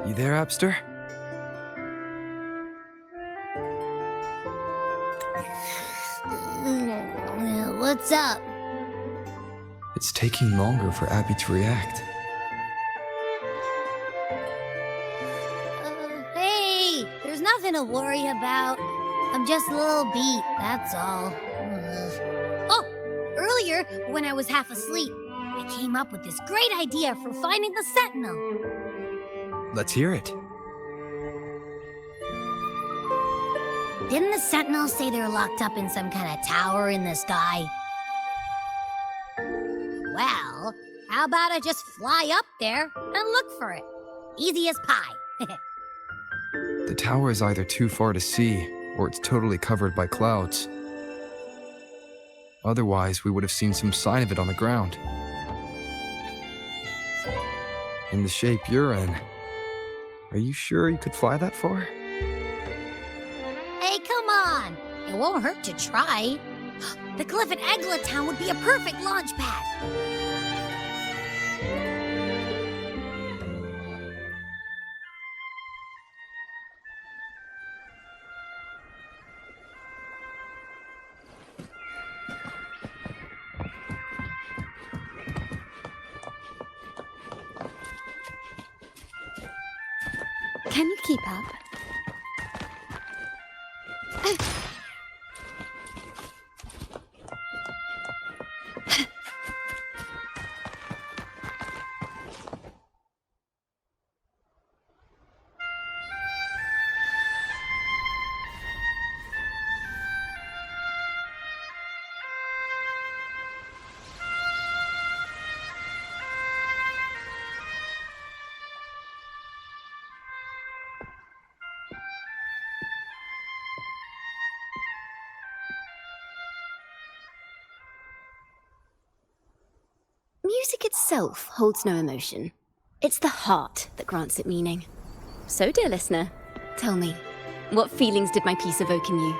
You there, Abster? What's up? It's taking longer for Abby to react. Hey, there's nothing to worry about. I'm just a little beat, that's all. Oh, earlier, when I was half asleep, I came up with this great idea for finding the Sentinel. Let's hear it. Didn't the Sentinel say they're locked up in some kind of tower in the sky? Well, how about I just fly up there and look for it? Easy as pie. The tower is either too far to see, or it's totally covered by clouds. Otherwise, we would have seen some sign of it on the ground. In the shape you're in, are you sure you could fly that far? Hey, come on! It won't hurt to try. The cliff at Eglet Town would be a perfect launch pad. Can you keep up? Music itself holds no emotion. It's the heart that grants it meaning. So, dear listener, tell me, what feelings did my piece evoke in you?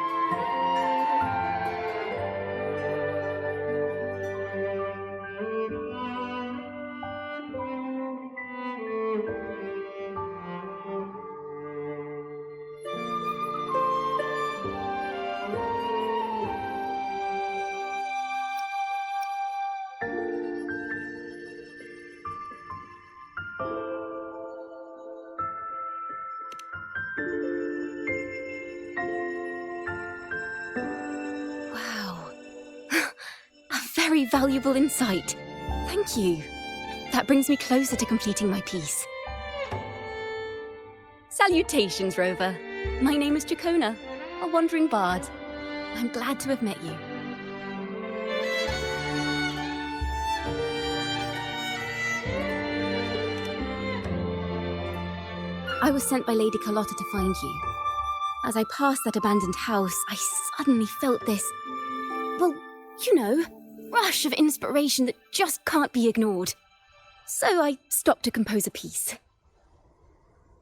Very valuable insight. Thank you. That brings me closer to completing my piece. Salutations, Rover. My name is Jacona, a wandering bard. I'm glad to have met you. I was sent by Lady Carlotta to find you. As I passed that abandoned house, I suddenly felt this, well, you know, rush of inspiration that just can't be ignored. So I stopped to compose a piece.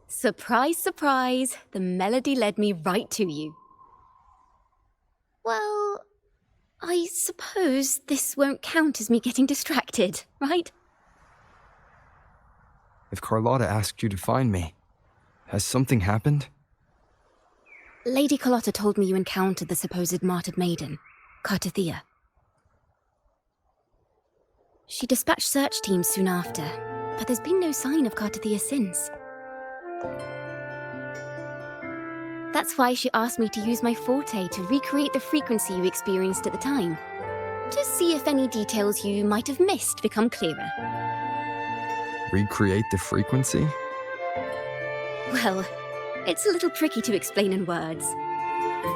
Surprise, surprise, the melody led me right to you. Well, I suppose this won't count as me getting distracted, right? If Carlotta asked you to find me, has something happened? Lady Carlotta told me you encountered the supposed martyred maiden, Cartithia. She dispatched search teams soon after, but there's been no sign of Cartithia since. That's why she asked me to use my forte to recreate the frequency you experienced at the time, to see if any details you might have missed become clearer. Recreate the frequency? Well, it's a little tricky to explain in words.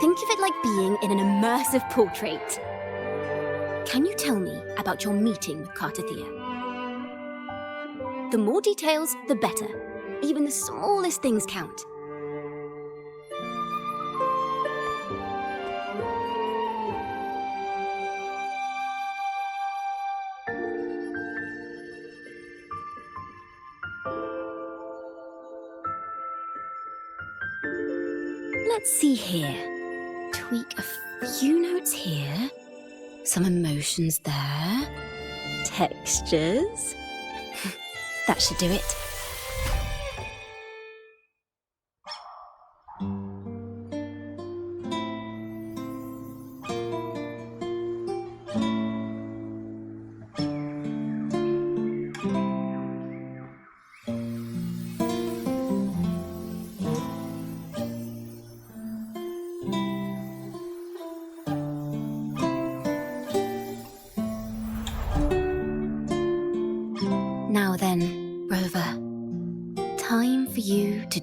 Think of it like being in an immersive portrait. Can you tell me about your meeting with Cartithia? The more details, the better. Even the smallest things count. Let's see here. Tweak a few notes here. Some emotions there. Textures. That should do it.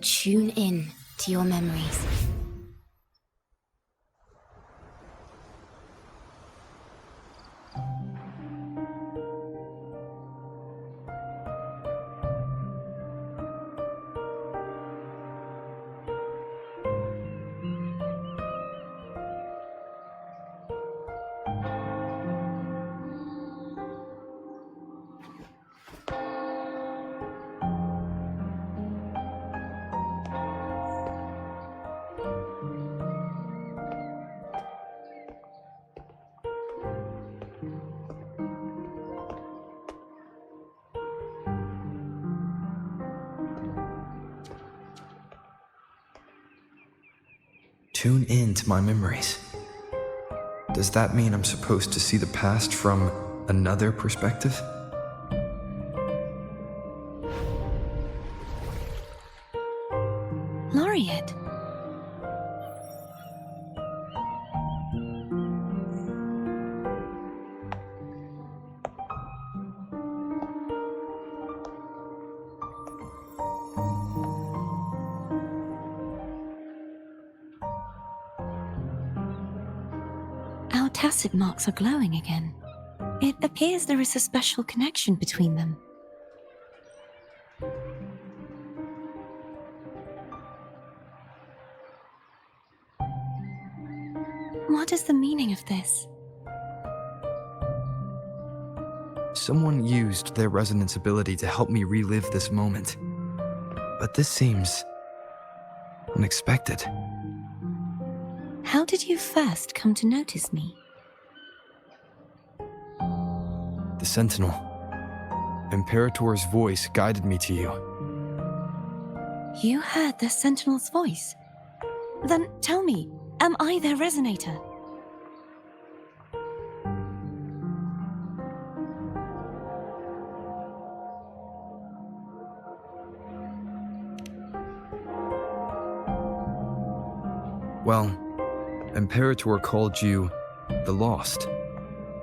tune in to your memories. Tune in to my memories. Does that mean I'm supposed to see the past from another perspective? Laureate. Our tacit marks are glowing again. It appears there is a special connection between them. What is the meaning of this? Someone used their resonance ability to help me relive this moment. But this seems unexpected. How did you first come to notice me? The Sentinel. Imperator's voice guided me to you. You heard the Sentinel's voice? Then tell me, am I their resonator? Well, Imperator called you the Lost,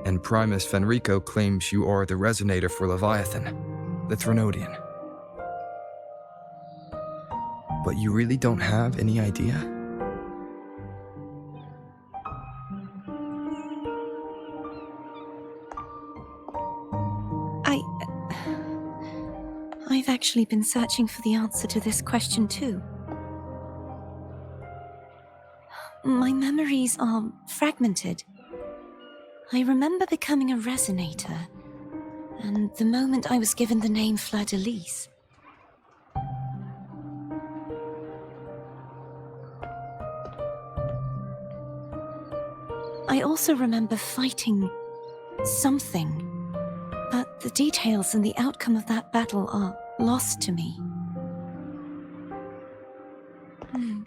and Primus Fenrico claims you are the resonator for Leviathan, the Threnodian. But you really don't have any idea? I've actually been searching for the answer to this question too. My memories are fragmented. I remember becoming a resonator, and the moment I was given the name Fleur-de-Lis. I also remember fighting something, but the details and the outcome of that battle are lost to me.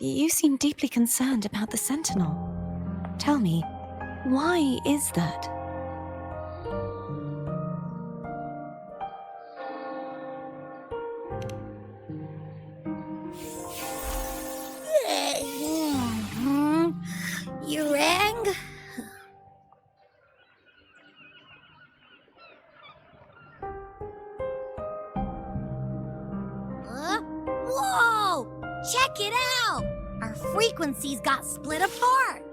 You seem deeply concerned about the Sentinel. Tell me, why is that? You rang? Whoa! Check it out! Our frequencies got split apart.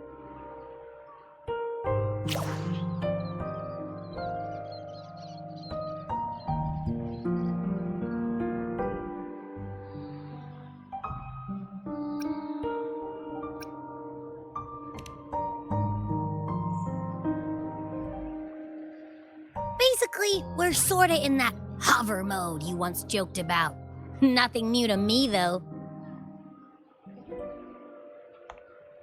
Basically, we're sorta in that hover mode you once joked about. Nothing new to me, though.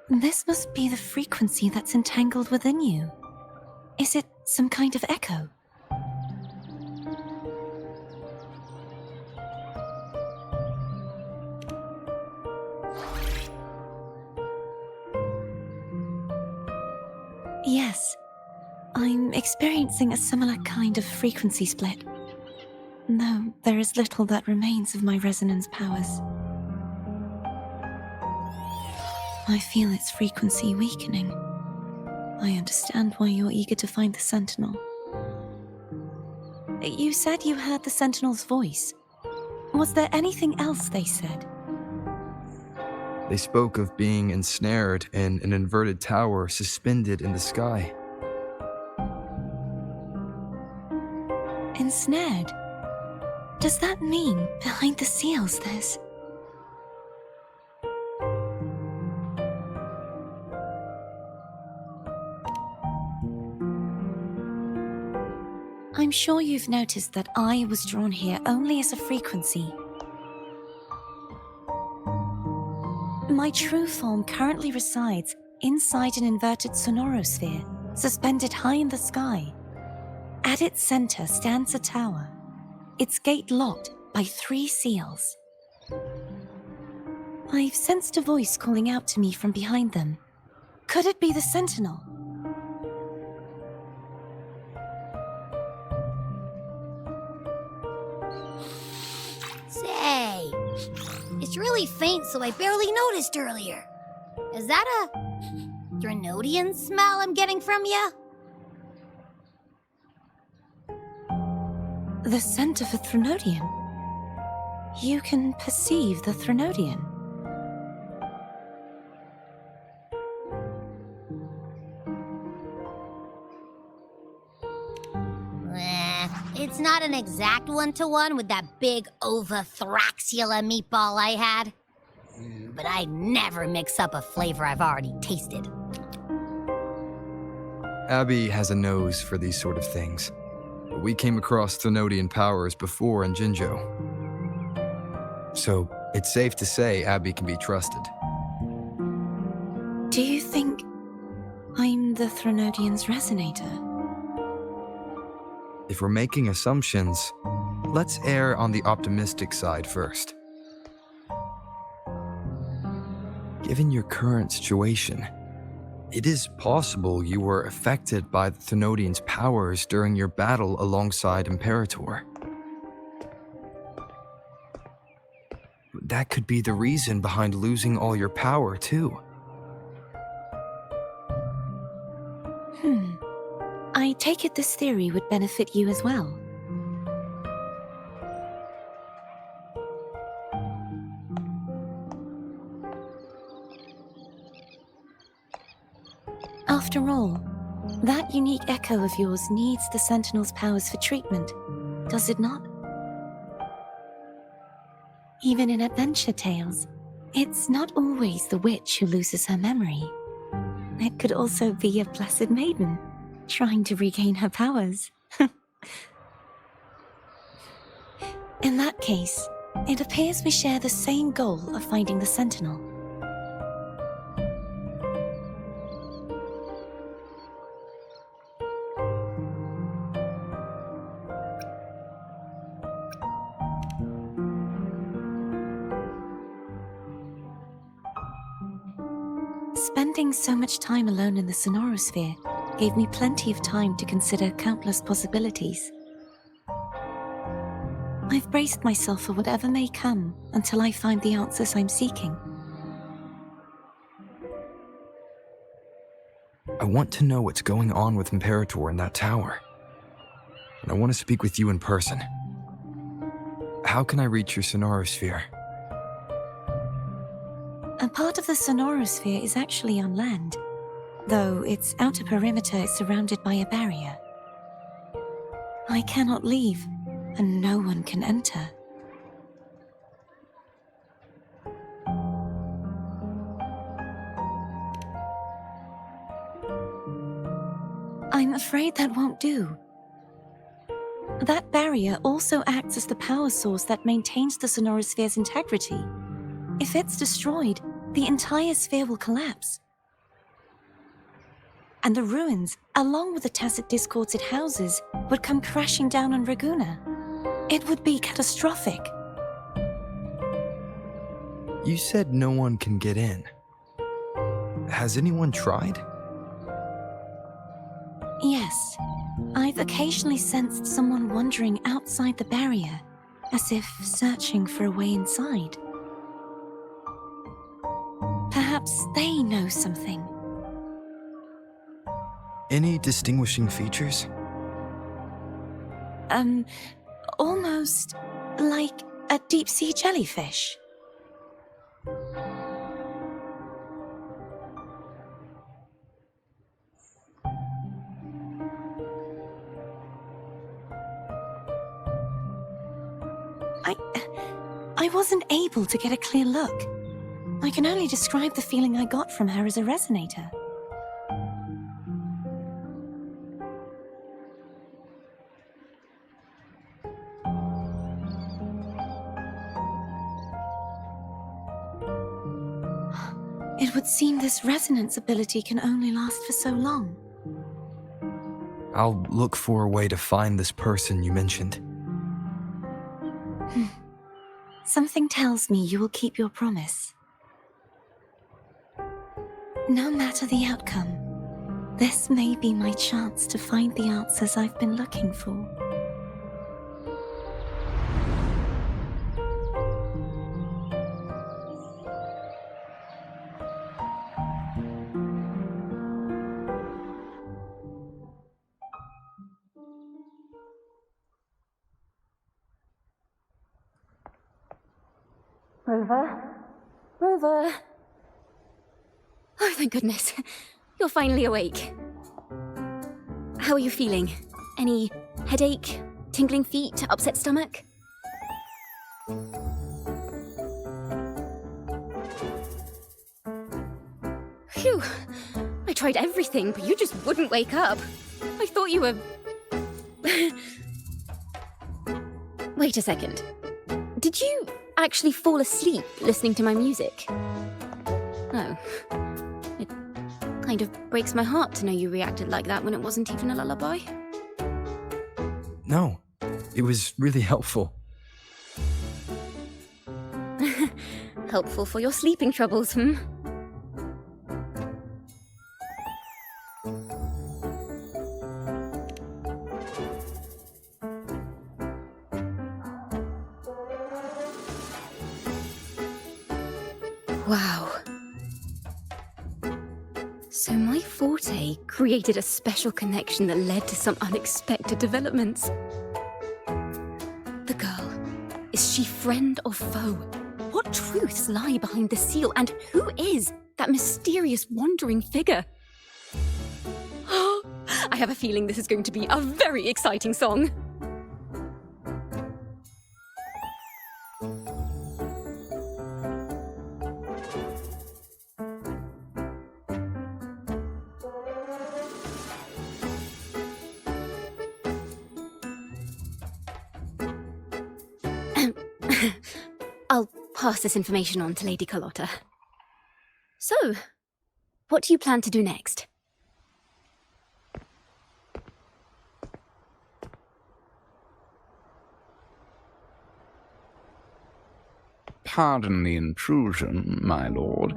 This must be the frequency that's entangled within you. Is it some kind of echo? Yes, I'm experiencing a similar kind of frequency split. Though there is little that remains of my resonance powers. I feel its frequency weakening. I understand why you're eager to find the Sentinel. You said you heard the Sentinel's voice. Was there anything else they said? They spoke of being ensnared in an inverted tower suspended in the sky. Ensnared? Does that mean behind the seals there's... I'm sure you've noticed that I was drawn here only as a frequency. My true form currently resides inside an inverted sonorosphere, suspended high in the sky. At its center stands a tower, its gate locked by 3 seals. I've sensed a voice calling out to me from behind them. Could it be the Sentinel? Say, it's really faint, so I barely noticed earlier. Is that a Drenodian smell I'm getting from you? The scent of a Threnodian. You can perceive the Threnodian. It's not an exact one-to-one with that big Ovathraxula meatball I had. But I'd never mix up a flavor I've already tasted. Abby has a nose for these sort of things. We came across Threnodian powers before in Jinjo. So it's safe to say Abby can be trusted. Do you think I'm the Threnodian's resonator? If we're making assumptions, let's err on the optimistic side first. Given your current situation, it is possible you were affected by the Threnodian's powers during your battle alongside Imperator. That could be the reason behind losing all your power, too. I take it this theory would benefit you as well. After all, that unique echo of yours needs the Sentinel's powers for treatment, does it not? Even in adventure tales, it's not always the witch who loses her memory. It could also be a blessed maiden, trying to regain her powers. In that case, it appears we share the same goal of finding the Sentinel. Spending so much time alone in the sonorosphere gave me plenty of time to consider countless possibilities. I've braced myself for whatever may come until I find the answers I'm seeking. I want to know what's going on with Imperator in that tower. And I want to speak with you in person. How can I reach your sonorosphere? A part of the sonorosphere is actually on land, though its outer perimeter is surrounded by a barrier. I cannot leave, and no one can enter. I'm afraid that won't do. That barrier also acts as the power source that maintains the sonorosphere's integrity. If it's destroyed, the entire sphere will collapse. And the ruins, along with the tacit discords it houses, would come crashing down on Raguna. It would be catastrophic. You said no one can get in. Has anyone tried? Yes, I've occasionally sensed someone wandering outside the barrier, as if searching for a way inside. Perhaps they know something. Any distinguishing features? Almost like a deep-sea jellyfish. I wasn't able to get a clear look. I can only describe the feeling I got from her as a resonator. It would seem this resonance ability can only last for so long. I'll look for a way to find this person you mentioned. Something tells me you will keep your promise. No matter the outcome, this may be my chance to find the answers I've been looking for. Rover! Oh, thank goodness. You're finally awake. How are you feeling? Any headache, tingling feet, upset stomach? Phew. I tried everything, but you just wouldn't wake up. I thought you were... Wait a second. Did you actually fall asleep listening to my music? Oh. It kind of breaks my heart to know you reacted like that when it wasn't even a lullaby. No, it was really helpful. Helpful for your sleeping troubles, hmm? Wow. So my forte created a special connection that led to some unexpected developments. The girl, is she friend or foe? What truths lie behind the seal, and who is that mysterious wandering figure? I have a feeling this is going to be a very exciting song. I'll pass this information on to Lady Carlotta. So, what do you plan to do next? Pardon the intrusion, my lord.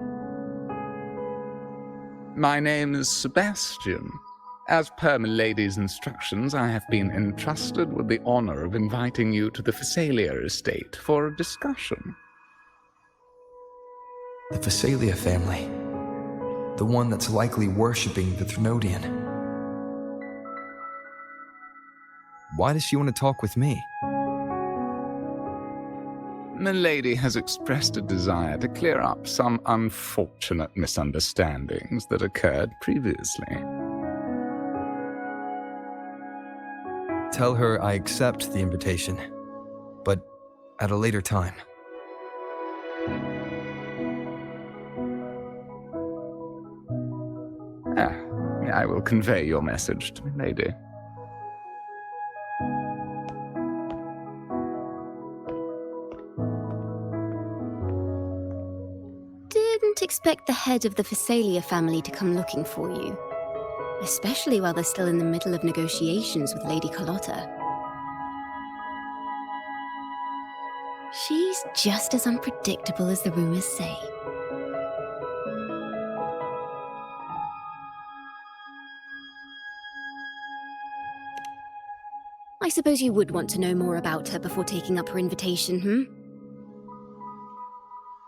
My name is Sebastian. As per milady's instructions, I have been entrusted with the honor of inviting you to the Phasalia estate for a discussion. The Phasalia family. The one that's likely worshipping the Thrunodian. Why does she want to talk with me? Milady has expressed a desire to clear up some unfortunate misunderstandings that occurred previously. Tell her I accept the invitation, but at a later time. I will convey your message to Milady. Didn't expect the head of the Phasalia family to come looking for you. Especially while they're still in the middle of negotiations with Lady Carlotta. She's just as unpredictable as the rumors say. I suppose you would want to know more about her before taking up her invitation, hmm?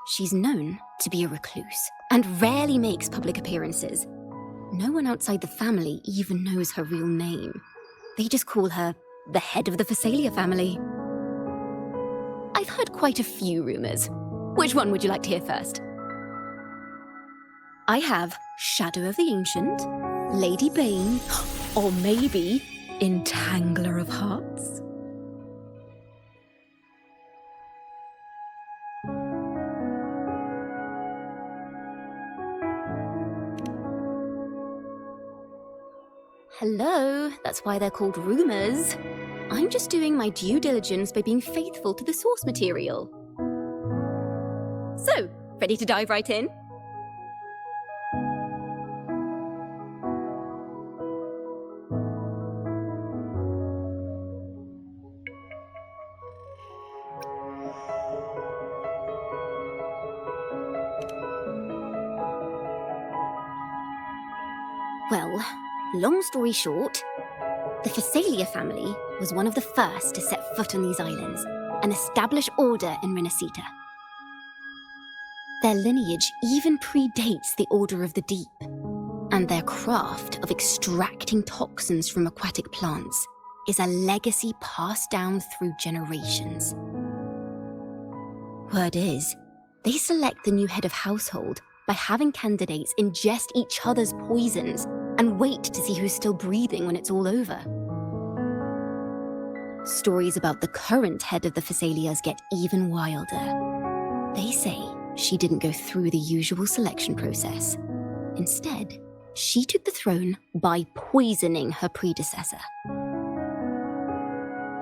She's known to be a recluse, and rarely makes public appearances. No one outside the family even knows her real name. They just call her the head of the Phasalia family. I've heard quite a few rumors. Which one would you like to hear first? I have Shadow of the Ancient, Lady Bane, or maybe Entangler of Hearts. Hello, that's why they're called rumors. I'm just doing my due diligence by being faithful to the source material. So, ready to dive right in? Well, long story short, the Phasalia family was one of the first to set foot on these islands and establish order in Rinascita. Their lineage even predates the Order of the Deep, and their craft of extracting toxins from aquatic plants is a legacy passed down through generations. Word is, they select the new head of household by having candidates ingest each other's poisons and wait to see who's still breathing when it's all over. Stories about the current head of the Phasalias get even wilder. They say she didn't go through the usual selection process. Instead, she took the throne by poisoning her predecessor.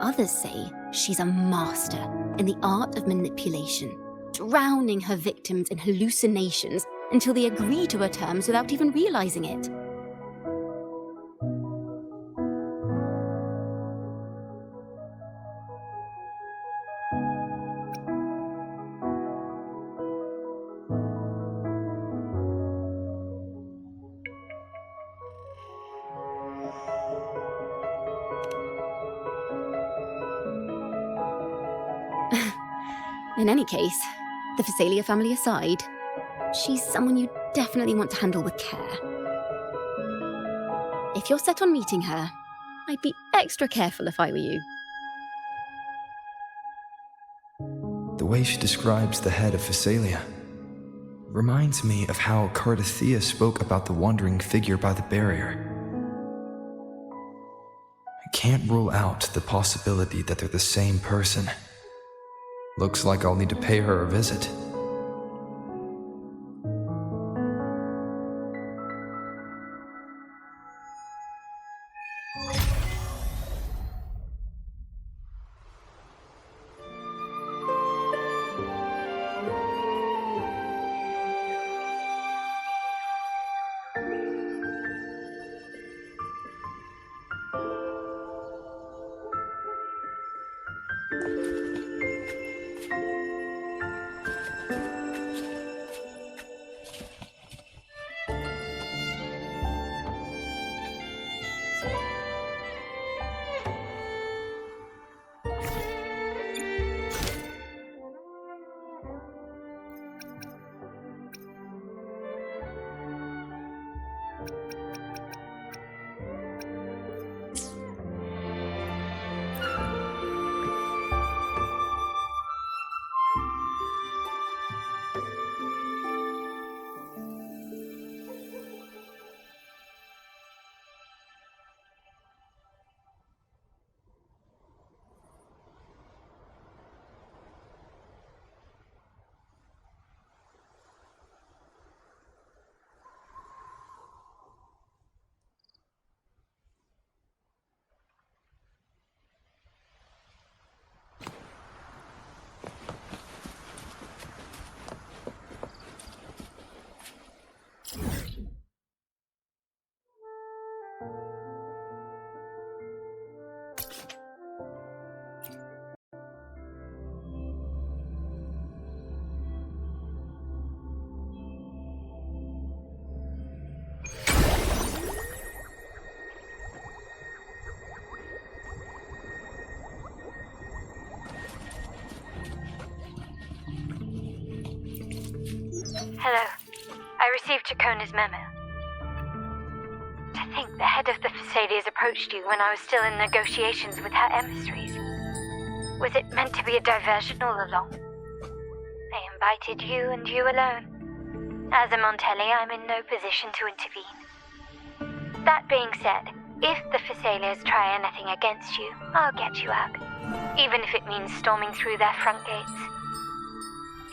Others say she's a master in the art of manipulation, drowning her victims in hallucinations until they agree to her terms without even realizing it. In any case, the Phasalia family aside, she's someone you definitely want to handle with care. If you're set on meeting her, I'd be extra careful if I were you. The way she describes the head of Phasalia reminds me of how Cardathea spoke about the wandering figure by the barrier. I can't rule out the possibility that they're the same person. Looks like I'll need to pay her a visit. Hello. I received Chacona's memo. To think the head of the Phasalias approached you when I was still in negotiations with her emissaries. Was it meant to be a diversion all along? They invited you and you alone. As a Montelli, I'm in no position to intervene. That being said, if the Phasalias try anything against you, I'll get you out. Even if it means storming through their front gates.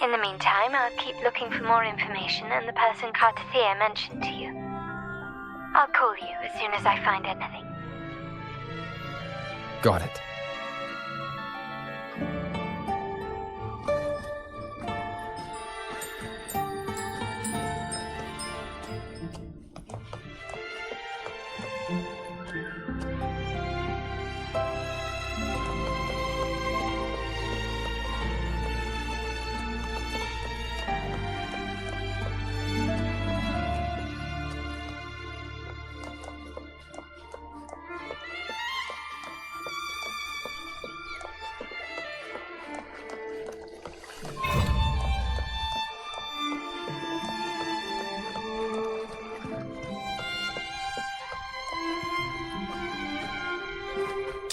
In the meantime, I'll keep looking for more information and the person Cardathea mentioned to you. I'll call you as soon as I find anything. Got it.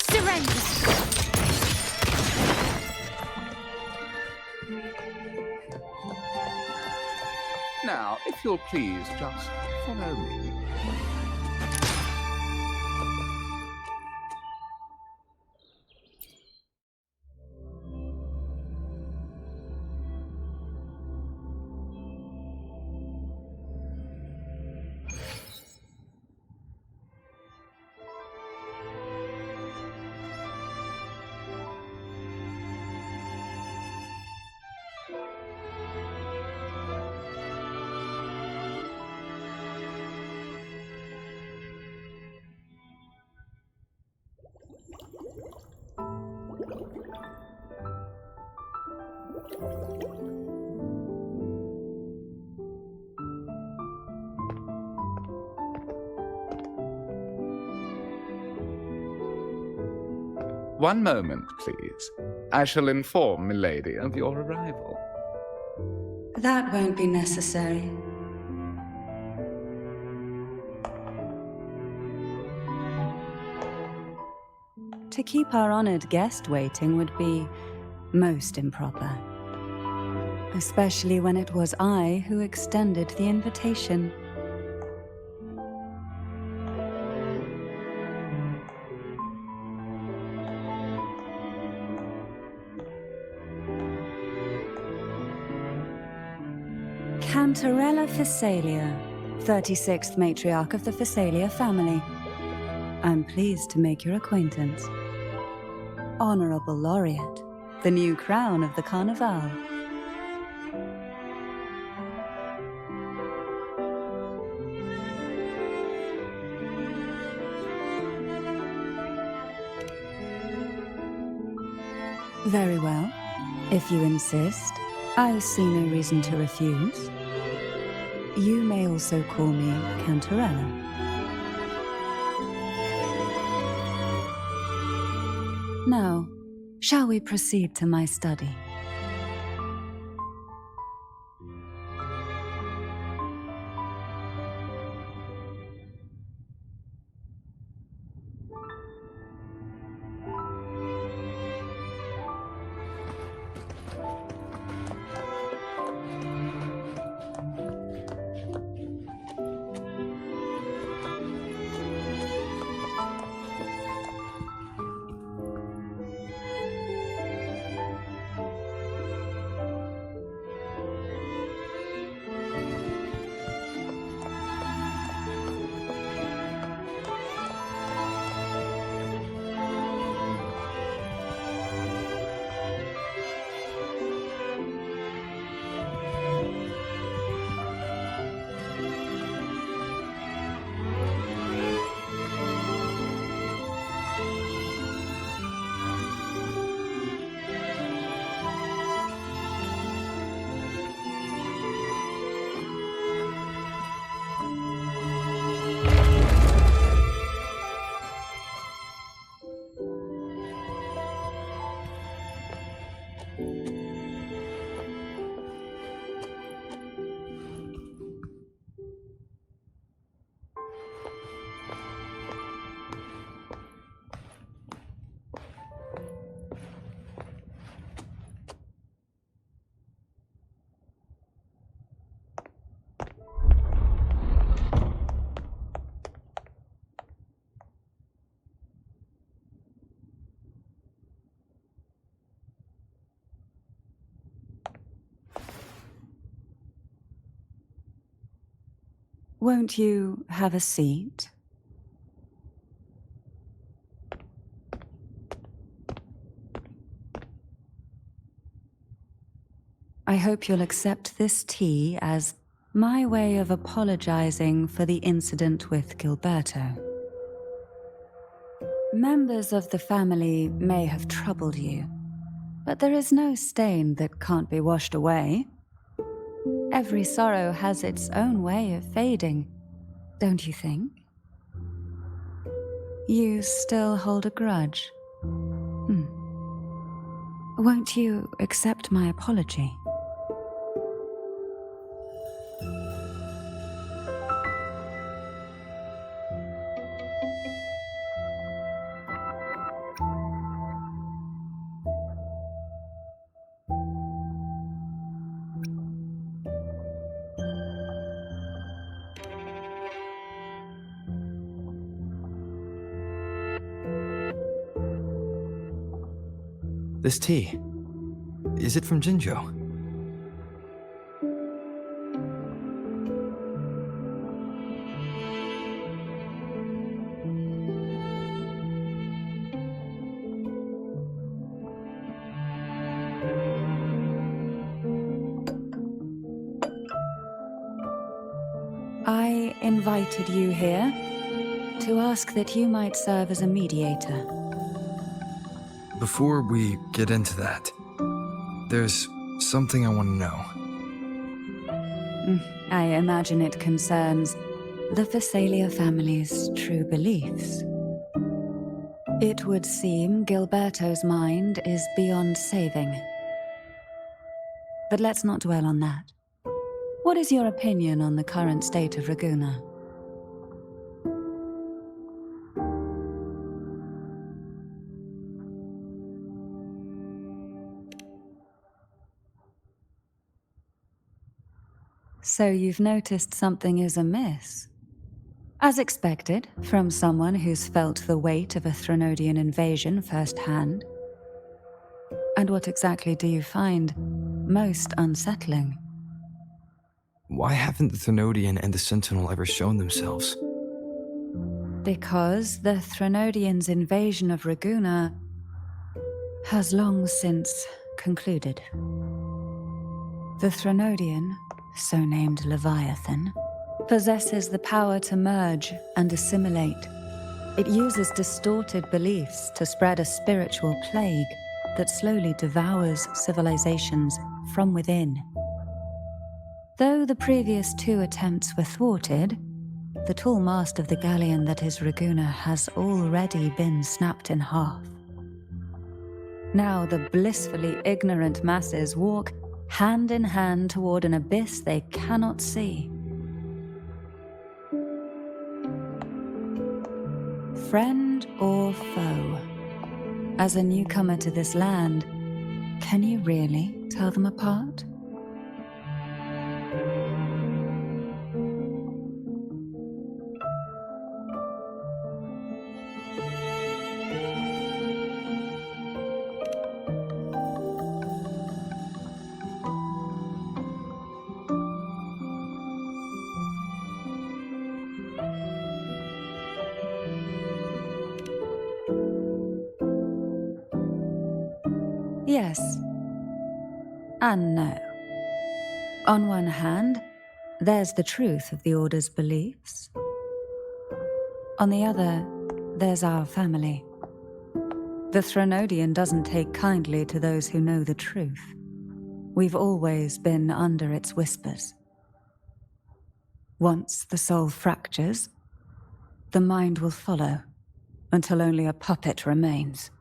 Surrender! Now, if you'll please just follow me. One moment, please. I shall inform Milady of your arrival. That won't be necessary. To keep our honored guest waiting would be most improper. Especially when it was I who extended the invitation. Cantarella Phasalia, 36th matriarch of the Phasalia family. I'm pleased to make your acquaintance. Honorable Laureate, the new crown of the Carnival. Very well. If you insist, I see no reason to refuse. You may also call me Cantarella. Now, shall we proceed to my study? Won't you have a seat? I hope you'll accept this tea as my way of apologizing for the incident with Gilberto. Members of the family may have troubled you, but there is no stain that can't be washed away. Every sorrow has its own way of fading, don't you think? You still hold a grudge? Won't you accept my apology? This tea, is it from Jinjo? I invited you here to ask that you might serve as a mediator. Before we get into that, there's something I want to know. I imagine it concerns the Phasalia family's true beliefs. It would seem Gilberto's mind is beyond saving. But let's not dwell on that. What is your opinion on the current state of Raguna? So you've noticed something is amiss. As expected, from someone who's felt the weight of a Threnodian invasion firsthand. And what exactly do you find most unsettling? Why haven't the Threnodian and the Sentinel ever shown themselves? Because the Threnodians' invasion of Raguna has long since concluded. The Threnodian, so named Leviathan, possesses the power to merge and assimilate. It uses distorted beliefs to spread a spiritual plague that slowly devours civilizations from within. Though the previous 2 attempts were thwarted, the tall mast of the galleon that is Raguna has already been snapped in half. Now the blissfully ignorant masses walk hand in hand toward an abyss they cannot see. Friend or foe? As a newcomer to this land, can you really tell them apart? Yes, and no. On one hand, there's the truth of the Order's beliefs. On the other, there's our family. The Threnodian doesn't take kindly to those who know the truth. We've always been under its whispers. Once the soul fractures, the mind will follow, until only a puppet remains.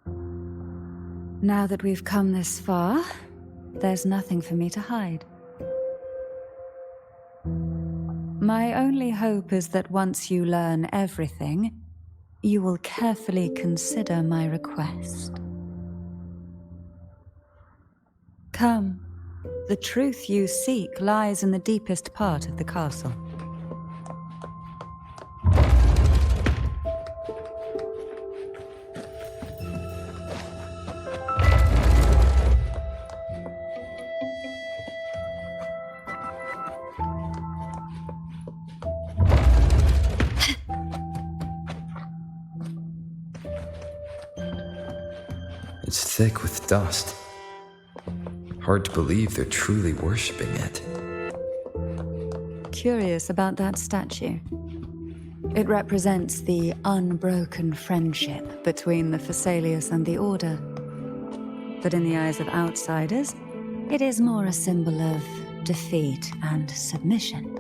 Now that we've come this far, there's nothing for me to hide. My only hope is that once you learn everything, you will carefully consider my request. Come, the truth you seek lies in the deepest part of the castle. It's thick with dust. Hard to believe they're truly worshipping it. Curious about that statue. It represents the unbroken friendship between the Phasaelius and the Order. But in the eyes of outsiders, it is more a symbol of defeat and submission.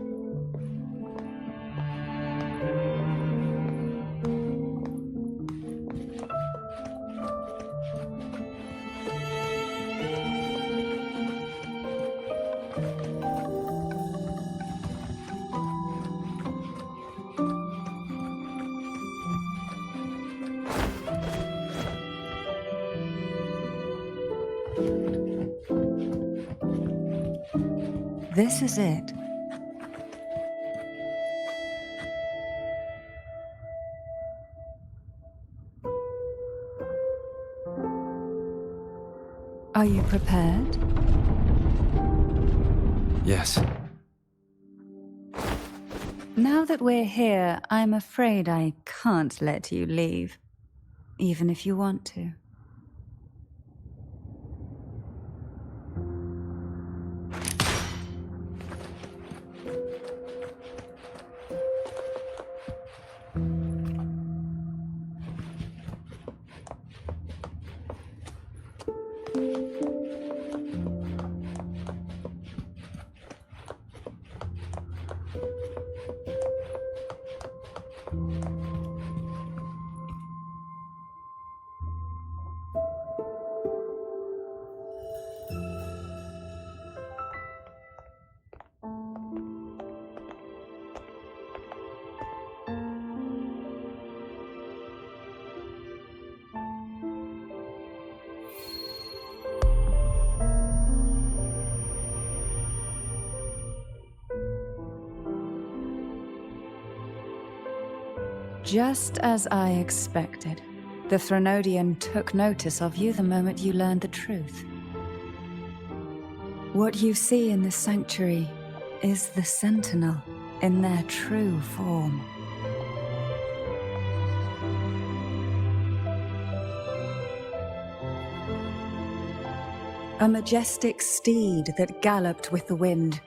This is it. Are you prepared? Yes. Now that we're here, I'm afraid I can't let you leave, even if you want to. Just as I expected, the Threnodian took notice of you the moment you learned the truth. What you see in the sanctuary is the Sentinel in their true form. A majestic steed that galloped with the wind,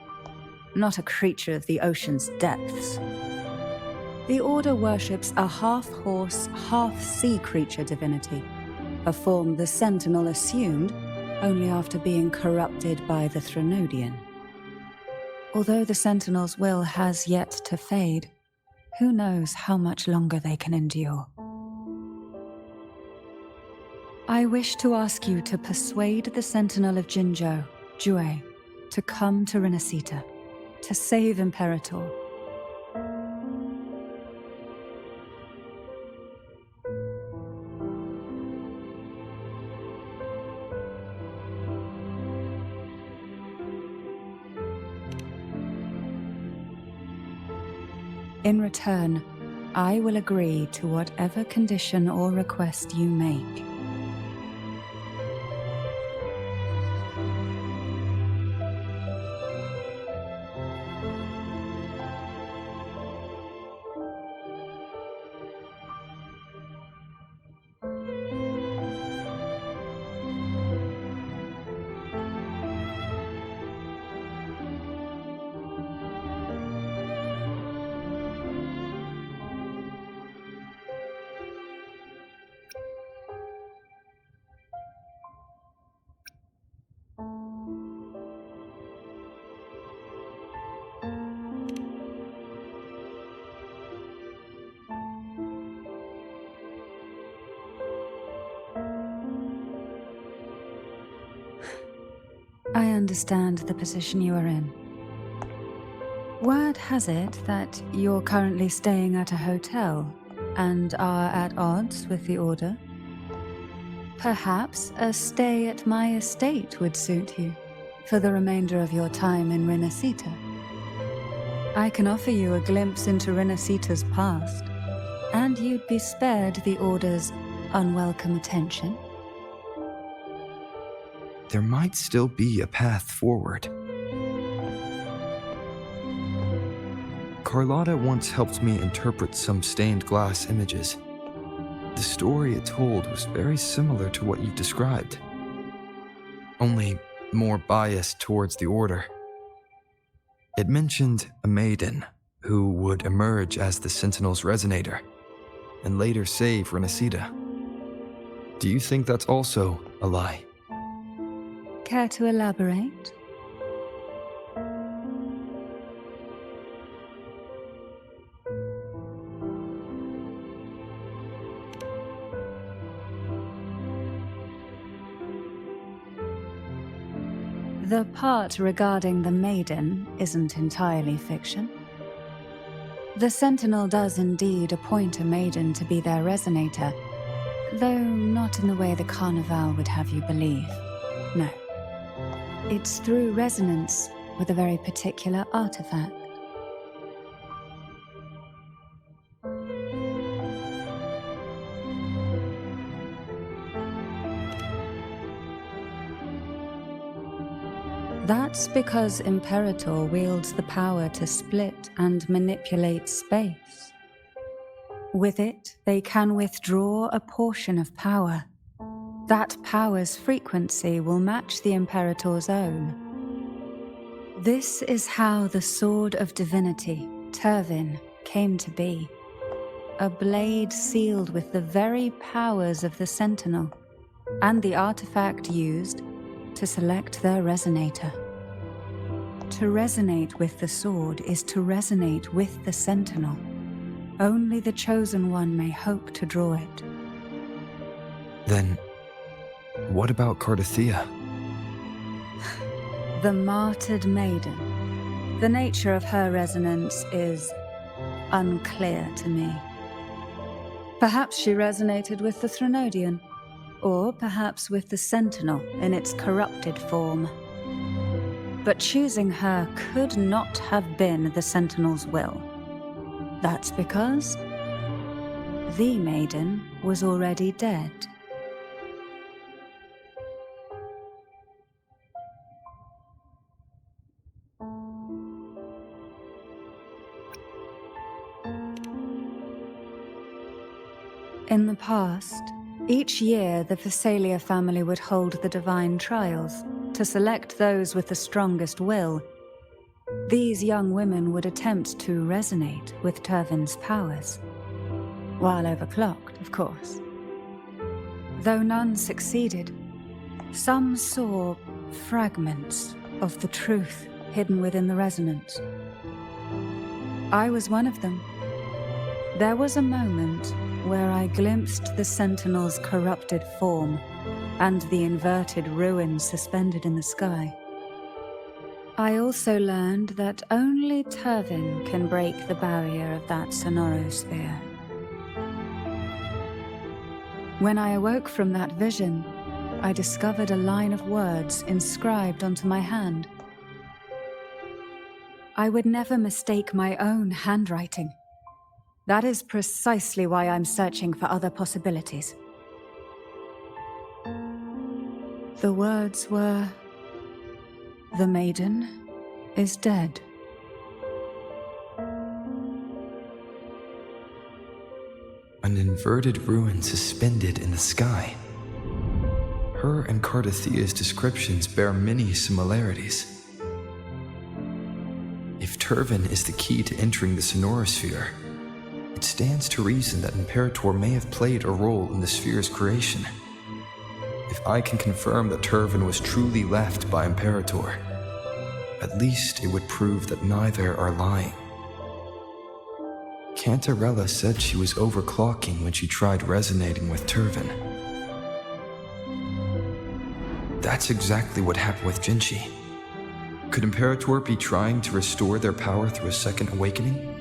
not a creature of the ocean's depths. The Order worships a half-horse, half-sea creature divinity, a form the Sentinel assumed only after being corrupted by the Threnodian. Although the Sentinel's will has yet to fade, who knows how much longer they can endure. I wish to ask you to persuade the Sentinel of Jinzhou, Jue, to come to Rinascita, to save Imperator. In return, I will agree to whatever condition or request you make. I understand the position you are in. Word has it that you're currently staying at a hotel and are at odds with the Order. Perhaps a stay at my estate would suit you for the remainder of your time in Rinascita. I can offer you a glimpse into Rinascita's past, and you'd be spared the Order's unwelcome attention. There might still be a path forward. Carlotta once helped me interpret some stained glass images. the story it told was very similar to what you've described, only more biased towards the Order. It mentioned a maiden who would emerge as the Sentinel's resonator and later save Rinascita. Do you think that's also a lie? Care to elaborate? The part regarding the Maiden isn't entirely fiction. The Sentinel does indeed appoint a Maiden to be their resonator, though not in the way the Carnival would have you believe. No. It's through resonance with a very particular artifact. That's because Imperator wields the power to split and manipulate space. With it, they can withdraw a portion of power. That power's frequency will match the Imperator's own. This is how the Sword of Divinity, Turvin, came to be. A blade sealed with the very powers of the Sentinel, and the artifact used to select their resonator. To resonate with the sword is to resonate with the Sentinel. Only the Chosen One may hope to draw it. Then, what about Cardathea? The martyred maiden. The nature of her resonance is unclear to me. Perhaps she resonated with the Threnodian, or perhaps with the Sentinel in its corrupted form. But choosing her could not have been the Sentinel's will. That's because the Maiden was already dead. In the past, each year the Phasalia family would hold the Divine Trials to select those with the strongest will. These young women would attempt to resonate with Turvin's powers, while overclocked, of course. Though none succeeded, some saw fragments of the truth hidden within the resonance. I was one of them. There was a moment where I glimpsed the Sentinel's corrupted form and the inverted ruins suspended in the sky. I also learned that only Turvin can break the barrier of that sonorosphere. When I awoke from that vision, I discovered a line of words inscribed onto my hand. I would never mistake my own handwriting. That is precisely why I'm searching for other possibilities. The words were, "The Maiden is dead." An inverted ruin suspended in the sky. Her and Cardathea's descriptions bear many similarities. If Turvin is the key to entering the sonorosphere, it stands to reason that Imperator may have played a role in the sphere's creation. If I can confirm that Turvin was truly left by Imperator, at least it would prove that neither are lying. Cantarella said she was overclocking when she tried resonating with Turvin. That's exactly what happened with Jinchi. Could Imperator be trying to restore their power through a second awakening?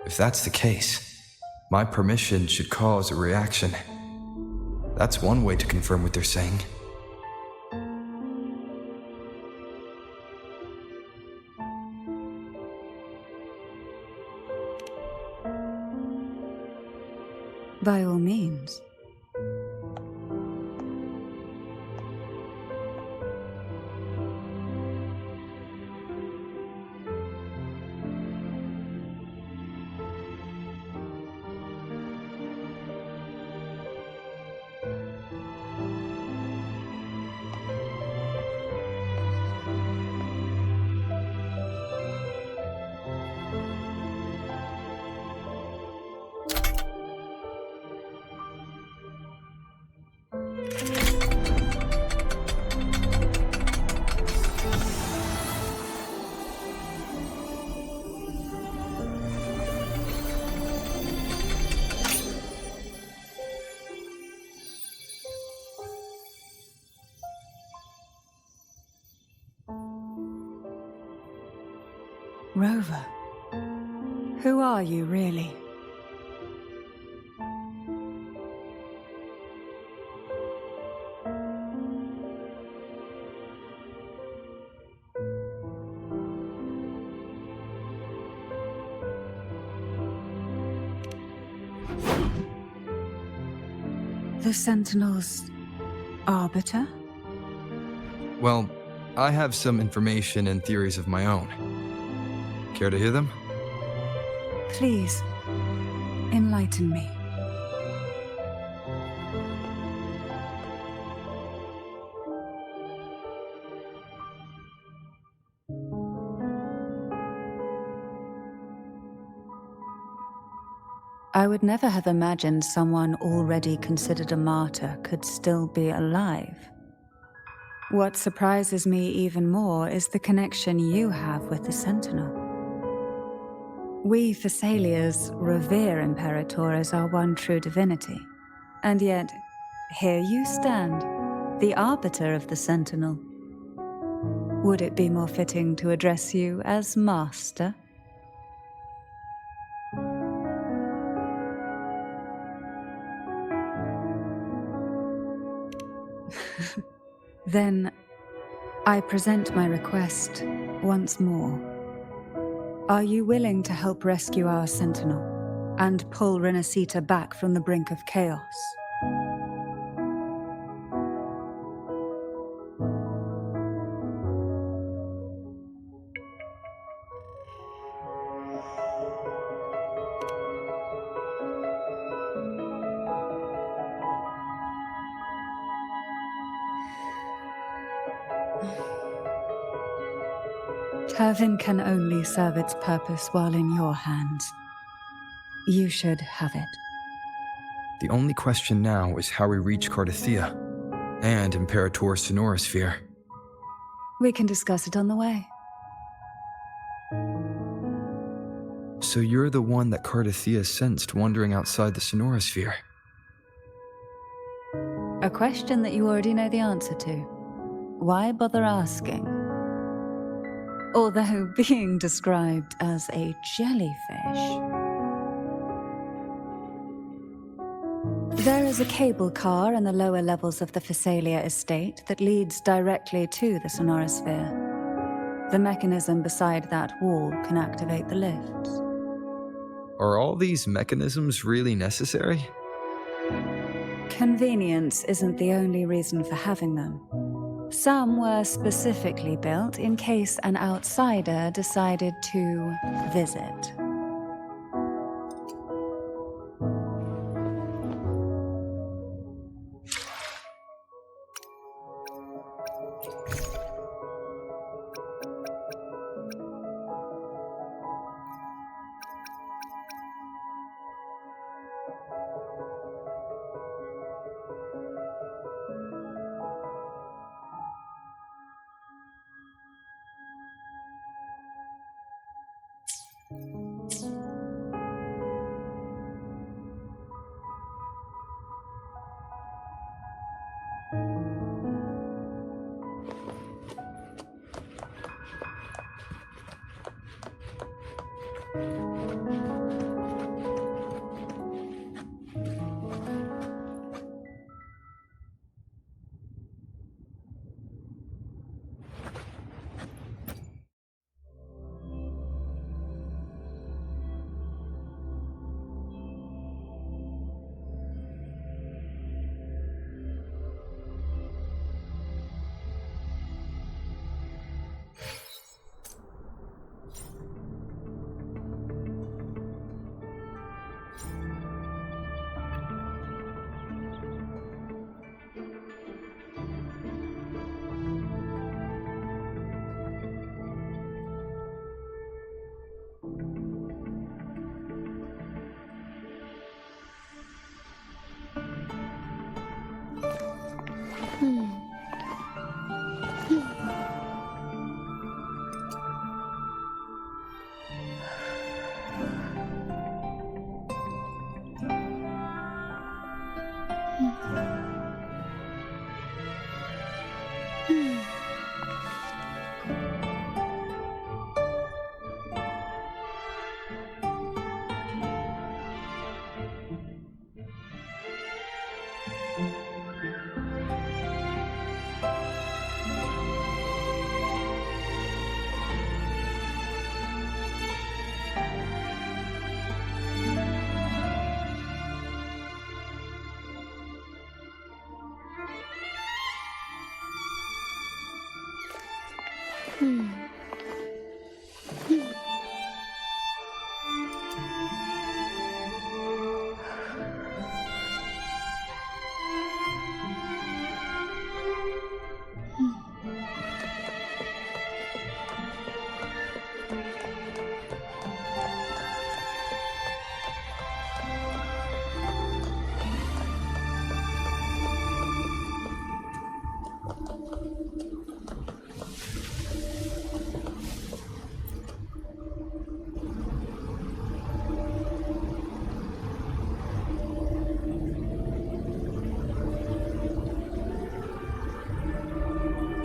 If that's the case, my permission should cause a reaction. That's one way to confirm what they're saying. By all means. Rover, who are you really? The Sentinel's arbiter? Well, I have some information and theories of my own. Care to hear them? Please, enlighten me. I would never have imagined someone already considered a martyr could still be alive. What surprises me even more is the connection you have with the Sentinel. We Thessalians revere Imperator as our one true divinity, and yet, here you stand, the arbiter of the Sentinel. Would it be more fitting to address you as Master? Then, I present my request once more. Are you willing to help rescue our Sentinel and pull Rinascita back from the brink of chaos? Turvin can only serve its purpose while in your hands. You should have it. The only question now is how we reach Cardathia and Imperator's Sonorosphere. We can discuss it on the way. So you're the one that Cardathia sensed wandering outside the Sonorosphere? A question that you already know the answer to. Why bother asking? Although being described as a jellyfish. There is a cable car in the lower levels of the Thessalia estate that leads directly to the Sonorosphere. The mechanism beside that wall can activate the lifts. Are all these mechanisms really necessary? Convenience isn't the only reason for having them. Some were specifically built in case an outsider decided to visit.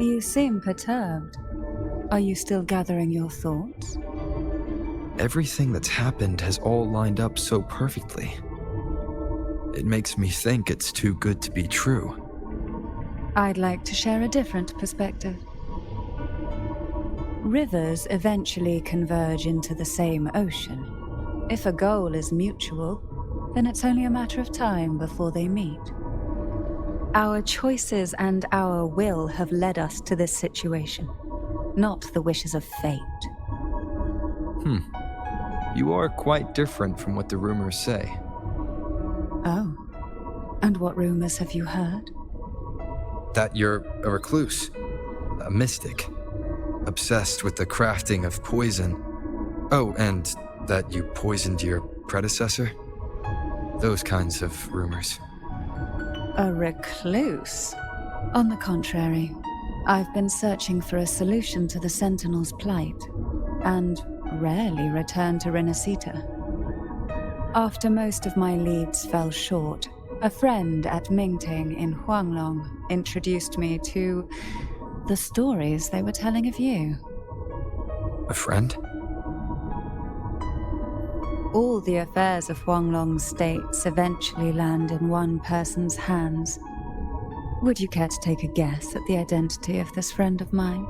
You seem perturbed. Are you still gathering your thoughts? Everything that's happened has all lined up so perfectly. It makes me think it's too good to be true. I'd like to share a different perspective. Rivers eventually converge into the same ocean. If a goal is mutual, then it's only a matter of time before they meet. Our choices and our will have led us to this situation, not the wishes of fate. You are quite different from what the rumors say. Oh, and what rumors have you heard? That you're a recluse, a mystic, obsessed with the crafting of poison. Oh, and that you poisoned your predecessor? Those kinds of rumors. A recluse? On the contrary, I've been searching for a solution to the Sentinel's plight, and rarely return to Rinascita. After most of my leads fell short, a friend at Mingting in Huanglong introduced me to the stories they were telling of you. A friend? All the affairs of Huanglong's states eventually land in one person's hands. Would you care to take a guess at the identity of this friend of mine?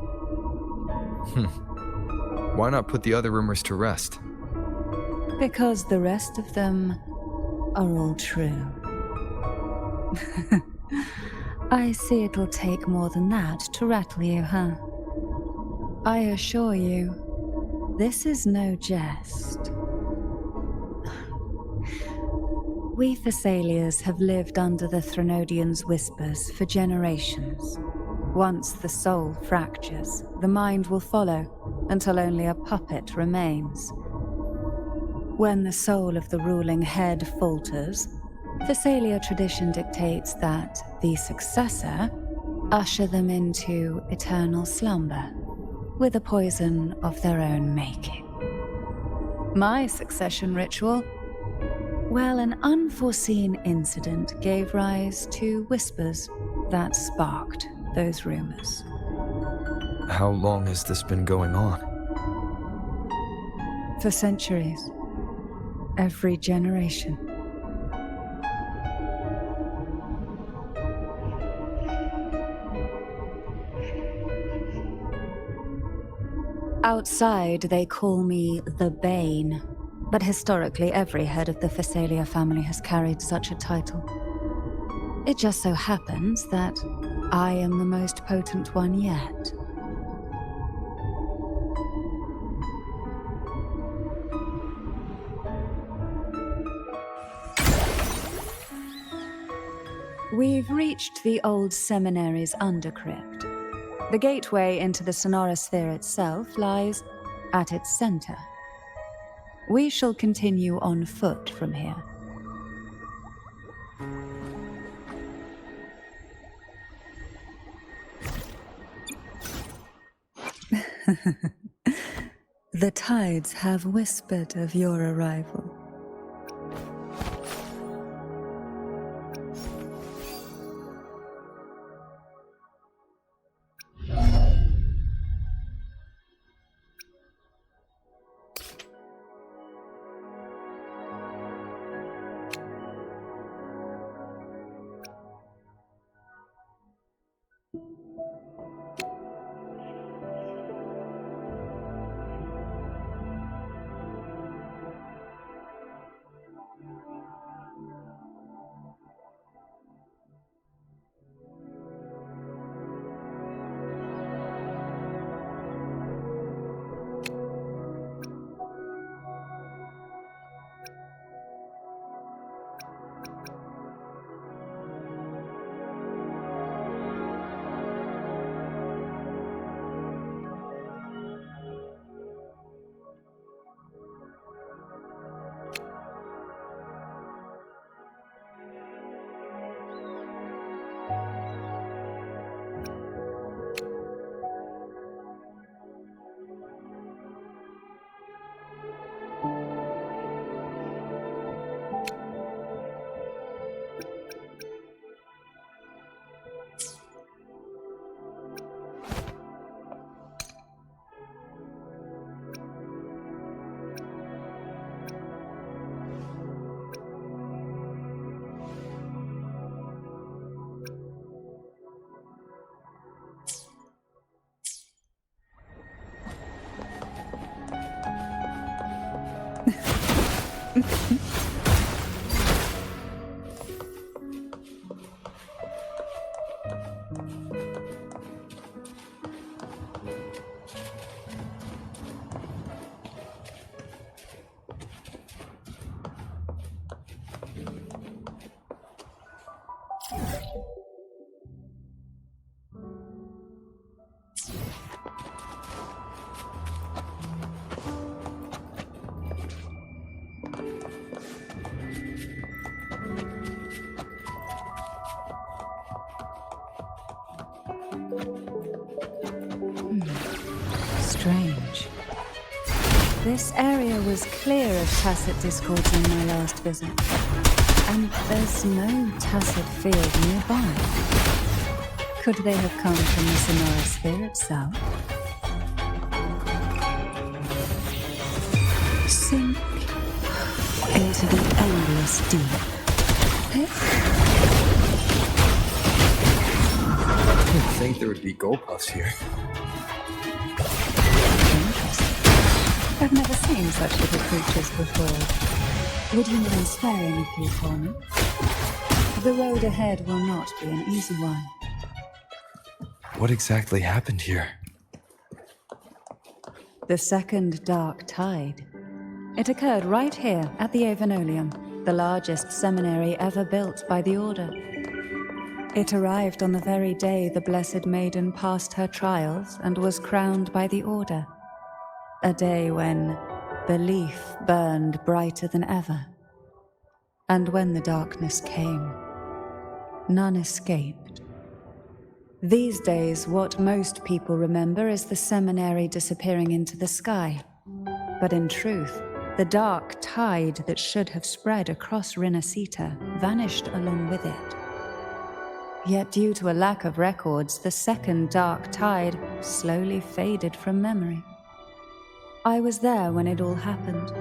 Why not put the other rumors to rest? Because the rest of them are all true. I see it'll take more than that to rattle you, huh? I assure you, this is no jest. We Thessalians have lived under the Threnodians' whispers for generations. Once the soul fractures, the mind will follow, until only a puppet remains. When the soul of the ruling head falters, Thessalia tradition dictates that the successor usher them into eternal slumber, with a poison of their own making. My succession ritual? Well, an unforeseen incident gave rise to whispers that sparked those rumors. How long has this been going on? For centuries. Every generation. Outside, they call me the Bane, but historically every head of the Thessalia family has carried such a title. It just so happens that I am the most potent one yet. We've reached the old seminary's undercrypt. The gateway into the sonorosphere itself lies at its center. We shall continue on foot from here. The tides have whispered of your arrival. Strange. This area was clear of tacet discords in my last visit, and there's no tacet field nearby. Could they have come from the Sonorosphere itself? Sink into the endless deep. I didn't think there would be Golpuffs here. I've never seen such little creatures before. Would you mind sparing a few for me? The road ahead will not be an easy one. What exactly happened here? The second dark tide. It occurred right here at the Avenolium, the largest seminary ever built by the Order. It arrived on the very day the Blessed Maiden passed her trials and was crowned by the Order. A day when belief burned brighter than ever. And when the darkness came, none escaped. These days, what most people remember is the seminary disappearing into the sky. But in truth, the dark tide that should have spread across Rinascita vanished along with it. Yet due to a lack of records, the second dark tide slowly faded from memory. I was there when it all happened,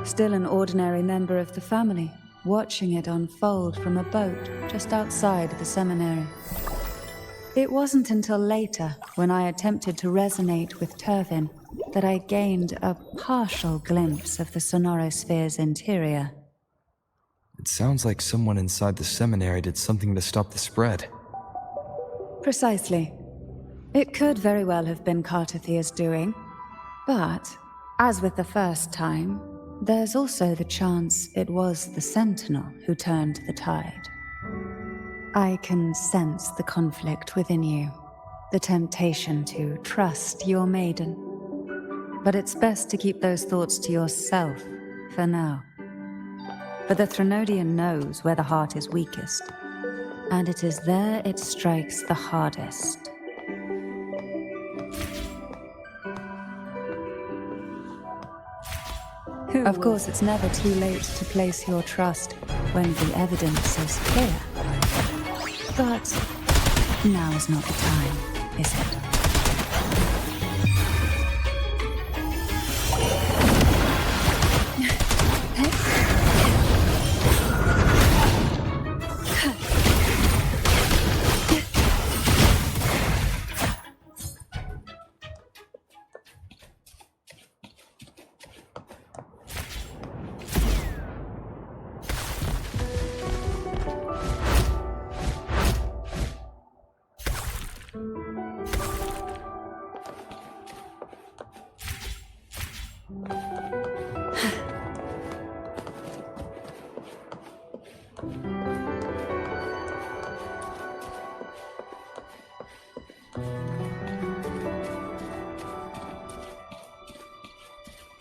still an ordinary member of the family, watching it unfold from a boat just outside the seminary. It wasn't until later, when I attempted to resonate with Turvin, that I gained a partial glimpse of the Sonorosphere's interior. It sounds like someone inside the seminary did something to stop the spread. Precisely. It could very well have been Cartothia's doing, but, as with the first time, there's also the chance it was the Sentinel who turned the tide. I can sense the conflict within you, the temptation to trust your maiden. But it's best to keep those thoughts to yourself for now. For the Threnodian knows where the heart is weakest, and it is there it strikes the hardest. Of course, it's never too late to place your trust when the evidence is clear. But now is not the time, is it?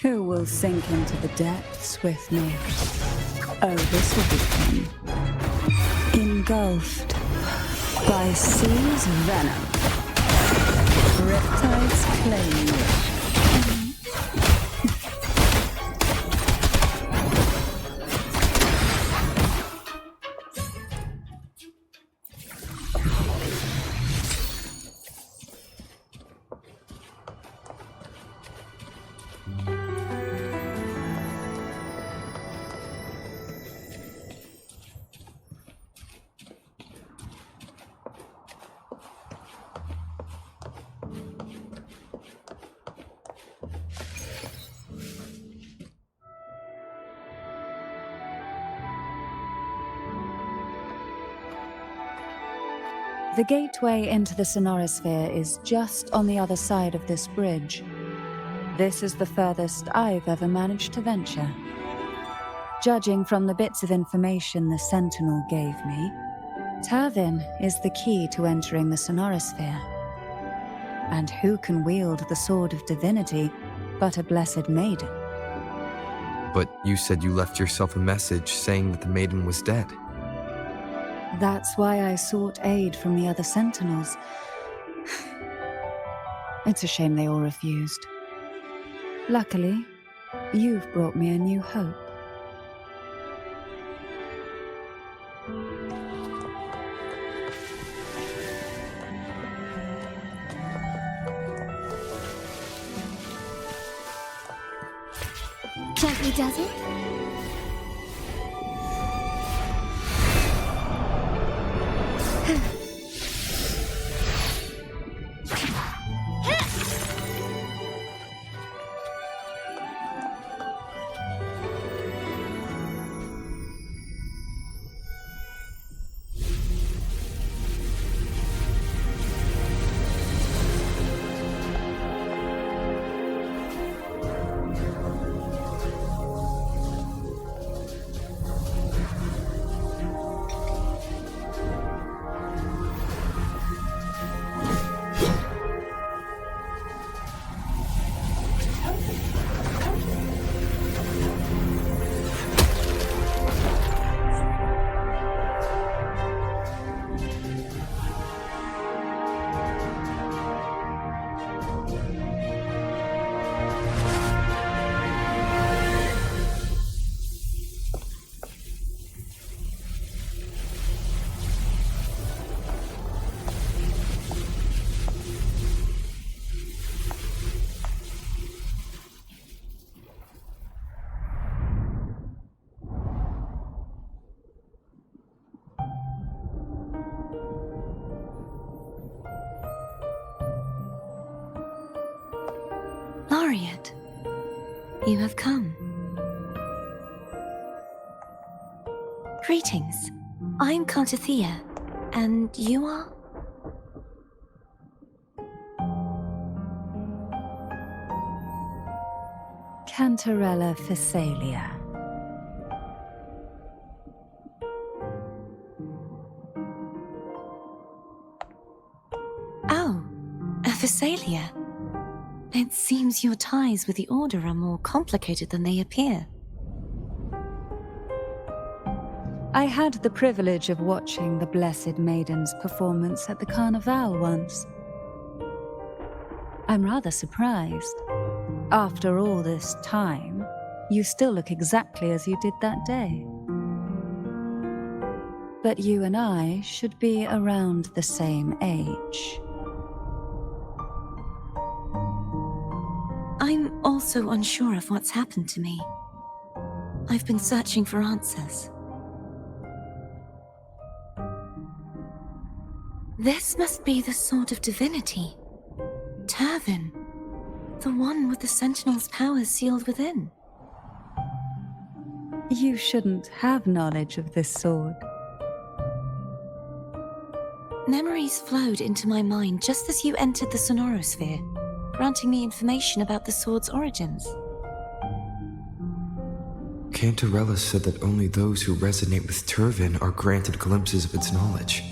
Who will sink into the depths with me? Oh, this will be fun. Engulfed by sea's venom. Riptides claim you. The gateway into the Sonorosphere is just on the other side of this bridge. This is the furthest I've ever managed to venture. Judging from the bits of information the Sentinel gave me, Turvin is the key to entering the Sonorosphere. And who can wield the Sword of Divinity but a blessed maiden? But you said you left yourself a message saying that the maiden was dead. That's why I sought aid from the other Sentinels. It's a shame they all refused. Luckily, you've brought me a new hope. Gently does it? Laureate, you have come. Greetings. I'm Thea, and you are? Cantarella Physalia. Oh, a Physalia. It seems your ties with the Order are more complicated than they appear. I had the privilege of watching the Blessed Maiden's performance at the Carnival once. I'm rather surprised. After all this time, you still look exactly as you did that day. But you and I should be around the same age. I'm also unsure of what's happened to me. I've been searching for answers. This must be the Sword of Divinity. Turvin, the one with the Sentinel's powers sealed within. You shouldn't have knowledge of this sword. Memories flowed into my mind just as you entered the Sonorosphere, granting me information about the sword's origins. Cantarella said that only those who resonate with Turvin are granted glimpses of its knowledge.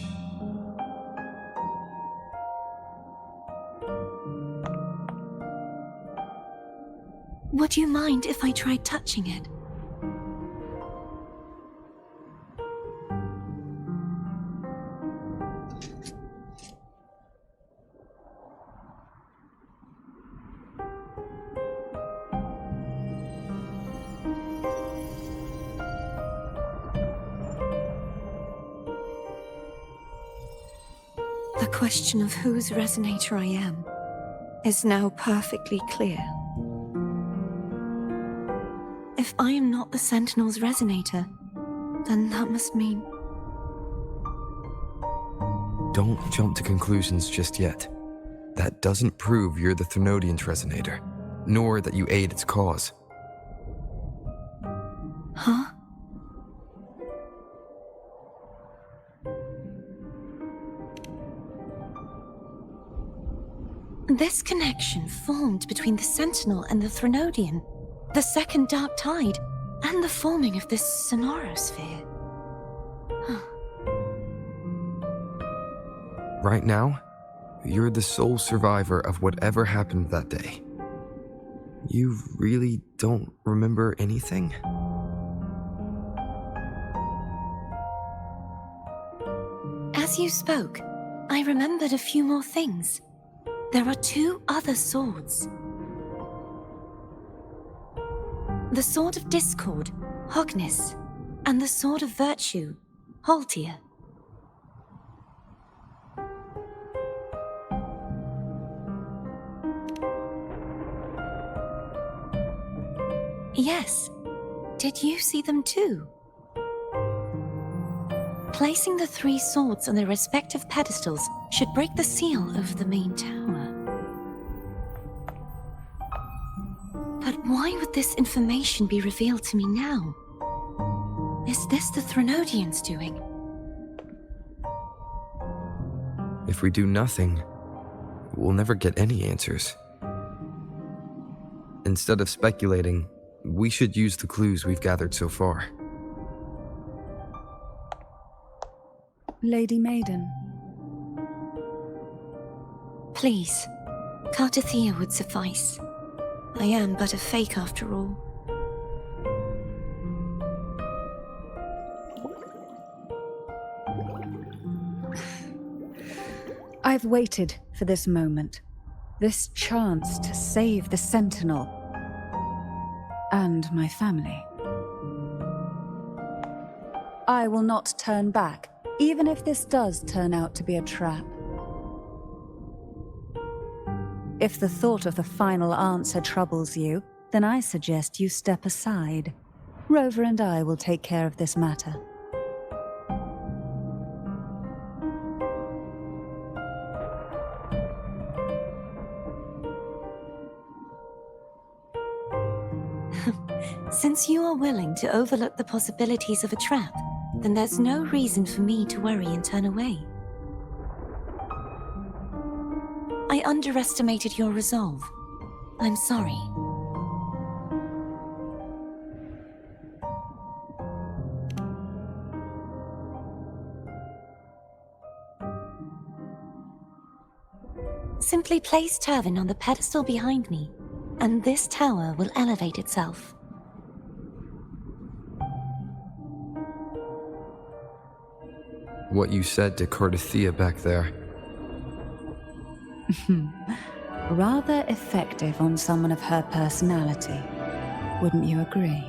Would you mind if I tried touching it? The question of whose resonator I am is now perfectly clear. If I am not the Sentinel's resonator, then that must mean... Don't jump to conclusions just yet. That doesn't prove you're the Thenodian's resonator, nor that you aid its cause. Huh? This connection formed between the Sentinel and the Threnodian, the second Dark Tide, and the forming of this sonorosphere. Right now, you're the sole survivor of whatever happened that day. You really don't remember anything? As you spoke, I remembered a few more things. There are 2 other swords. The Sword of Discord, Hognis, and the Sword of Virtue, Haltia. Yes. Did you see them too? Placing the 3 swords on their respective pedestals should break the seal over the main tower. But why would this information be revealed to me now? Is this the Threnodians' doing? If we do nothing, we'll never get any answers. Instead of speculating, we should use the clues we've gathered so far. Lady Maiden. Please, Cartathea would suffice. I am but a fake after all. I've waited for this moment. This chance to save the Sentinel. And my family. I will not turn back, even if this does turn out to be a trap. If the thought of the final answer troubles you, then I suggest you step aside. Rover and I will take care of this matter. Since you are willing to overlook the possibilities of a trap, then there's no reason for me to worry and turn away. I underestimated your resolve. I'm sorry. Simply place Turvin on the pedestal behind me, and this tower will elevate itself. What you said to Cartathea back there. Rather effective on someone of her personality. Wouldn't you agree?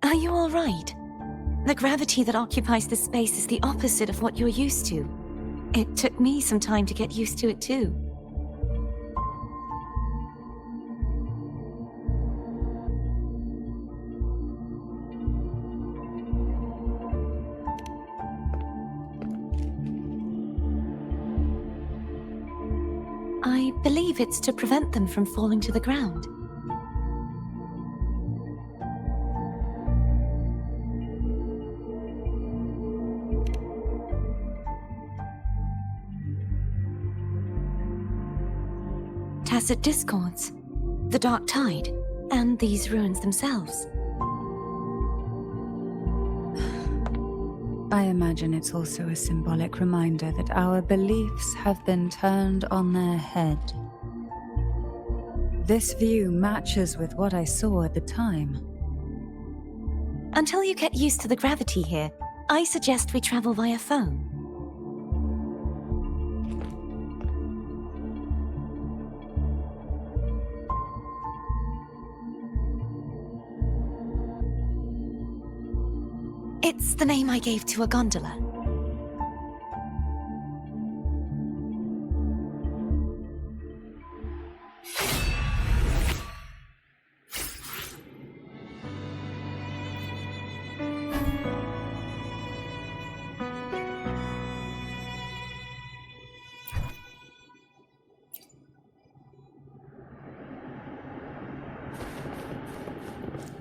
Are you all right? The gravity that occupies this space is the opposite of what you're used to. It took me some time to get used to it too. believe it's to prevent them from falling to the ground. Tacit discords, the dark tide, and these ruins themselves. I imagine it's also a symbolic reminder that our beliefs have been turned on their head. This view matches with what I saw at the time. Until you get used to the gravity here, I suggest we travel via phone. It's the name I gave to a gondola.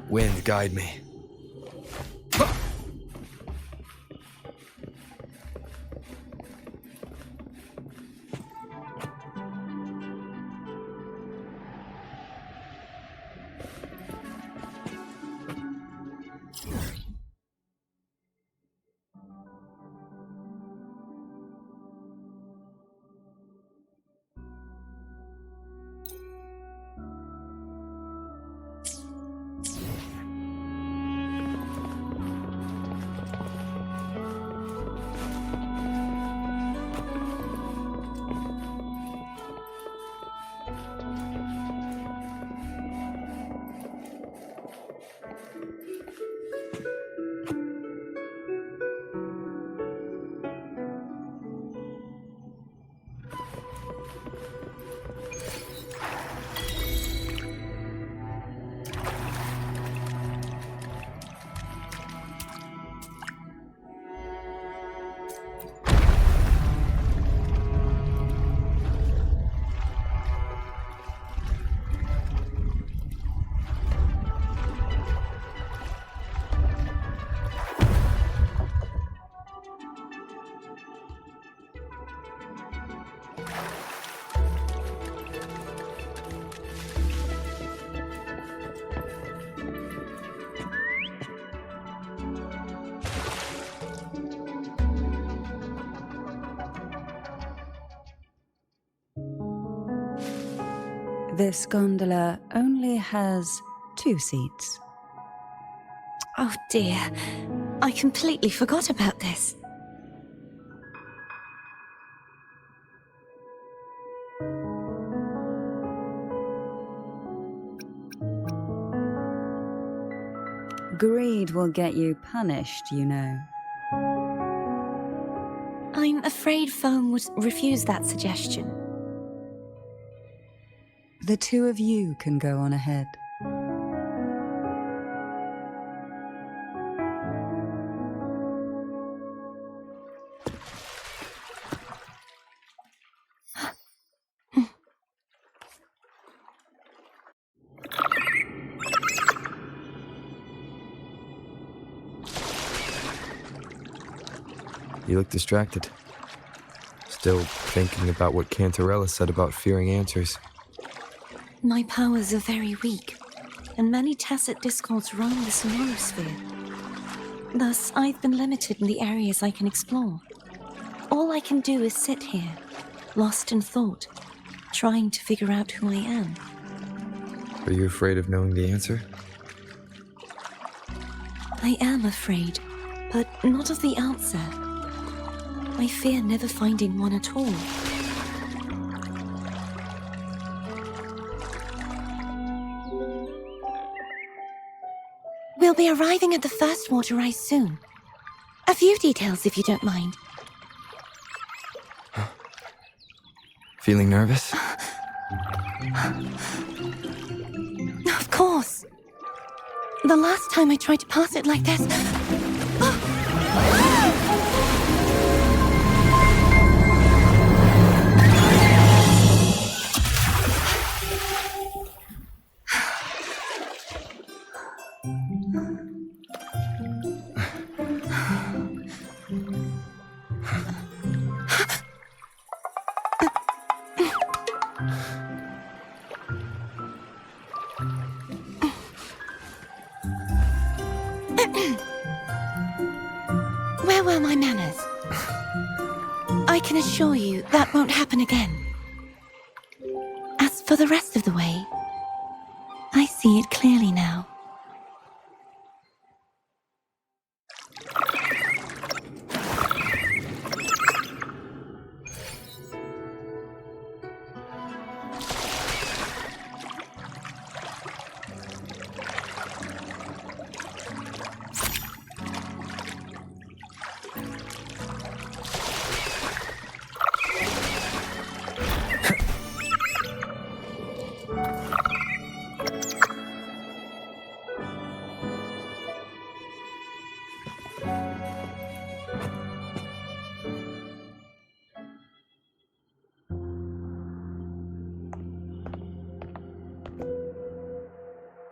Wind, guide me. This gondola only has 2 seats. Oh dear, I completely forgot about this. Greed will get you punished, you know. I'm afraid Foam would refuse that suggestion. The 2 of you can go on ahead. You look distracted. Still thinking about what Cantarella said about fearing answers. My powers are very weak, and many tacit discords roam the Sonorosphere. Thus, I've been limited in the areas I can explore. All I can do is sit here, lost in thought, trying to figure out who I am. Are you afraid of knowing the answer? I am afraid, but not of the answer. I fear never finding one at all. We'll be arriving at the first water rise soon. A few details, if you don't mind. Feeling nervous? Of course. The last time I tried to pass it like this... Where were my manners? I can assure you that won't happen again. As for the rest of the way, I see it clearly now.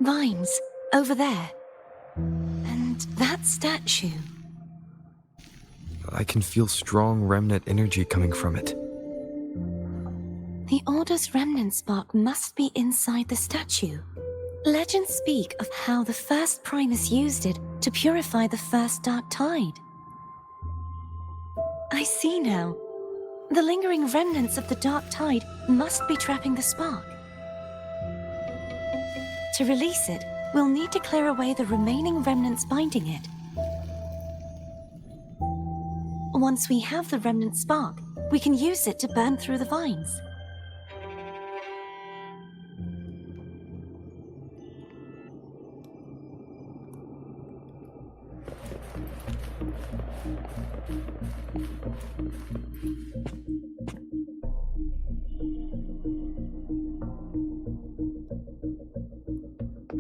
Vines, over there. And that statue. I can feel strong remnant energy coming from it. The Order's remnant spark must be inside the statue. Legends speak of how the first Primus used it to purify the first Dark Tide. I see now. The lingering remnants of the Dark Tide must be trapping the spark. To release it, we'll need to clear away the remaining remnants binding it. Once we have the remnant spark, we can use it to burn through the vines.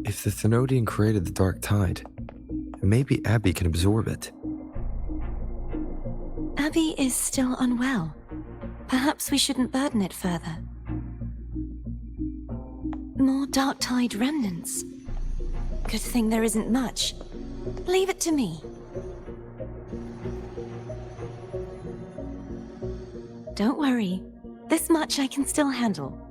If the Thenodian created the Dark Tide, maybe Abby can absorb it. Abby is still unwell. Perhaps we shouldn't burden it further. More Dark Tide remnants. Good thing there isn't much. Leave it to me. Don't worry. This much I can still handle.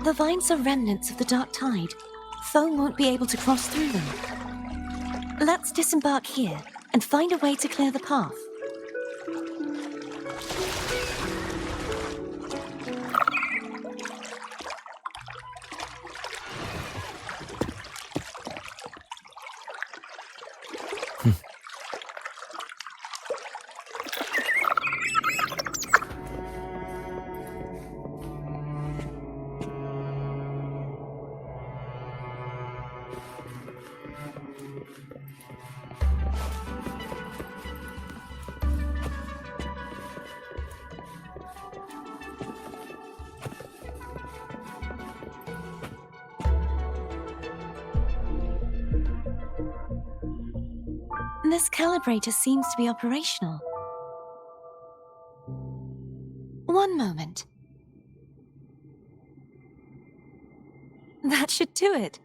The vines are remnants of the Dark Tide. Foe won't be able to cross through them. Let's disembark here and find a way to clear the path. this calibrator seems to be operational. One moment. That should do it.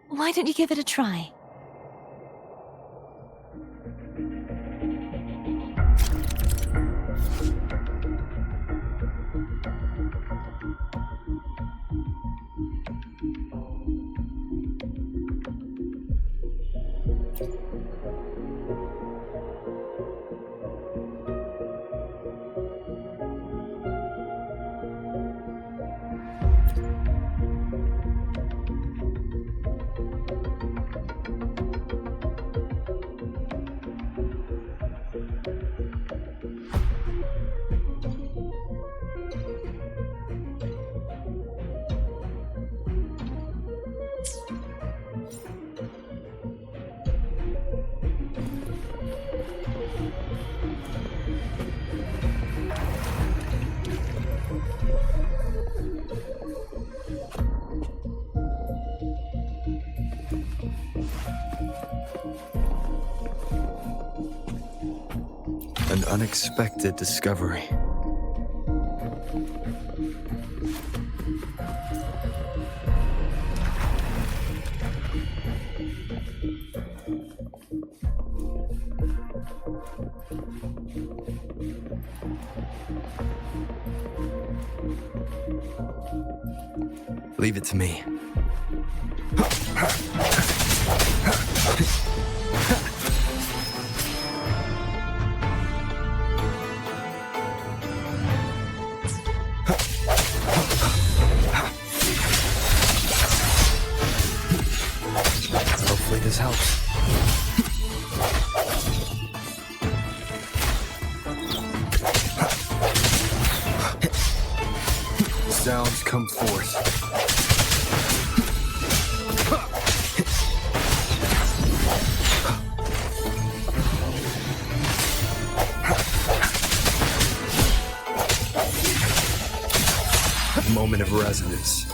Why don't you give it a try? An unexpected discovery. Leave it to me. Hopefully this helps. Sounds come forth. Moment of resonance.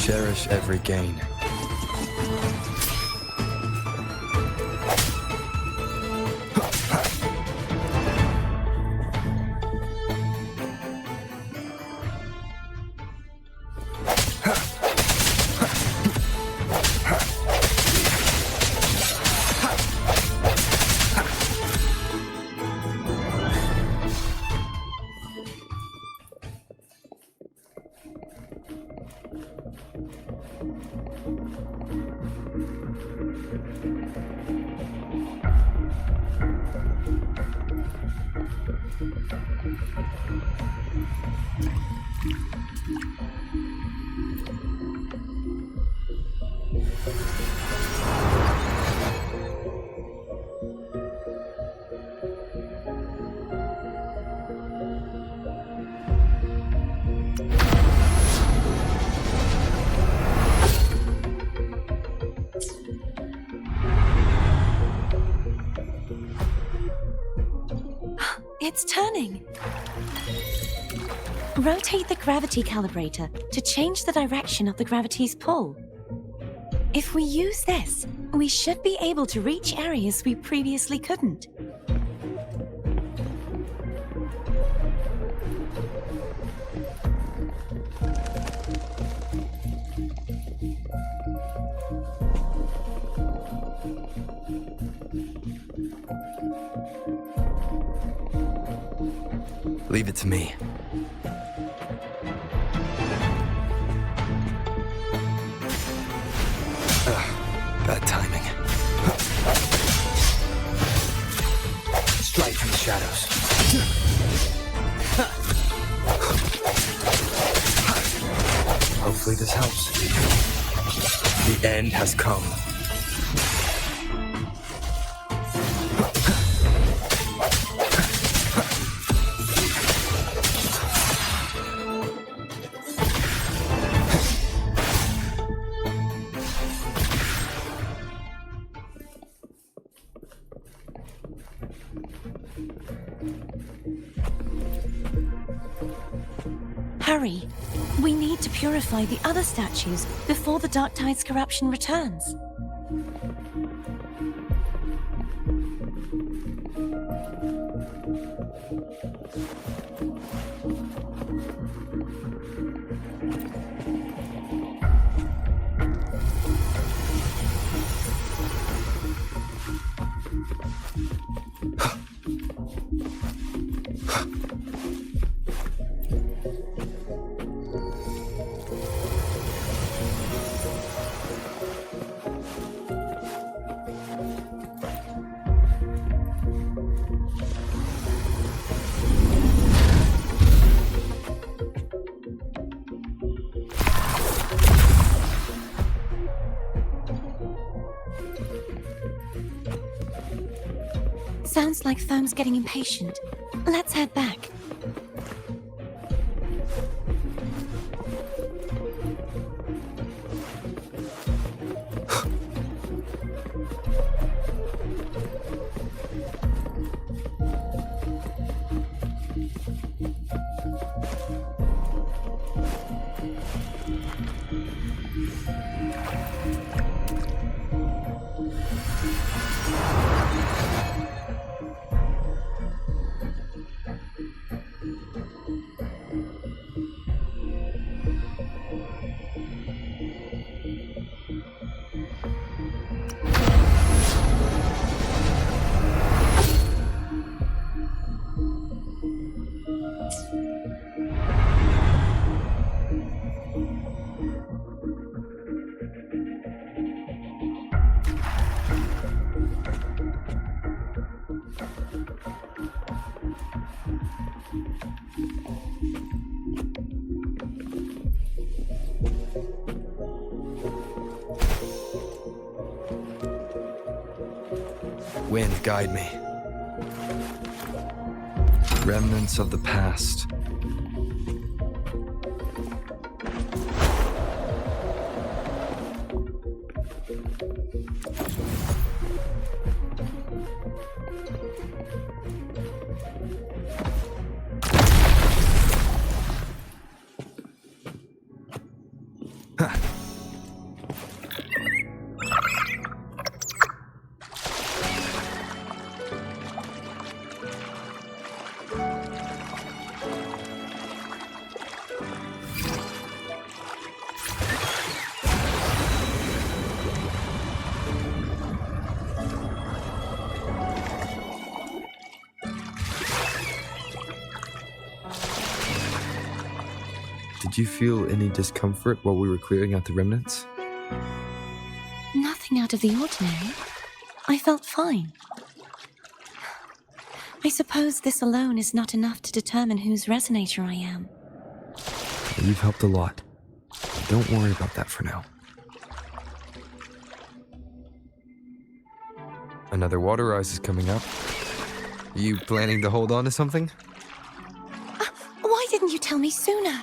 Cherish every gain. It's turning. Rotate the gravity calibrator to change the direction of the gravity's pull. If we use this, we should be able to reach areas we previously couldn't. Leave it to me. Bad timing. Strike from the shadows. Hopefully this helps. The end has come. Hurry! We need to purify the other statues before the Dark Tide's corruption returns. Sounds like Therm's getting impatient. Let's head back. Wind, guide me. Remnants of the past. Did you feel any discomfort while we were clearing out the remnants? Nothing out of the ordinary. I felt fine. I suppose this alone is not enough to determine whose resonator I am. You've helped a lot. Don't worry about that for now. Another water rise is coming up. You planning to hold on to something? Why didn't you tell me sooner?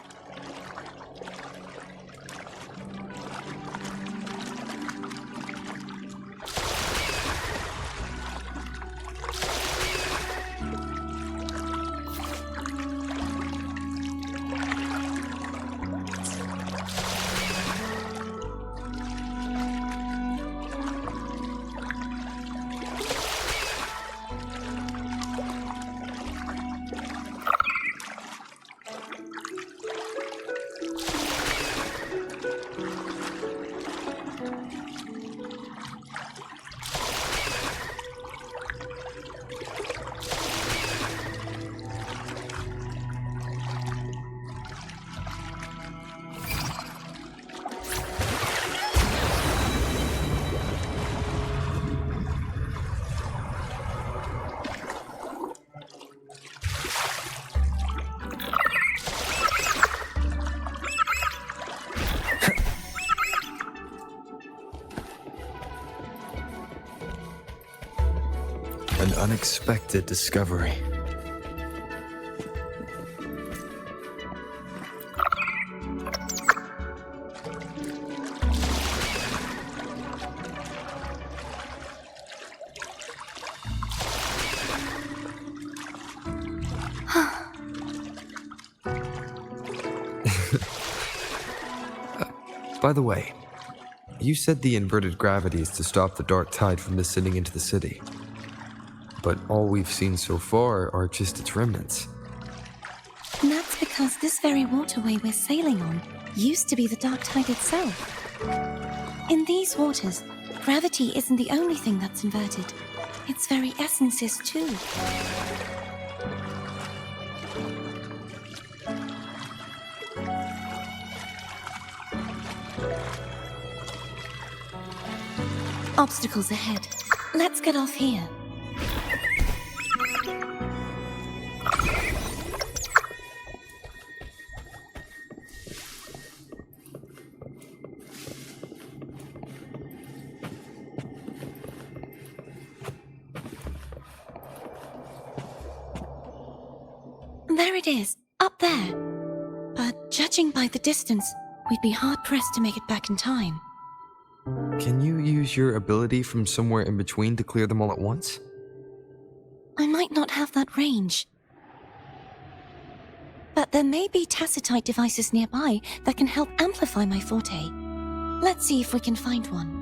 An unexpected discovery. By the way, you said the inverted gravity is to stop the dark tide from descending into the city. But all we've seen so far are just its remnants. And that's because this very waterway we're sailing on used to be the dark tide itself. In these waters, gravity isn't the only thing that's inverted. Its very essence is too. Obstacles ahead. Let's get off here. There it is, up there. But judging by the distance, we'd be hard-pressed to make it back in time. Can you use your ability from somewhere in between to clear them all at once? I might not have that range. But there may be tacitite devices nearby that can help amplify my forte. Let's see if we can find one.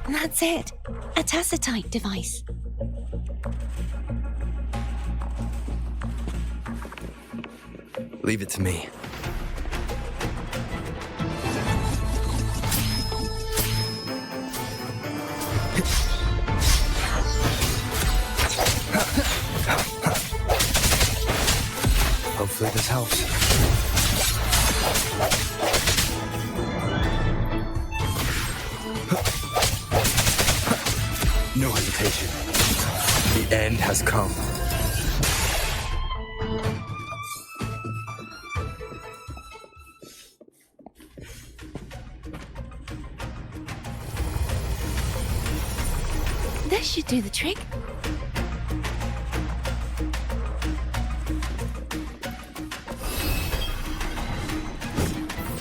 That's it. A tacitite device. Leave it to me. Hopefully this helps. No hesitation. The end has come. This should do the trick.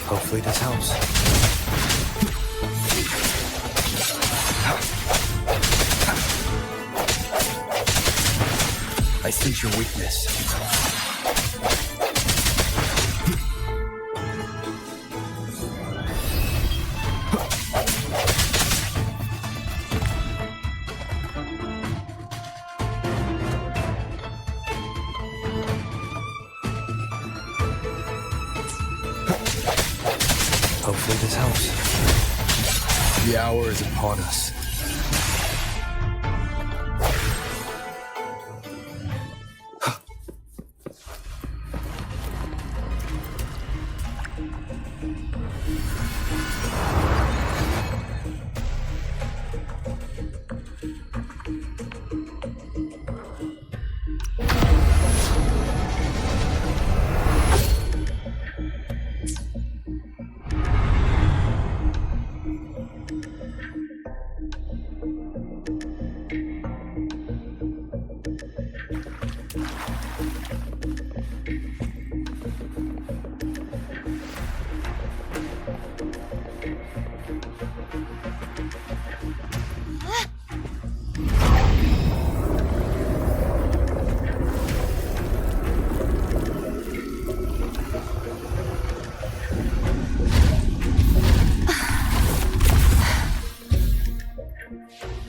Hopefully this helps. I sense your weakness. Hopefully this helps. The hour is upon us.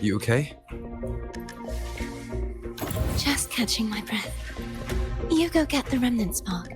You okay? Just catching my breath. You go get the remnant spark.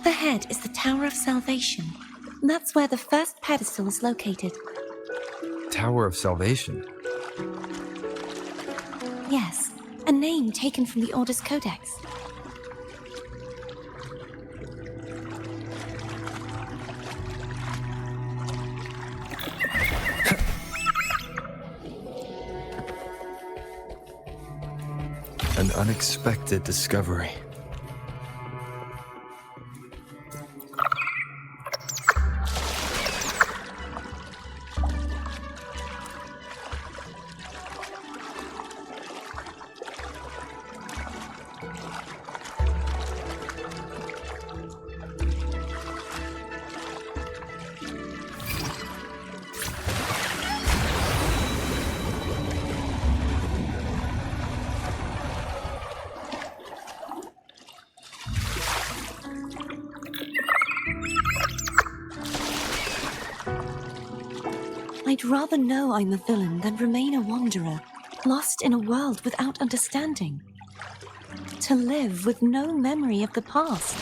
Up ahead is the Tower of Salvation. That's where the first pedestal is located. Tower of Salvation. Yes, a name taken from the Order's Codex. An unexpected discovery. I'd rather know I'm a villain than remain a wanderer, lost in a world without understanding. To live with no memory of the past.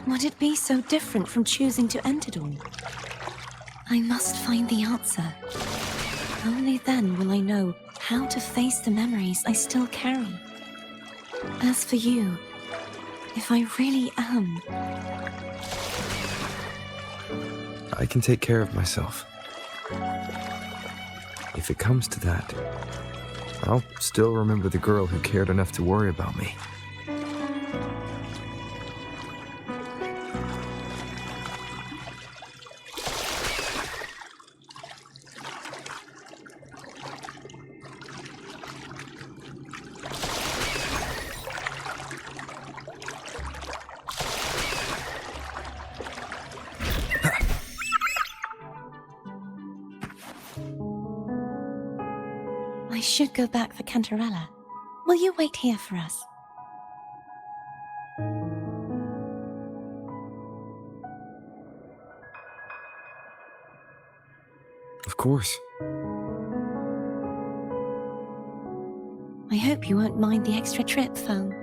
Would it be so different from choosing to end it all? I must find the answer. Only then will I know how to face the memories I still carry. As for you, if I really am... I can take care of myself. If it comes to that, I'll still remember the girl who cared enough to worry about me. I should go back for Cantarella. Will you wait here for us? Of course. I hope you won't mind the extra trip, Foam.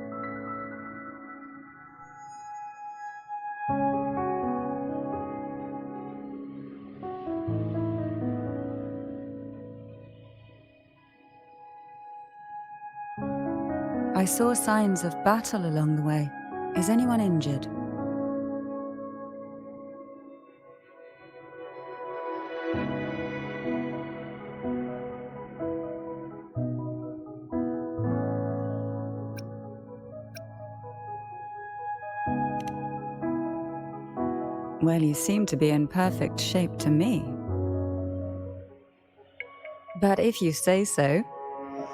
I saw signs of battle along the way. Is anyone injured? Well, you seem to be in perfect shape to me. But if you say so,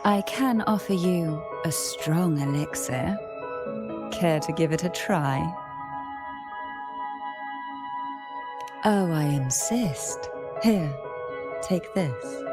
I can offer you a strong elixir. Care to give it a try? Oh, I insist. Here, take this.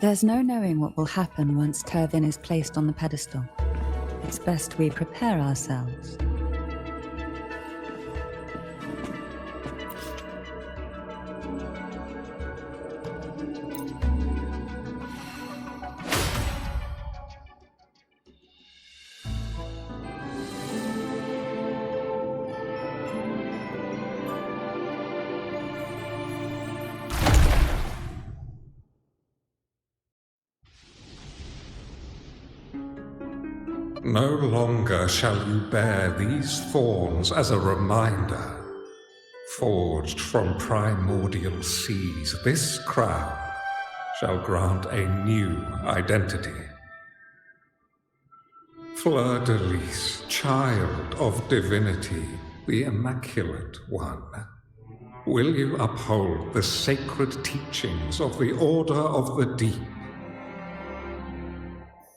There's no knowing what will happen once Turvin is placed on the pedestal. It's best we prepare ourselves. No longer shall you bear these thorns as a reminder. Forged from primordial seas, this crown shall grant a new identity. Fleur-de-Lis, child of divinity, the Immaculate One, will you uphold the sacred teachings of the Order of the Deep?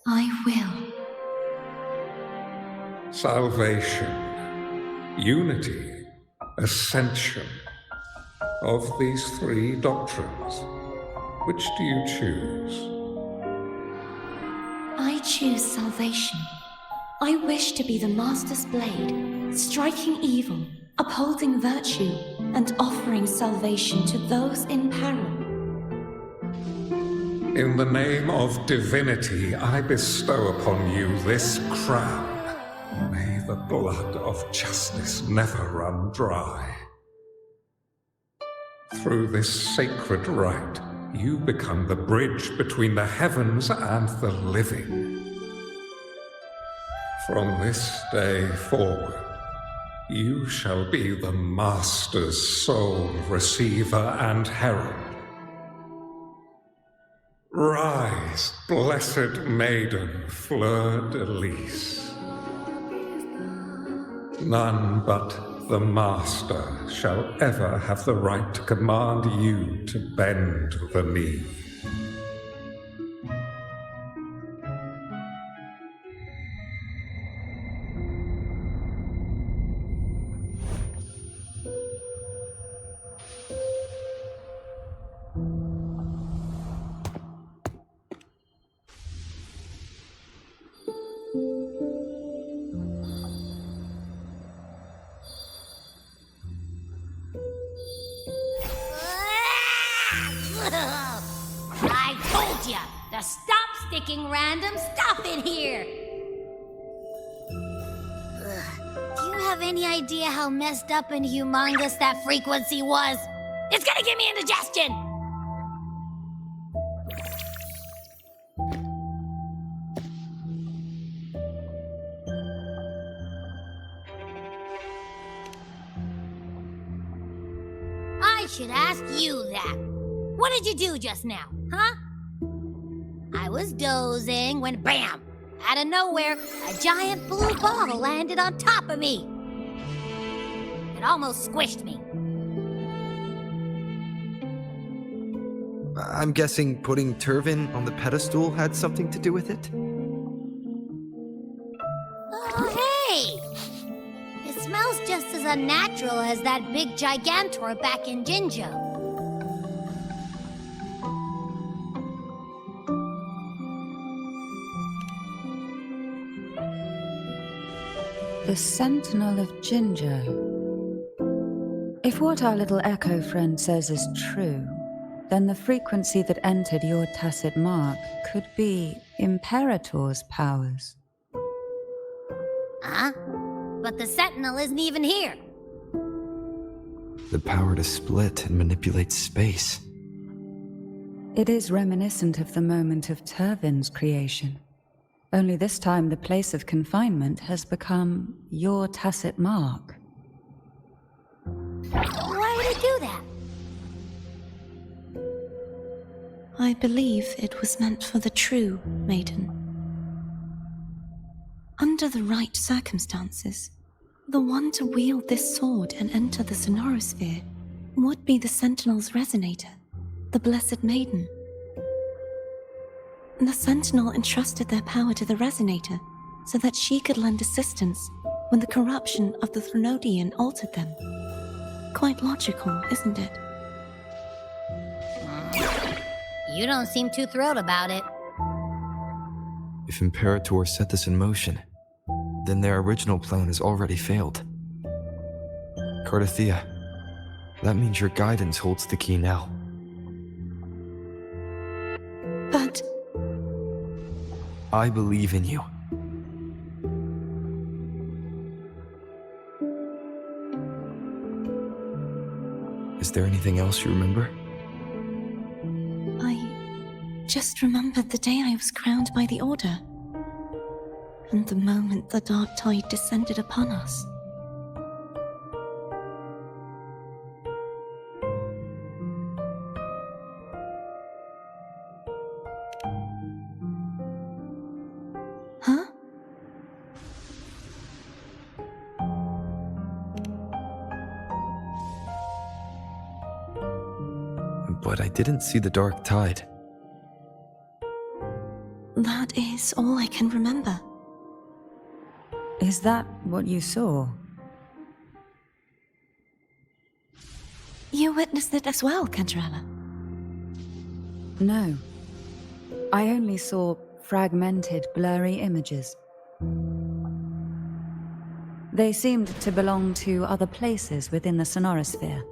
I will. Salvation, unity, ascension. Of these three doctrines, which do you choose? I choose salvation. I wish to be the Master's blade, striking evil, upholding virtue, and offering salvation to those in peril. In the name of divinity, I bestow upon you this crown. May the blood of justice never run dry. Through this sacred rite, you become the bridge between the heavens and the living. From this day forward, you shall be the Master's sole receiver and herald. Rise, blessed maiden, Fleur-de-Lis. None but the Master shall ever have the right to command you to bend the knee. I told ya to stop sticking random stuff in here! Do you have any idea how messed up and humongous that frequency was? It's gonna give me indigestion! I should ask you that. What did you do just now, huh? I was dozing when BAM! Out of nowhere, a giant blue ball landed on top of me. It almost squished me. I'm guessing putting Turvin on the pedestal had something to do with it? Oh, hey! It smells just as unnatural as that big gigantor back in Jinjo. The Sentinel of Jinjo. If what our little echo friend says is true, then the frequency that entered your tacit mark could be Imperator's powers. Huh? But the Sentinel isn't even here. The power to split and manipulate space. It is reminiscent of the moment of Turvin's creation. Only this time the place of confinement has become your tacit mark. Why would it do that? I believe it was meant for the true Maiden. Under the right circumstances, the one to wield this sword and enter the Sonorosphere would be the Sentinel's resonator, the Blessed Maiden. The Sentinel entrusted their power to the resonator so that she could lend assistance when the corruption of the Threnodian altered them. Quite logical, isn't it? You don't seem too thrilled about it. If Imperator set this in motion, then their original plan has already failed. Cardathea, that means your guidance holds the key now. But I believe in you. Is there anything else you remember? I just remembered the day I was crowned by the Order, and the moment the dark tide descended upon us. Huh? But I didn't see the dark tide. That is all I can remember. Is that what you saw? You witnessed it as well, Cantarella. No. I only saw fragmented, blurry images. They seemed to belong to other places within the sonorosphere.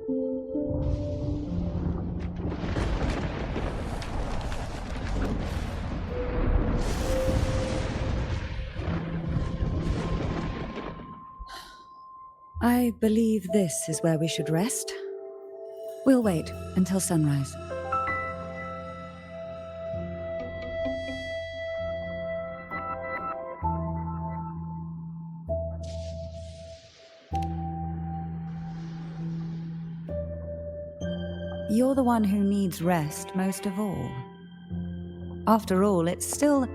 I believe this is where we should rest. We'll wait until sunrise. You're the one who needs rest most of all. After all, it's still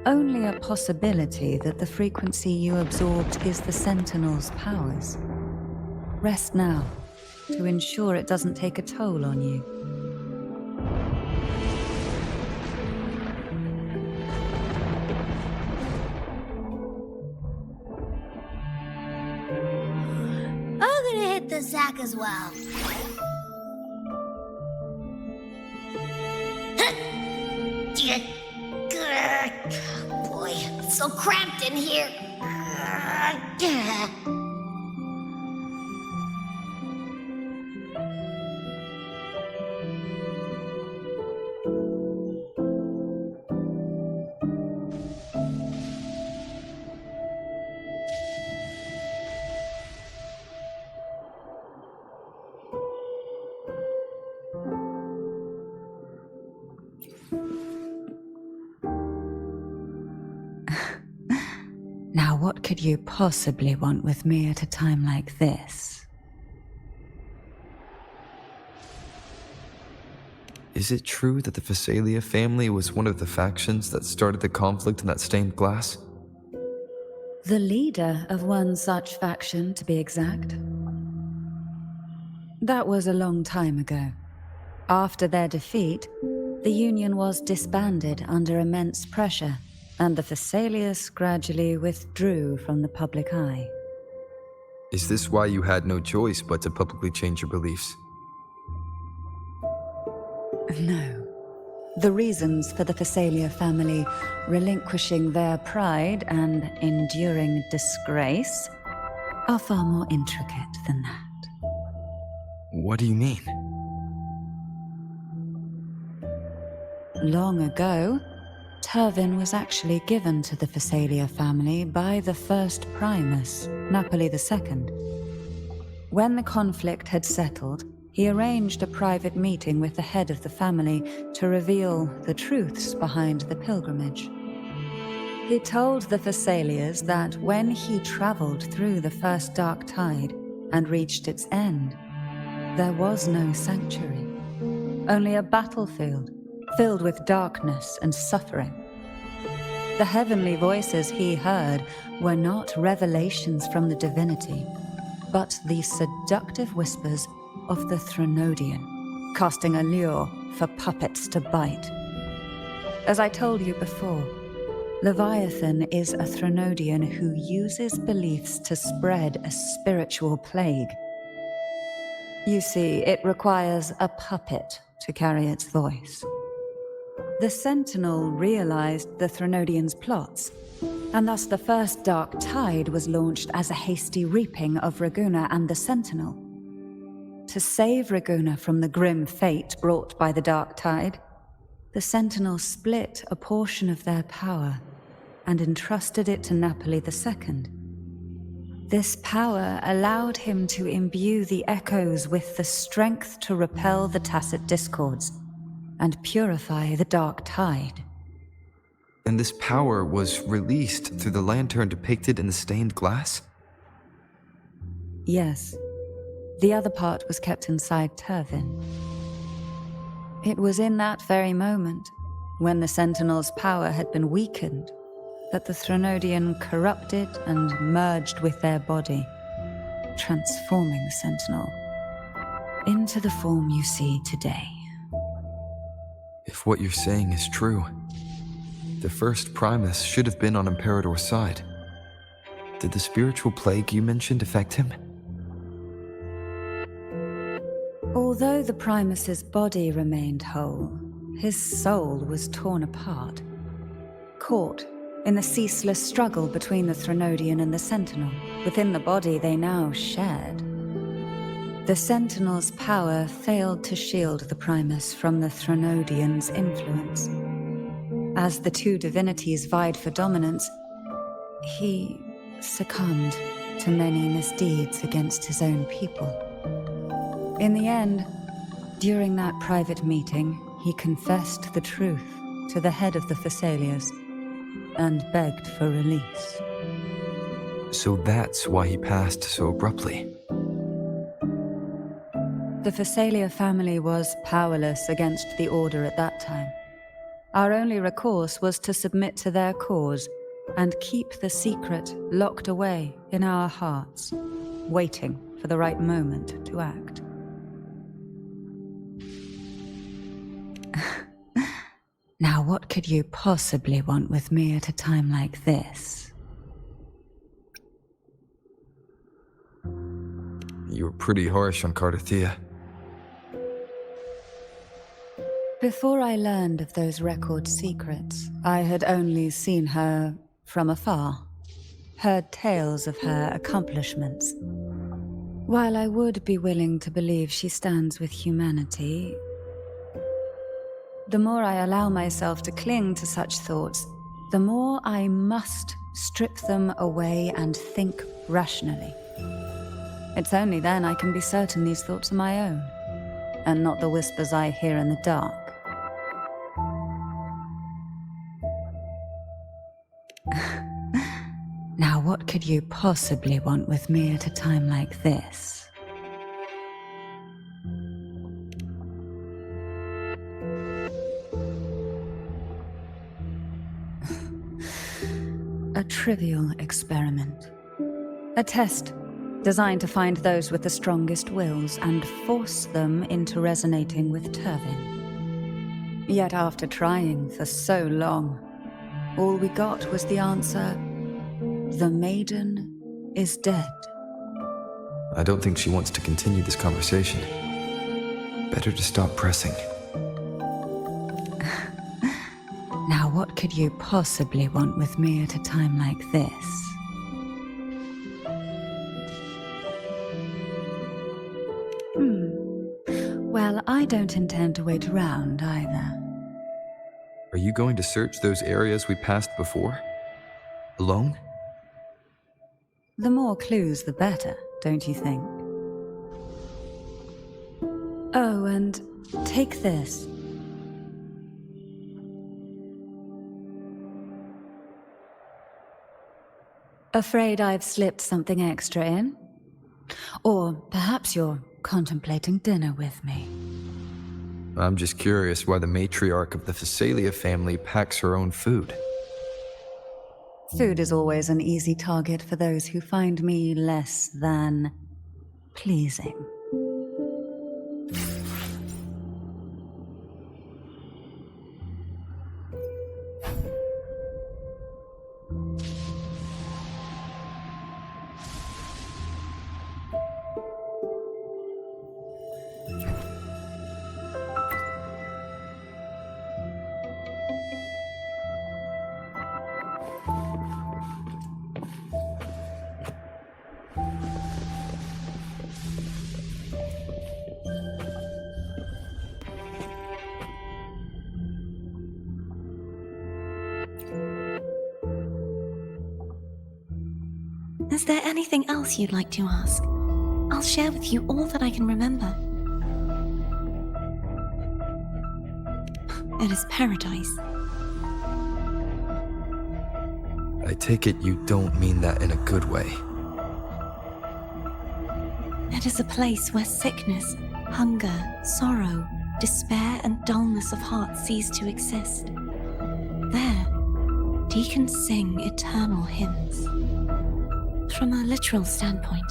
only a possibility that the frequency you absorbed is the Sentinel's powers. Rest now, to ensure it doesn't take a toll on you. I'm gonna hit the sack as well. Boy, it's so cramped in here. Now, what could you possibly want with me at a time like this? Is it true that the Phasalia family was one of the factions that started the conflict in that stained glass? The leader of one such faction, to be exact. That was a long time ago. After their defeat, the Union was disbanded under immense pressure, and the Phasalias gradually withdrew from the public eye. Is this why you had no choice but to publicly change your beliefs? No. The reasons for the Phasalia family relinquishing their pride and enduring disgrace are far more intricate than that. What do you mean? Long ago, Turvin was actually given to the Phasalia family by the first Primus, Napoli II. When the conflict had settled, he arranged a private meeting with the head of the family to reveal the truths behind the pilgrimage. He told the Phasalias that when he traveled through the first dark tide and reached its end, there was no sanctuary, only a battlefield filled with darkness and suffering. The heavenly voices he heard were not revelations from the divinity, but the seductive whispers of the Threnodian, casting a lure for puppets to bite. As I told you before, Leviathan is a Threnodian who uses beliefs to spread a spiritual plague. You see, it requires a puppet to carry its voice. The Sentinel realized the Threnodians' plots, and thus the first Dark Tide was launched as a hasty reaping of Raguna and the Sentinel. To save Raguna from the grim fate brought by the Dark Tide, the Sentinel split a portion of their power and entrusted it to Napoli II. This power allowed him to imbue the echoes with the strength to repel the tacit discords and purify the Dark Tide. And this power was released through the lantern depicted in the stained glass? Yes. The other part was kept inside Turvin. It was in that very moment, when the Sentinel's power had been weakened, that the Threnodian corrupted and merged with their body, transforming the Sentinel into the form you see today. If what you're saying is true, the first Primus should have been on Imperador's side. Did the spiritual plague you mentioned affect him? Although the Primus's body remained whole, his soul was torn apart, caught in the ceaseless struggle between the Threnodian and the Sentinel. Within the body they now shared. The Sentinel's power failed to shield the Primus from the Threnodian's influence. As the two divinities vied for dominance, he succumbed to many misdeeds against his own people. In the end, during that private meeting, he confessed the truth to the head of the Thessalias and begged for release. So that's why he passed so abruptly. The Thessalia family was powerless against the Order at that time. Our only recourse was to submit to their cause and keep the secret locked away in our hearts, waiting for the right moment to act. Now, what could you possibly want with me at a time like this? You were pretty harsh on Cardathia. Before I learned of those record secrets, I had only seen her from afar, heard tales of her accomplishments. While I would be willing to believe she stands with humanity, the more I allow myself to cling to such thoughts, the more I must strip them away and think rationally. It's only then I can be certain these thoughts are my own, and not the whispers I hear in the dark. Now, what could you possibly want with me at a time like this? A trivial experiment. A test designed to find those with the strongest wills and force them into resonating with Turvin. Yet after trying for so long, all we got was the answer, the Maiden is dead. I don't think she wants to continue this conversation. Better to stop pressing. Now, what could you possibly want with me at a time like this? Well, I don't intend to wait around either. Are you going to search those areas we passed before? Alone? The more clues, the better, don't you think? Oh, and take this. Afraid I've slipped something extra in? Or perhaps you're contemplating dinner with me. I'm just curious why the matriarch of the Thessalia family packs her own food. Food is always an easy target for those who find me less than pleasing. Is there anything else you'd like to ask? I'll share with you all that I can remember. It is paradise. I take it you don't mean that in a good way. It is a place where sickness, hunger, sorrow, despair, and dullness of heart cease to exist. There, deacons sing eternal hymns. From a literal standpoint,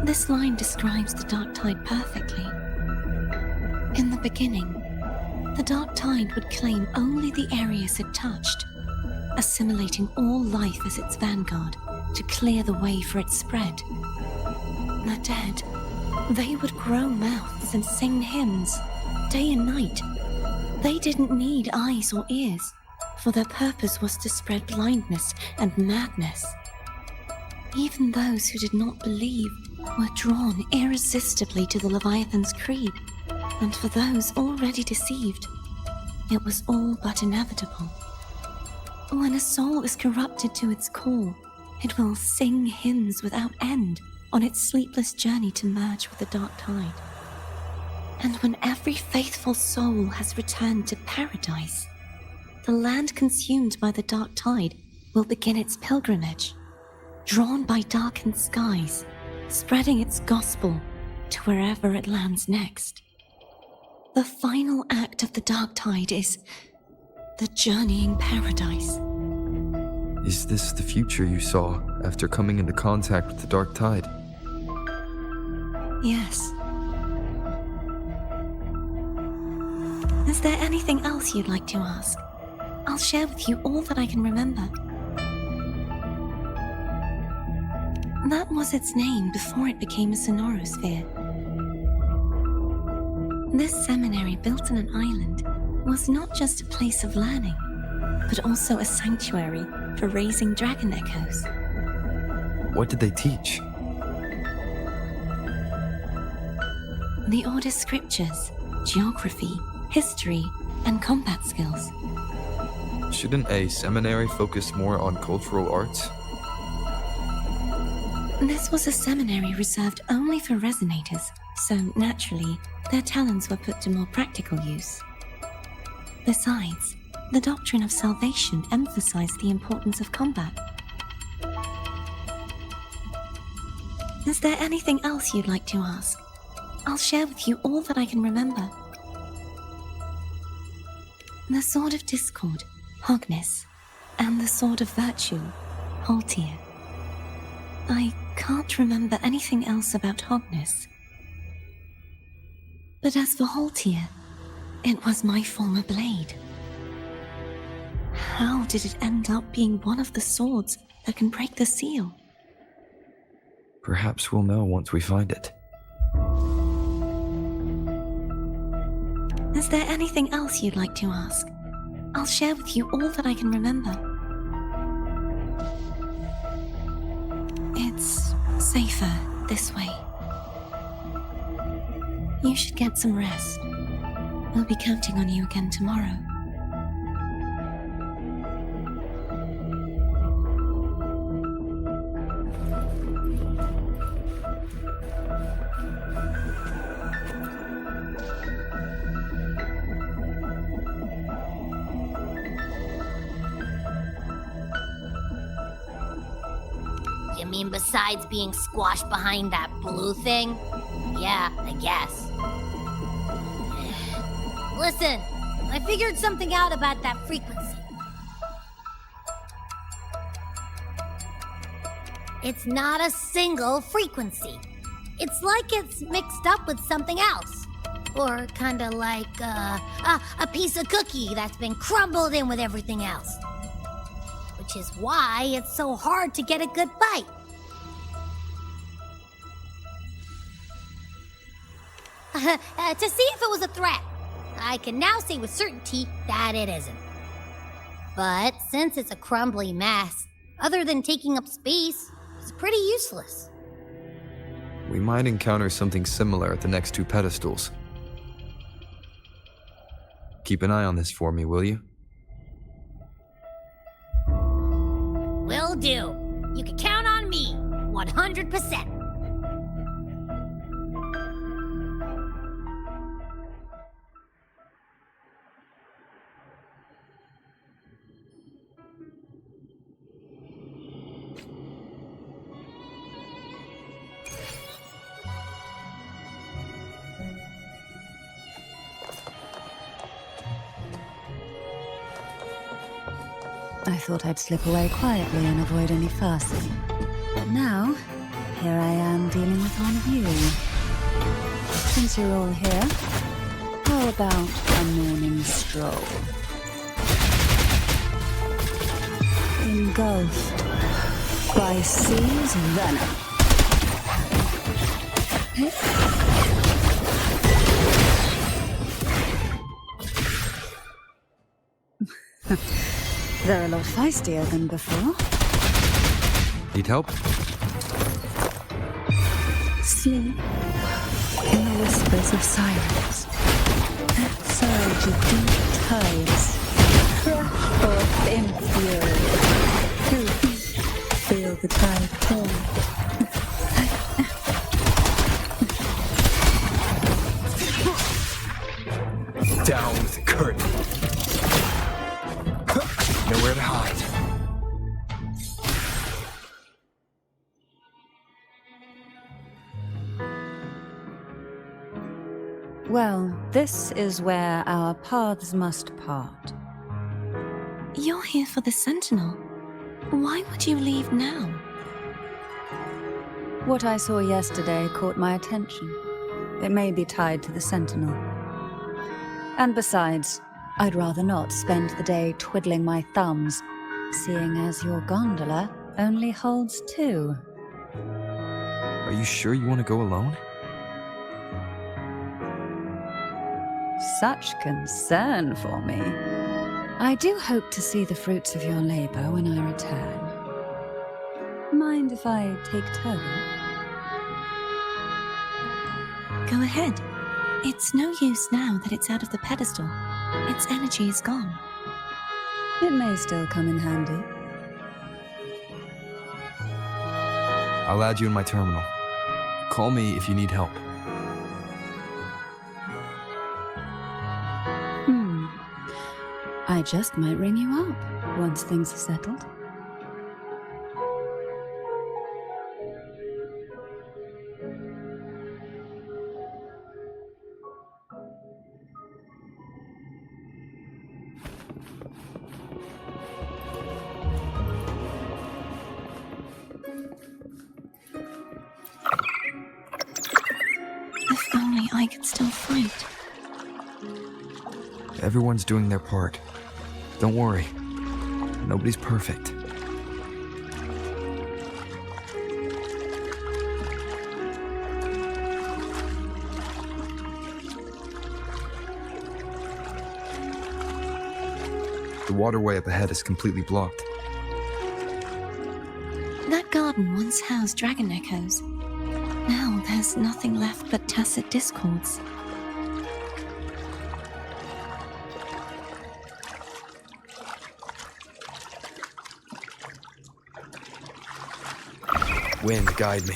this line describes the dark tide perfectly. In the beginning, the dark tide would claim only the areas it touched, assimilating all life as its vanguard to clear the way for its spread. The dead, they would grow mouths and sing hymns, day and night. They didn't need eyes or ears, for their purpose was to spread blindness and madness. Even those who did not believe were drawn irresistibly to the Leviathan's creed, and for those already deceived, it was all but inevitable. When a soul is corrupted to its core, it will sing hymns without end on its sleepless journey to merge with the dark tide. And when every faithful soul has returned to paradise, the land consumed by the dark tide will begin its pilgrimage, drawn by darkened skies, spreading its gospel to wherever it lands next. The final act of the dark tide is the journeying paradise. Is this the future you saw after coming into contact with the dark tide? Yes. Is there anything else you'd like to ask? I'll share with you all that I can remember. That was its name before it became a sonorosphere. This seminary, built on an island, was not just a place of learning, but also a sanctuary for raising dragon echoes. What did they teach? The Order's scriptures, geography, history, and combat skills. Shouldn't a seminary focus more on cultural arts? This was a seminary reserved only for resonators, so naturally, their talents were put to more practical use. Besides, the doctrine of salvation emphasized the importance of combat. Is there anything else you'd like to ask? I'll share with you all that I can remember. The Sword of Discord, Hogness, and the Sword of Virtue, Haltier. I can't remember anything else about Hogness. But as for Haltier, it was my former blade. How did it end up being one of the swords that can break the seal? Perhaps we'll know once we find it. Is there anything else you'd like to ask? I'll share with you all that I can remember. It's safer this way. You should get some rest. We'll be counting on you again tomorrow. You mean besides being squashed behind that blue thing? Yeah, I guess. Listen, I figured something out about that frequency. It's not a single frequency. It's like it's mixed up with something else. Or kinda like a piece of cookie that's been crumbled in with everything else. Which is why it's so hard to get a good bite. To see if it was a threat, I can now say with certainty that it isn't. But since it's a crumbly mess, other than taking up space, it's pretty useless. We might encounter something similar at the next two pedestals. Keep an eye on this for me, will you? Will do. You can count on me, 100%. I thought I'd slip away quietly and avoid any fussing. But now, here I am dealing with one of you. Since you're all here, how about a morning stroll? Engulfed by Sea's venom. They're a lot feistier than before. Need help? Sleep in the whispers of silence. Outside your deep tides, rush forth in fury. Feel the tide turn. Down with the curtain. Nowhere to hide. Well, this is where our paths must part. You're here for the Sentinel. Why would you leave now? What I saw yesterday caught my attention. It may be tied to the Sentinel. And besides, I'd rather not spend the day twiddling my thumbs, seeing as your gondola only holds 2. Are you sure you want to go alone? Such concern for me. I do hope to see the fruits of your labor when I return. Mind if I take turn? Go ahead. It's no use now that it's out of the pedestal. Its energy is gone. It may still come in handy. I'll add you in my terminal. Call me if you need help. I just might ring you up once things are settled. If only I could still fight. Everyone's doing their part. Don't worry. Nobody's perfect. The waterway up ahead is completely blocked. That garden once housed dragon echoes. Now there's nothing left but tacit discords. Wind, guide me.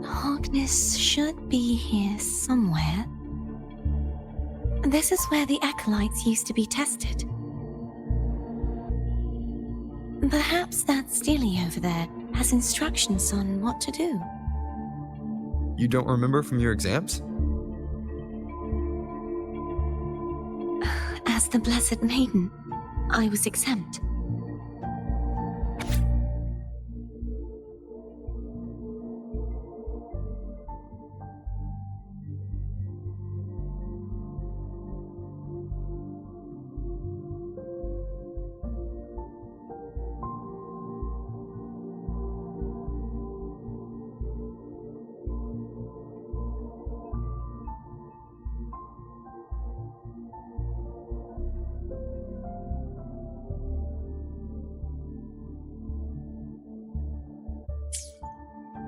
Harkness should be here somewhere. This is where the acolytes used to be tested. Perhaps that Steely over there has instructions on what to do. You don't remember from your exams? As the Blessed Maiden, I was exempt.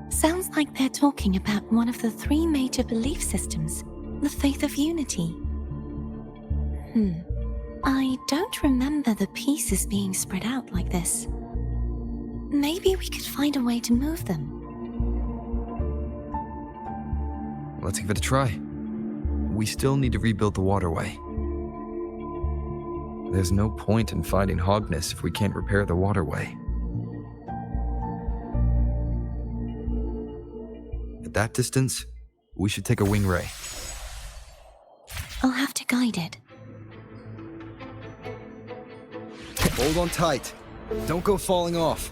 Sounds like they're talking about one of the 3 major belief systems, the faith of unity. I don't remember the pieces being spread out like this. Maybe we could find a way to move them. Let's give it a try. We still need to rebuild the waterway. There's no point in fighting Hogness if we can't repair the waterway. At that distance, we should take a wing ray. I'll have to guide it. Hold on tight. Don't go falling off.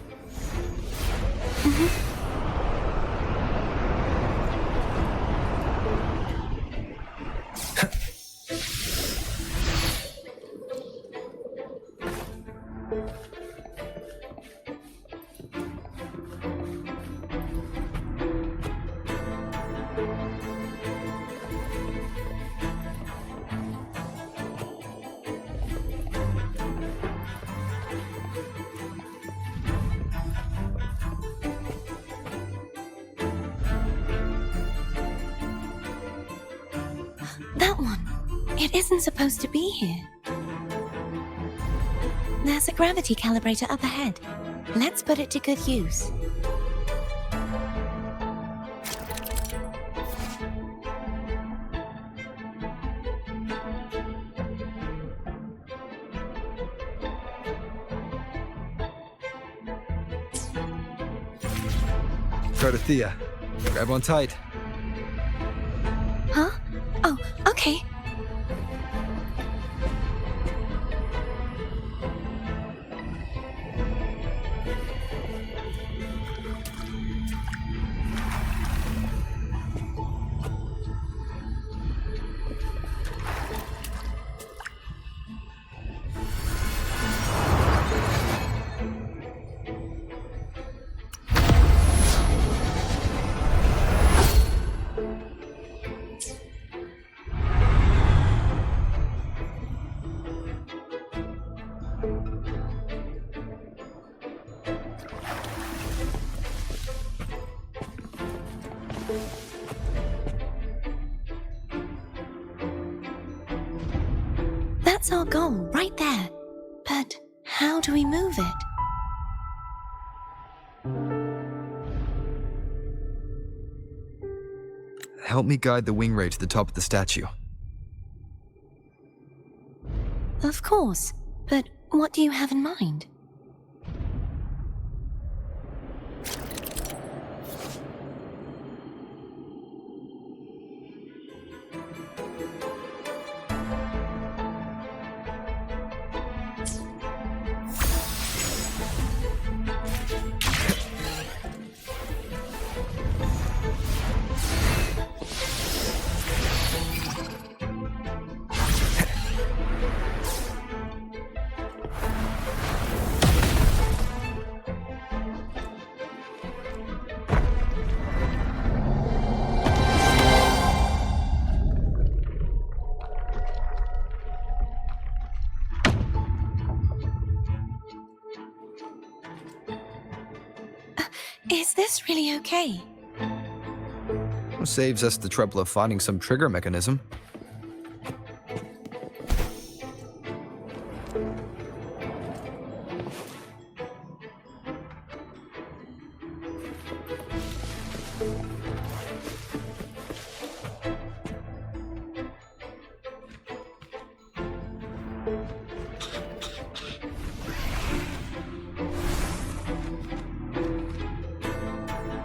That one. It isn't supposed to be here. There's a gravity calibrator up ahead. Let's put it to good use. Cardothea, grab on tight. Huh? Oh, okay. That's our goal, right there. But how do we move it? Help me guide the wing ray to the top of the statue. Of course. But what do you have in mind? Is this really okay? Saves us the trouble of finding some trigger mechanism.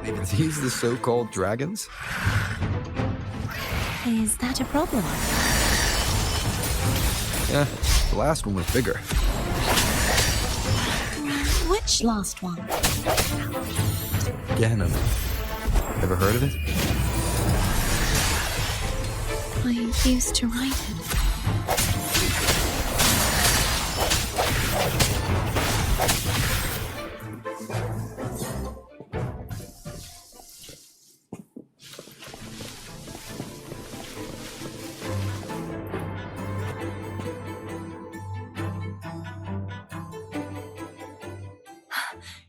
Are these the so-called dragons? Is that a problem? Yeah, the last one was bigger. Which last one? Ganon. Ever heard of it? I used to write it.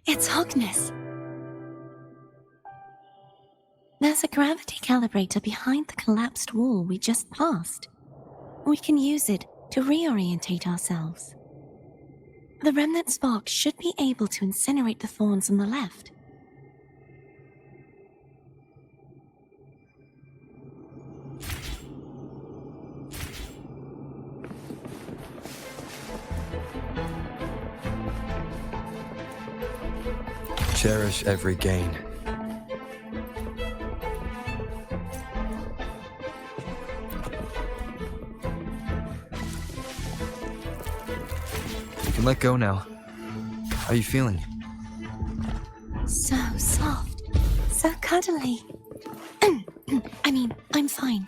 It's Hogness. There's a gravity calibrator behind the collapsed wall we just passed. We can use it to reorientate ourselves. The remnant spark should be able to incinerate the thorns on the left. Cherish every gain. You can let go now. How are you feeling? So soft, so cuddly. I'm fine.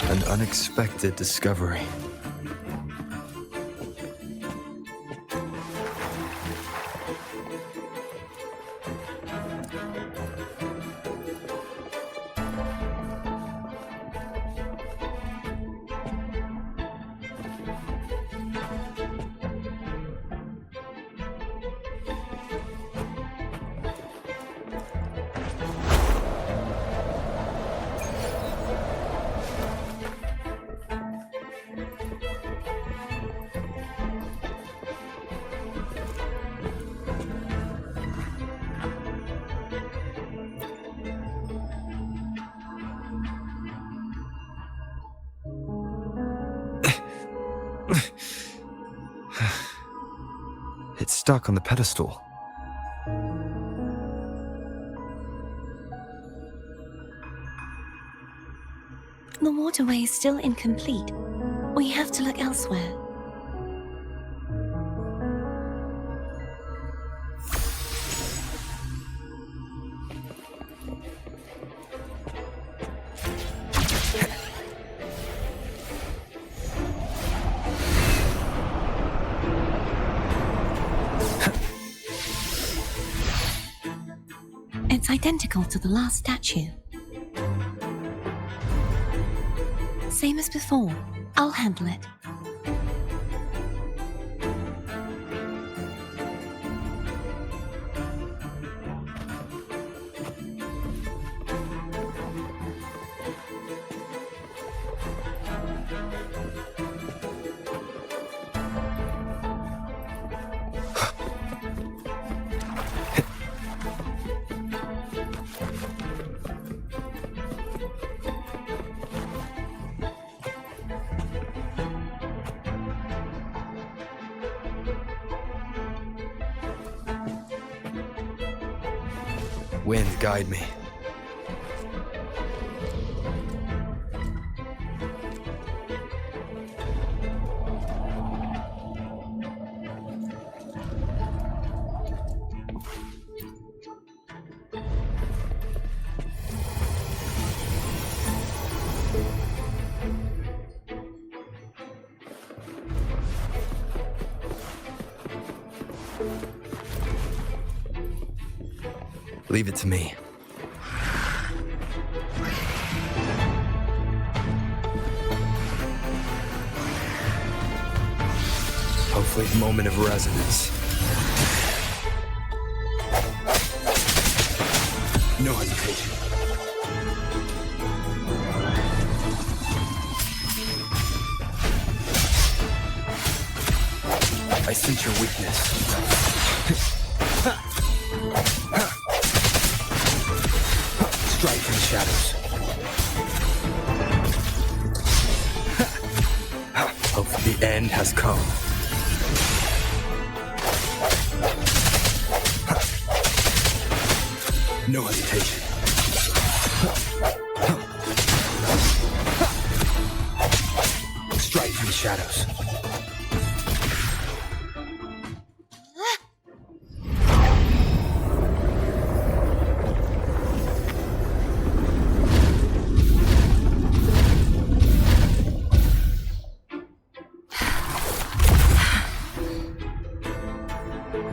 An unexpected discovery. It's stuck on the pedestal. The waterway is still incomplete. We have to look elsewhere. It's identical to the last statue. Same as before. I'll handle it. Wind, guide me. Leave it to me. Hopefully a moment of resonance. No hesitation. I sense your weakness. Strike from the shadows. Hopefully the end has come. No hesitation. Strike from the shadows.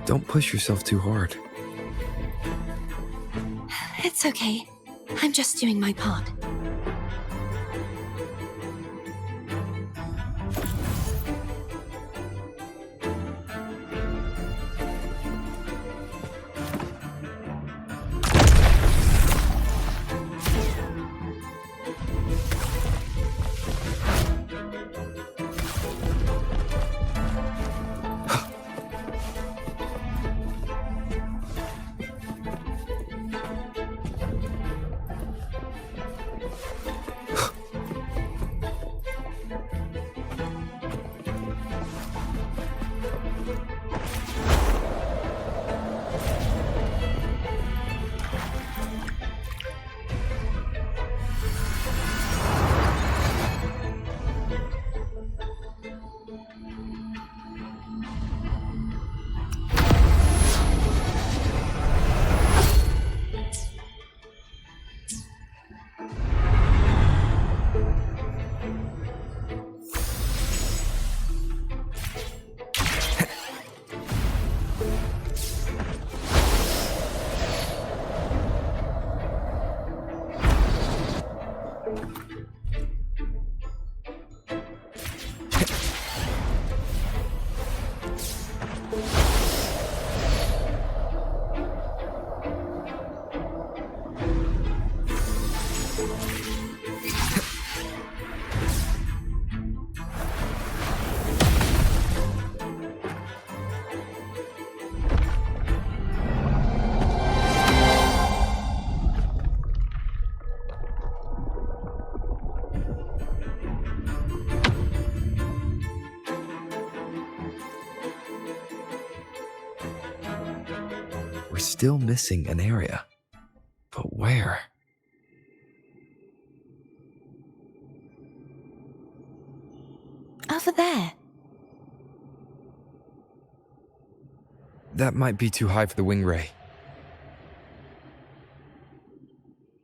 Don't push yourself too hard. It's okay. I'm just doing my part. We're still missing an area. But where? Over there. That might be too high for the wing ray.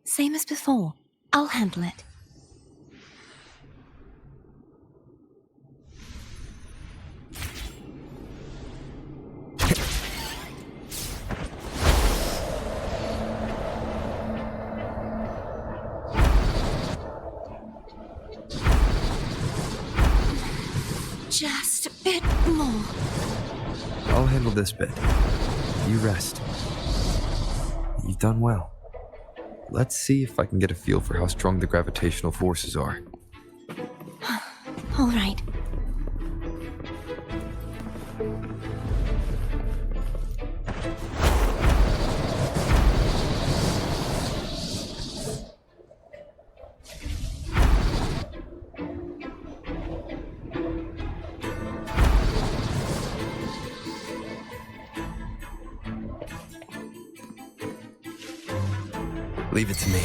Same as before. I'll handle it. Just a bit more. I'll handle this bit. You rest. You've done well. Let's see if I can get a feel for how strong the gravitational forces are. All right. Leave it to me.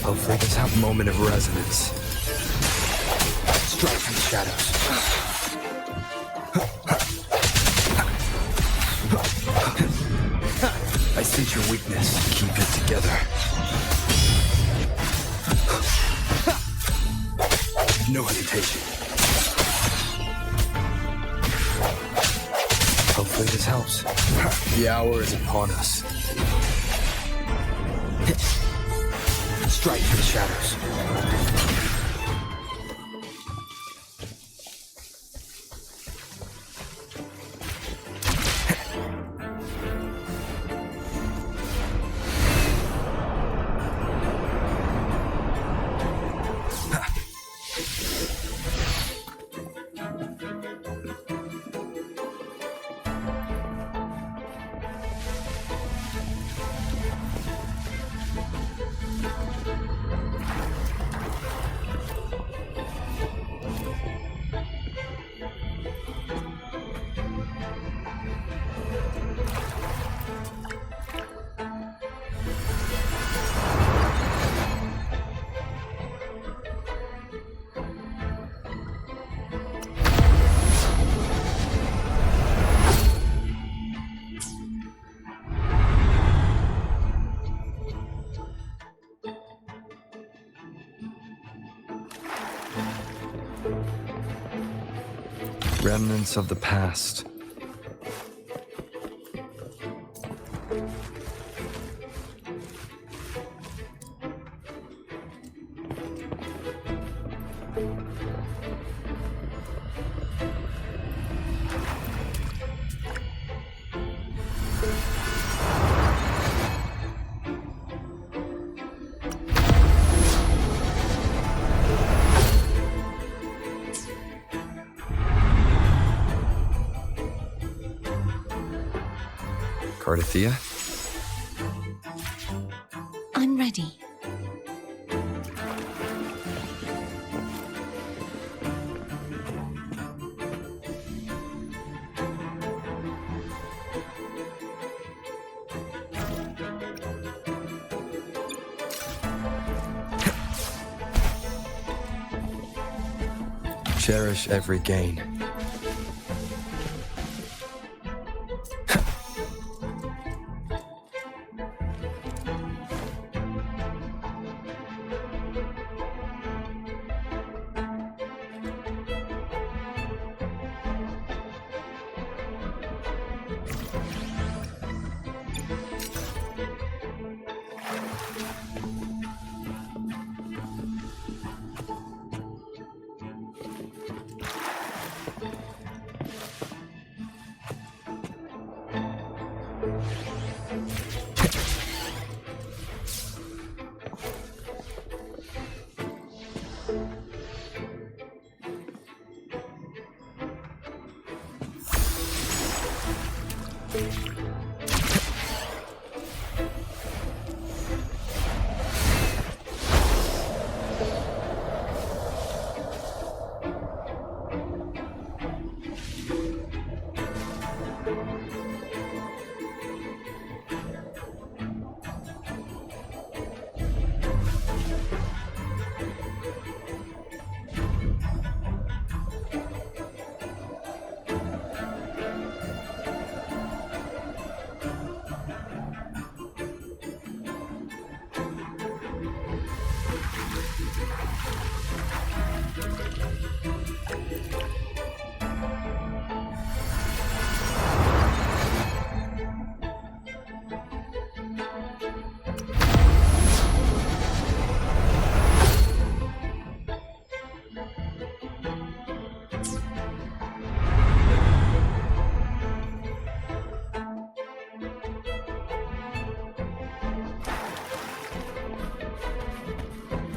Hopefully this have a moment of resonance. Strike from the shadows. I sense your weakness. Keep it together. No hesitation. Hopefully this helps. The hour is upon us. Strike for the shadows. Remnants of the past. Cardathia? I'm ready. Cherish every gain.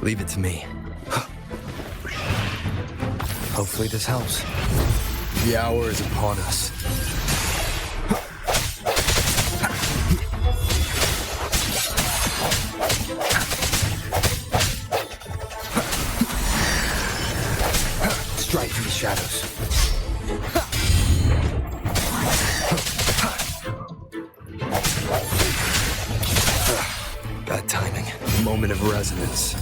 Leave it to me. Hopefully this helps. The hour is upon us. Strike through the shadows. Bad timing. Moment of resonance.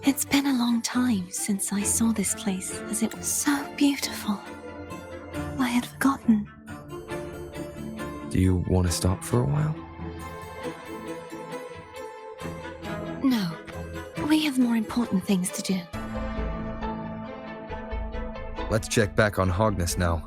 It's been a long time since I saw this place, as it was so beautiful. I had forgotten. Do you want to stop for a while? No, we have more important things to do. Let's check back on Hogness now.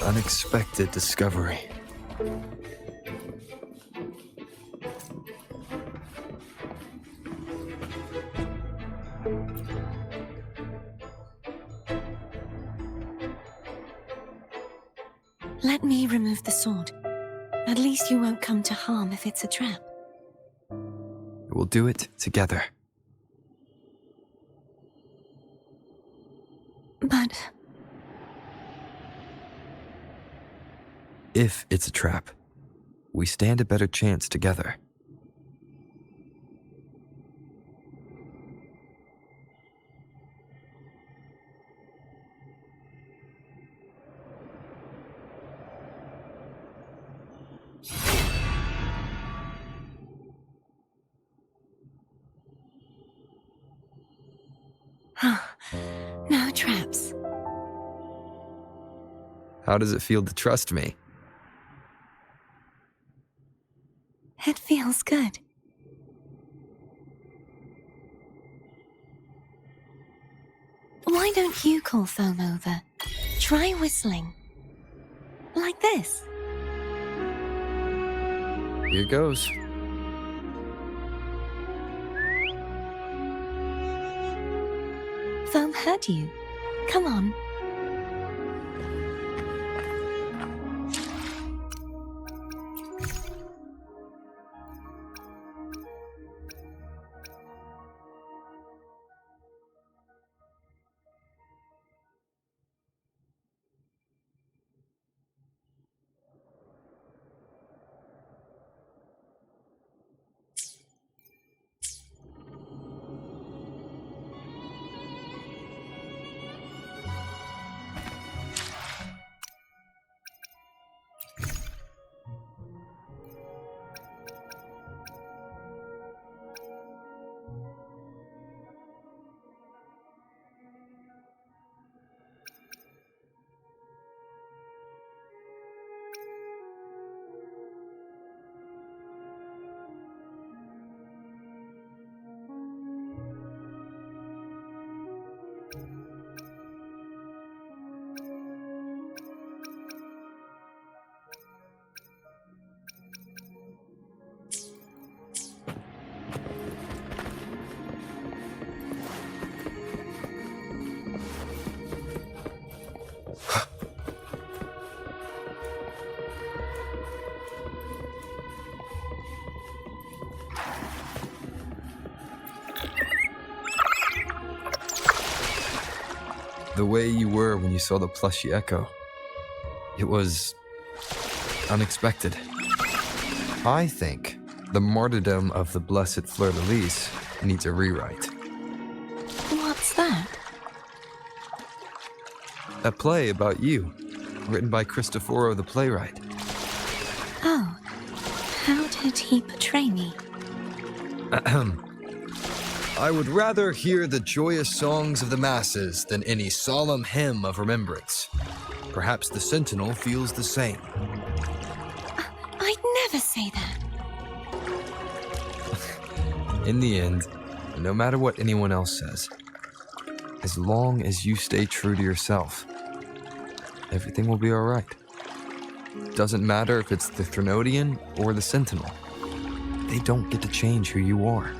an unexpected discovery. Let me remove the sword. At least you won't come to harm if it's a trap. We'll do it together. But If it's a trap, we stand a better chance together. no traps. How does it feel to trust me? It feels good. Why don't you call Foam over? Try whistling. Like this. Here goes. Foam heard you. Come on. The way you were when you saw the plushy echo. It was unexpected. I think the martyrdom of the blessed fleur-de-lis needs a rewrite. What's that? A play about you, written by Cristoforo the playwright. Oh. How did he portray me? I would rather hear the joyous songs of the masses than any solemn hymn of remembrance. Perhaps the Sentinel feels the same. I'd never say that. In the end, no matter what anyone else says, as long as you stay true to yourself, everything will be all right. Doesn't matter if it's the Threnodian or the Sentinel. They don't get to change who you are.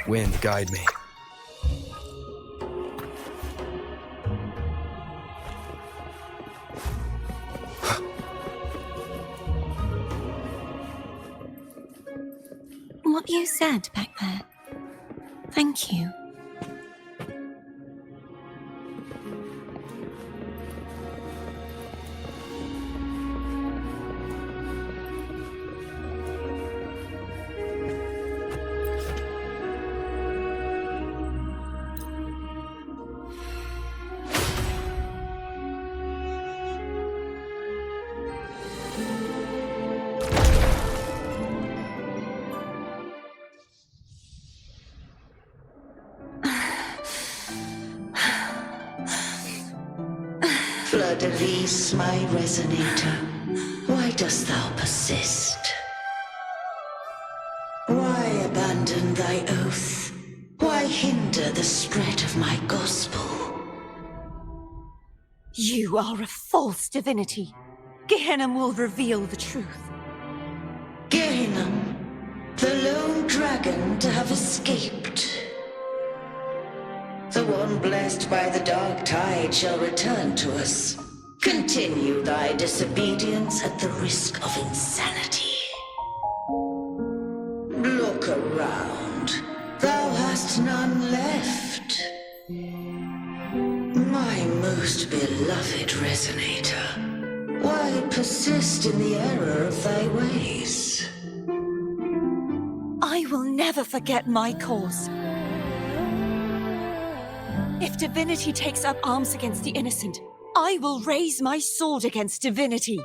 Wind, guide me. What you said back there. Thank you. Fleur-de-lis, my resonator, why dost thou persist? Why abandon thy oath? Why hinder the spread of my gospel? You are a false divinity. Gehenna will reveal the truth. Gehenna, the lone dragon to have escaped. The one blessed by the dark tide shall return to us. Continue thy disobedience at the risk of insanity. Look around. Thou hast none left. My most beloved resonator, why persist in the error of thy ways? I will never forget my cause. If divinity takes up arms against the innocent, I will raise my sword against divinity.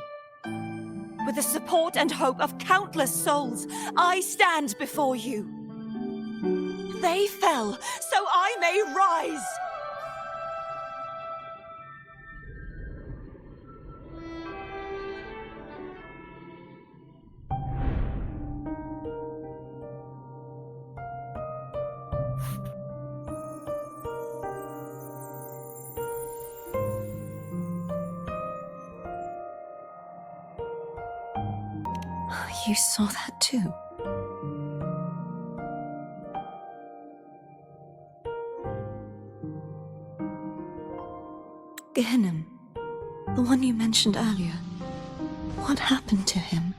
With the support and hope of countless souls, I stand before you. They fell, so I may rise! You saw that too? Gehenna, the one you mentioned earlier. What happened to him?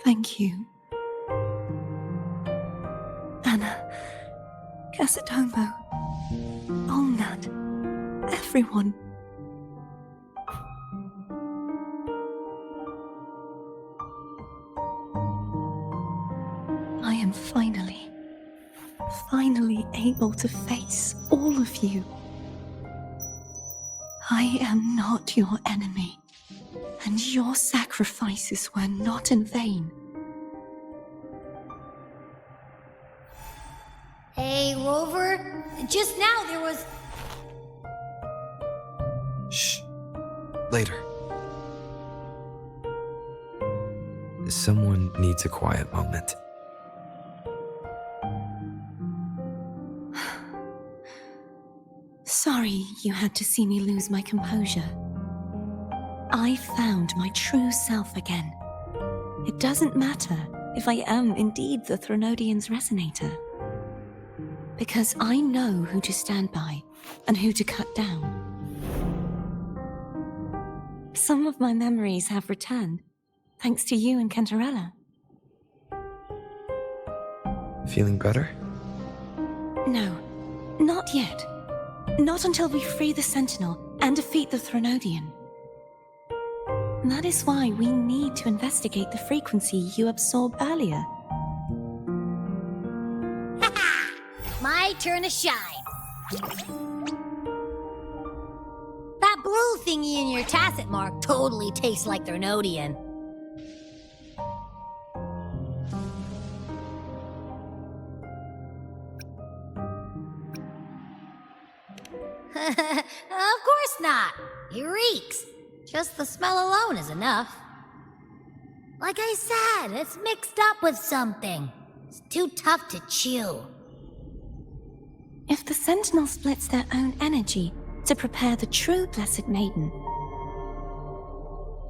Thank you. Anna, Casatomo, Olnat, everyone. I am finally able to face all of you. I am not your enemy, and your sacrifices were not in vain. Hey, Rover, just now there was... Shh. Later. Someone needs a quiet moment. Sorry you had to see me lose my composure. I found my true self again. It doesn't matter if I am indeed the Threnodian's resonator. Because I know who to stand by and who to cut down. Some of my memories have returned, thanks to you and Cantarella. Feeling better? No, not yet. Not until we free the Sentinel and defeat the Threnodian. That is why we need to investigate the frequency you absorbed earlier. My turn to shine. That blue thingy in your tacit mark totally tastes like Threnodian. course not. He reeks. Just the smell alone is enough. Like I said, it's mixed up with something. It's too tough to chew. If the Sentinel splits their own energy to prepare the true Blessed Maiden,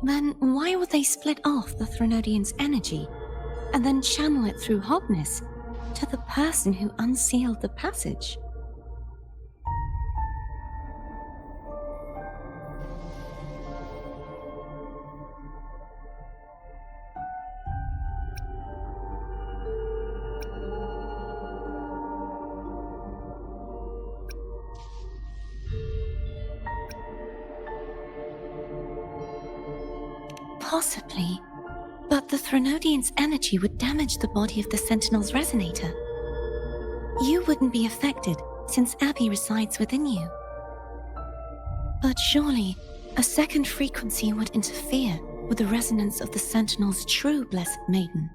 then why would they split off the Threnodian's energy and then channel it through Hognis to the person who unsealed the passage? Possibly, but the Threnodian's energy would damage the body of the Sentinel's resonator. You wouldn't be affected, since Abby resides within you. But surely, a second frequency would interfere with the resonance of the Sentinel's true Blessed Maiden.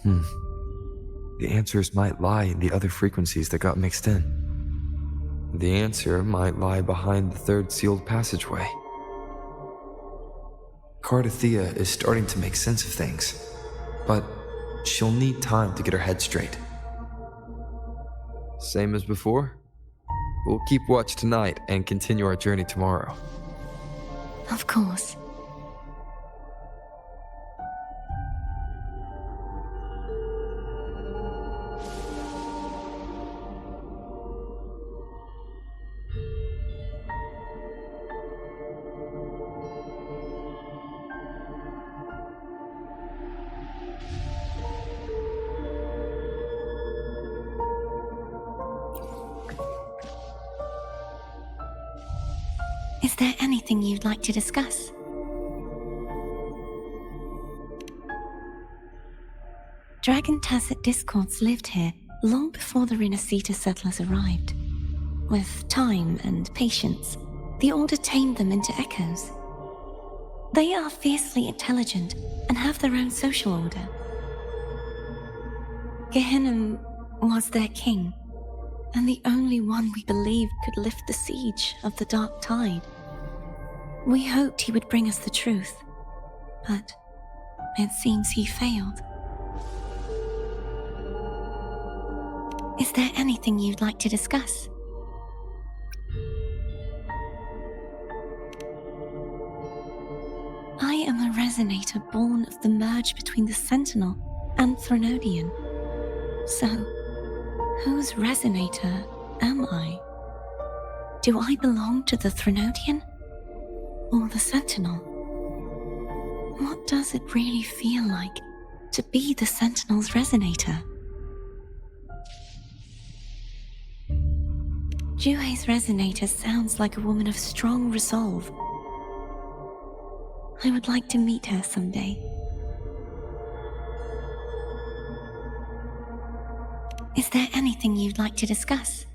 The answers might lie in the other frequencies that got mixed in. The answer might lie behind the third sealed passageway. Cardathea is starting to make sense of things, but she'll need time to get her head straight. Same as before? We'll keep watch tonight and continue our journey tomorrow. Of course. Is there anything you'd like to discuss? Dragon Tacet discords lived here long before the Rinascita settlers arrived. With time and patience, the Order tamed them into echoes. They are fiercely intelligent and have their own social order. Gehinnom was their king, and the only one we believed could lift the siege of the Dark Tide. We hoped he would bring us the truth, but it seems he failed. Is there anything you'd like to discuss? I am a resonator born of the merge between the Sentinel and Threnodian. So, whose resonator am I? Do I belong to the Threnodian or the Sentinel? What does it really feel like to be the Sentinel's resonator? Juhe's resonator sounds like a woman of strong resolve. I would like to meet her someday. Is there anything you'd like to discuss?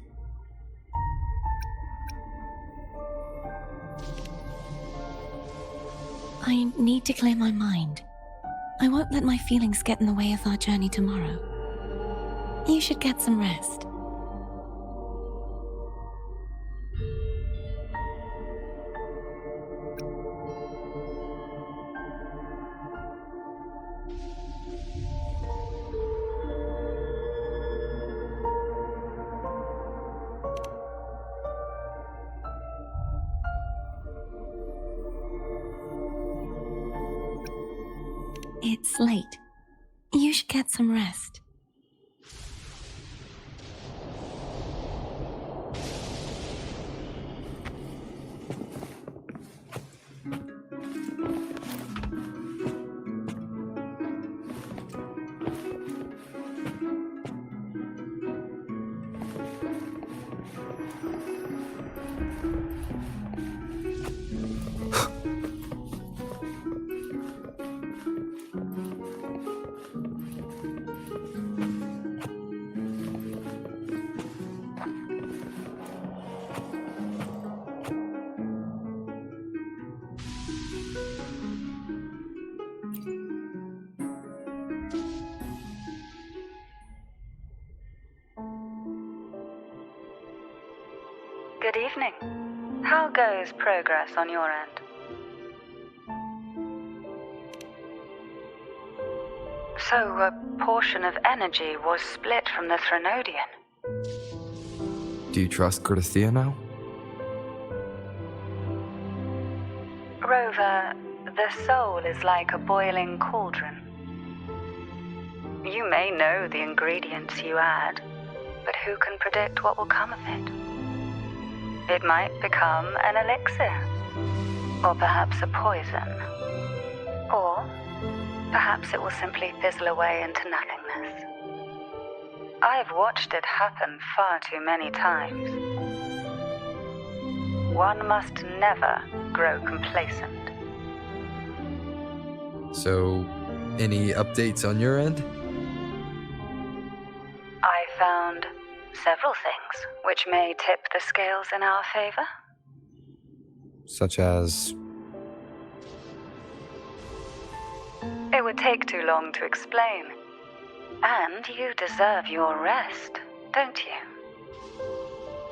I need to clear my mind. I won't let my feelings get in the way of our journey tomorrow. You should get some rest. It's late. You should get some rest. Good evening. How goes progress on your end? So, a portion of energy was split from the Threnodian. Do you trust Cordesia now? Rover, the soul is like a boiling cauldron. You may know the ingredients you add, but who can predict what will come of it? It might become an elixir, or perhaps a poison, or perhaps it will simply fizzle away into nothingness. I've watched it happen far too many times. One must never grow complacent. So, any updates on your end? I found several things which may tip the scales in our favor. Such as... It would take too long to explain. And you deserve your rest, don't you?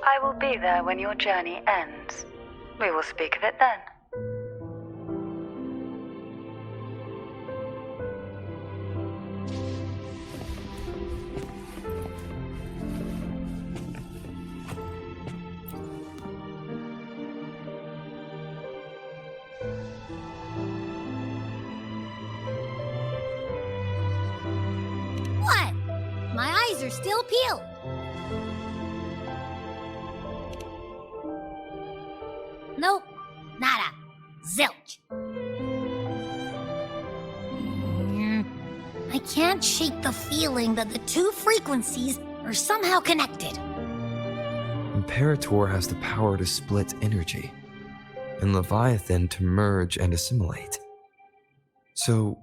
I will be there when your journey ends. We will speak of it then. What? My eyes are still peeled. Nope. Nada. Zilch. I can't shake the feeling that the two frequencies are somehow connected. Imperator has the power to split energy, and Leviathan to merge and assimilate. So,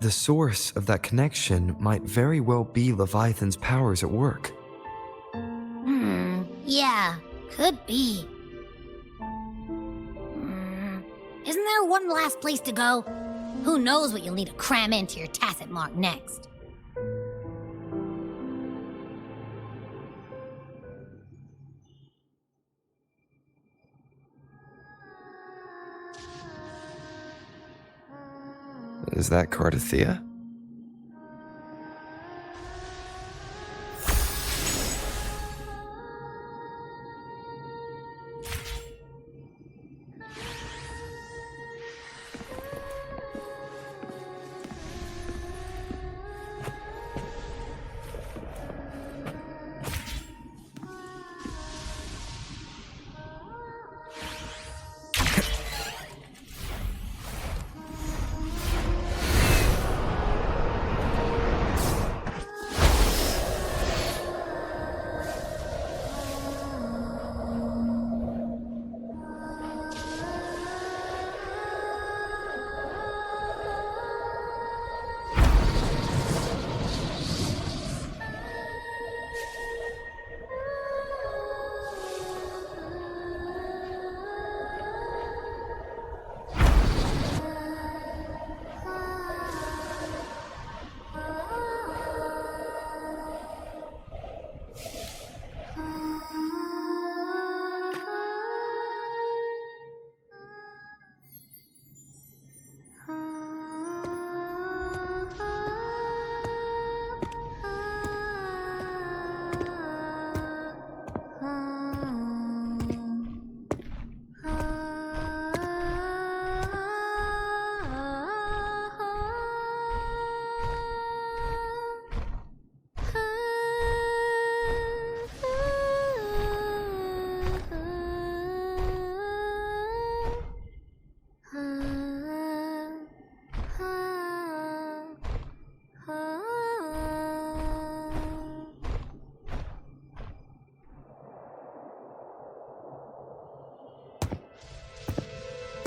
the source of that connection might very well be Leviathan's powers at work. Yeah, could be. Isn't there one last place to go? Who knows what you'll need to cram into your tacit mark next? Is that Cardathea?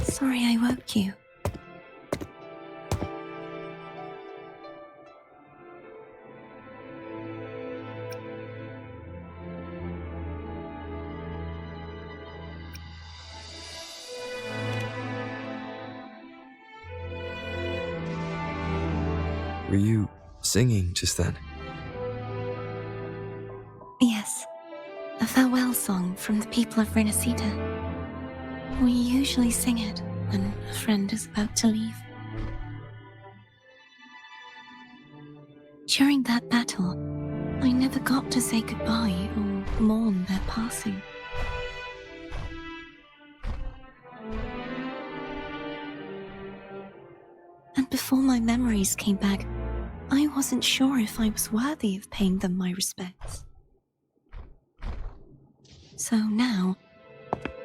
Sorry I woke you. Were you singing just then? Yes. A farewell song from the people of Rinascita. We usually sing it when a friend is about to leave. During that battle, I never got to say goodbye or mourn their passing. And before my memories came back, I wasn't sure if I was worthy of paying them my respects. So now,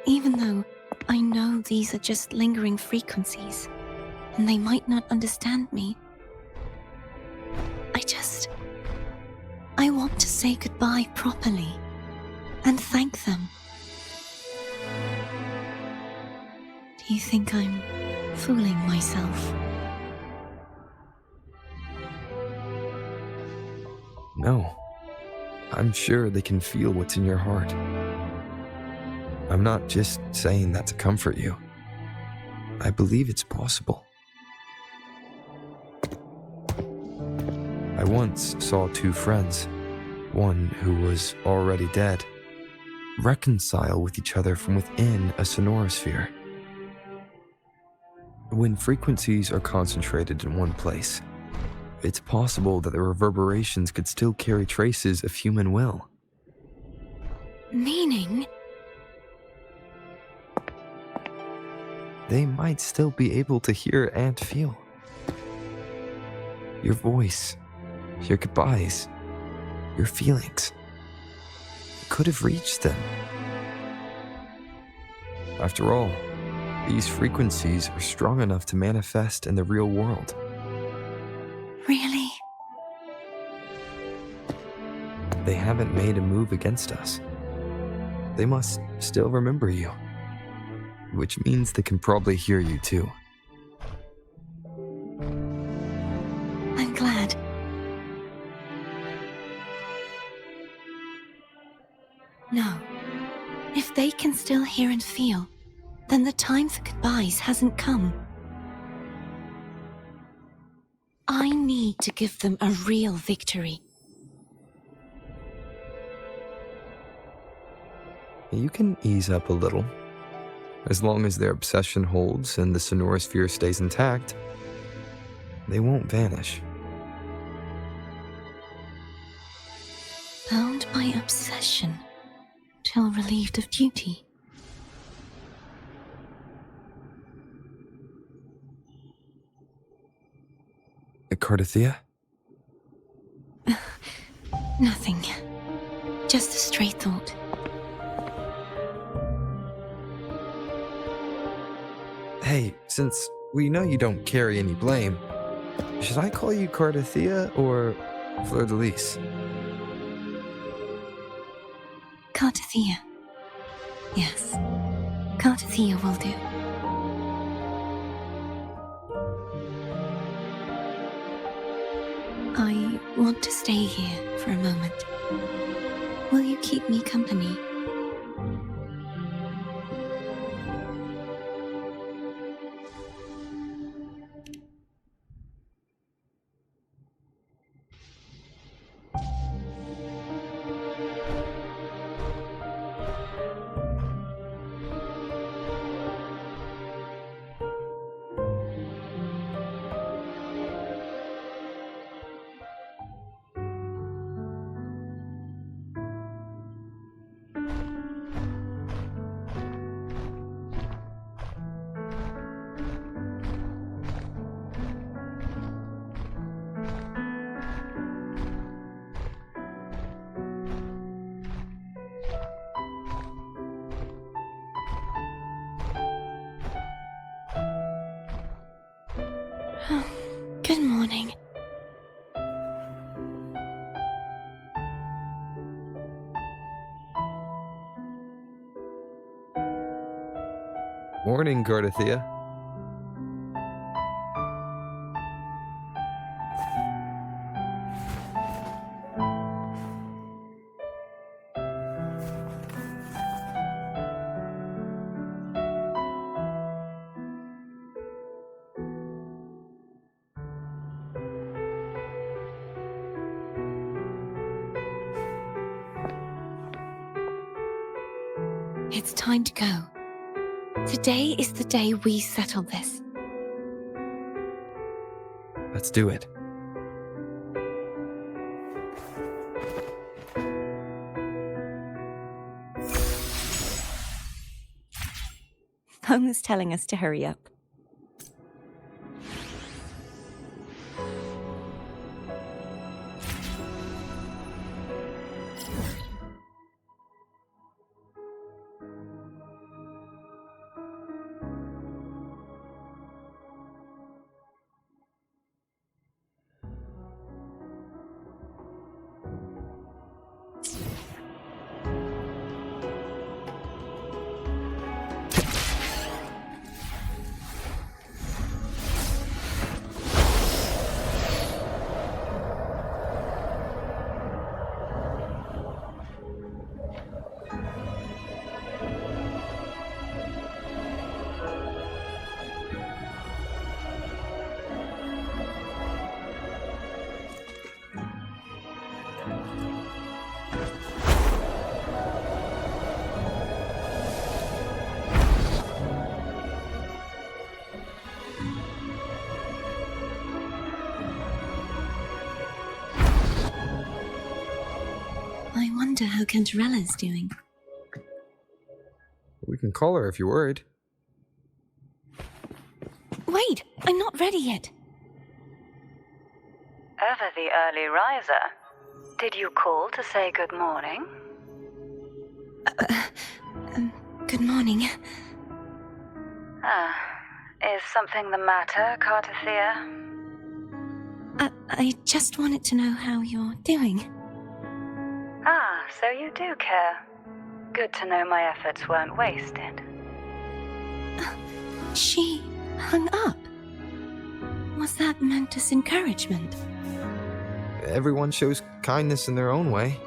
even though I know these are just lingering frequencies, and they might not understand me, I want to say goodbye properly and thank them. Do you think I'm fooling myself? No. I'm sure they can feel what's in your heart. I'm not just saying that to comfort you. I believe it's possible. I once saw two friends, one who was already dead, reconcile with each other from within a sonorosphere. When frequencies are concentrated in one place, it's possible that the reverberations could still carry traces of human will. Meaning? They might still be able to hear and feel. Your voice, your goodbyes, your feelings could have reached them. After all, these frequencies are strong enough to manifest in the real world. Really? They haven't made a move against us. They must still remember you, which means they can probably hear you too. I'm glad. No. If they can still hear and feel, then the time for goodbyes hasn't come. I need to give them a real victory. You can ease up a little. As long as their obsession holds and the sonorosphere stays intact, they won't vanish. Bound by obsession, till relieved of duty. Cardathea? Nothing. Just a stray thought. Hey, since we know you don't carry any blame, should I call you Cardathea or Fleur-de-Lis? Cardathea. Yes. Cardathea will do. I want to stay here for a moment. Will you keep me company? Good morning. Morning, Cardathea. It's time to go. Today is the day we settle this. Let's do it. Home's telling us to hurry up. I wonder how Cantarella's doing. We can call her if you're worried. Wait, I'm not ready yet. Ever the early riser. Did you call to say good morning? Good morning. Is something the matter, Cartathea? I just wanted to know how you're doing. So you do care. Good to know my efforts weren't wasted. She hung up. Was that meant as encouragement? Everyone shows kindness in their own way.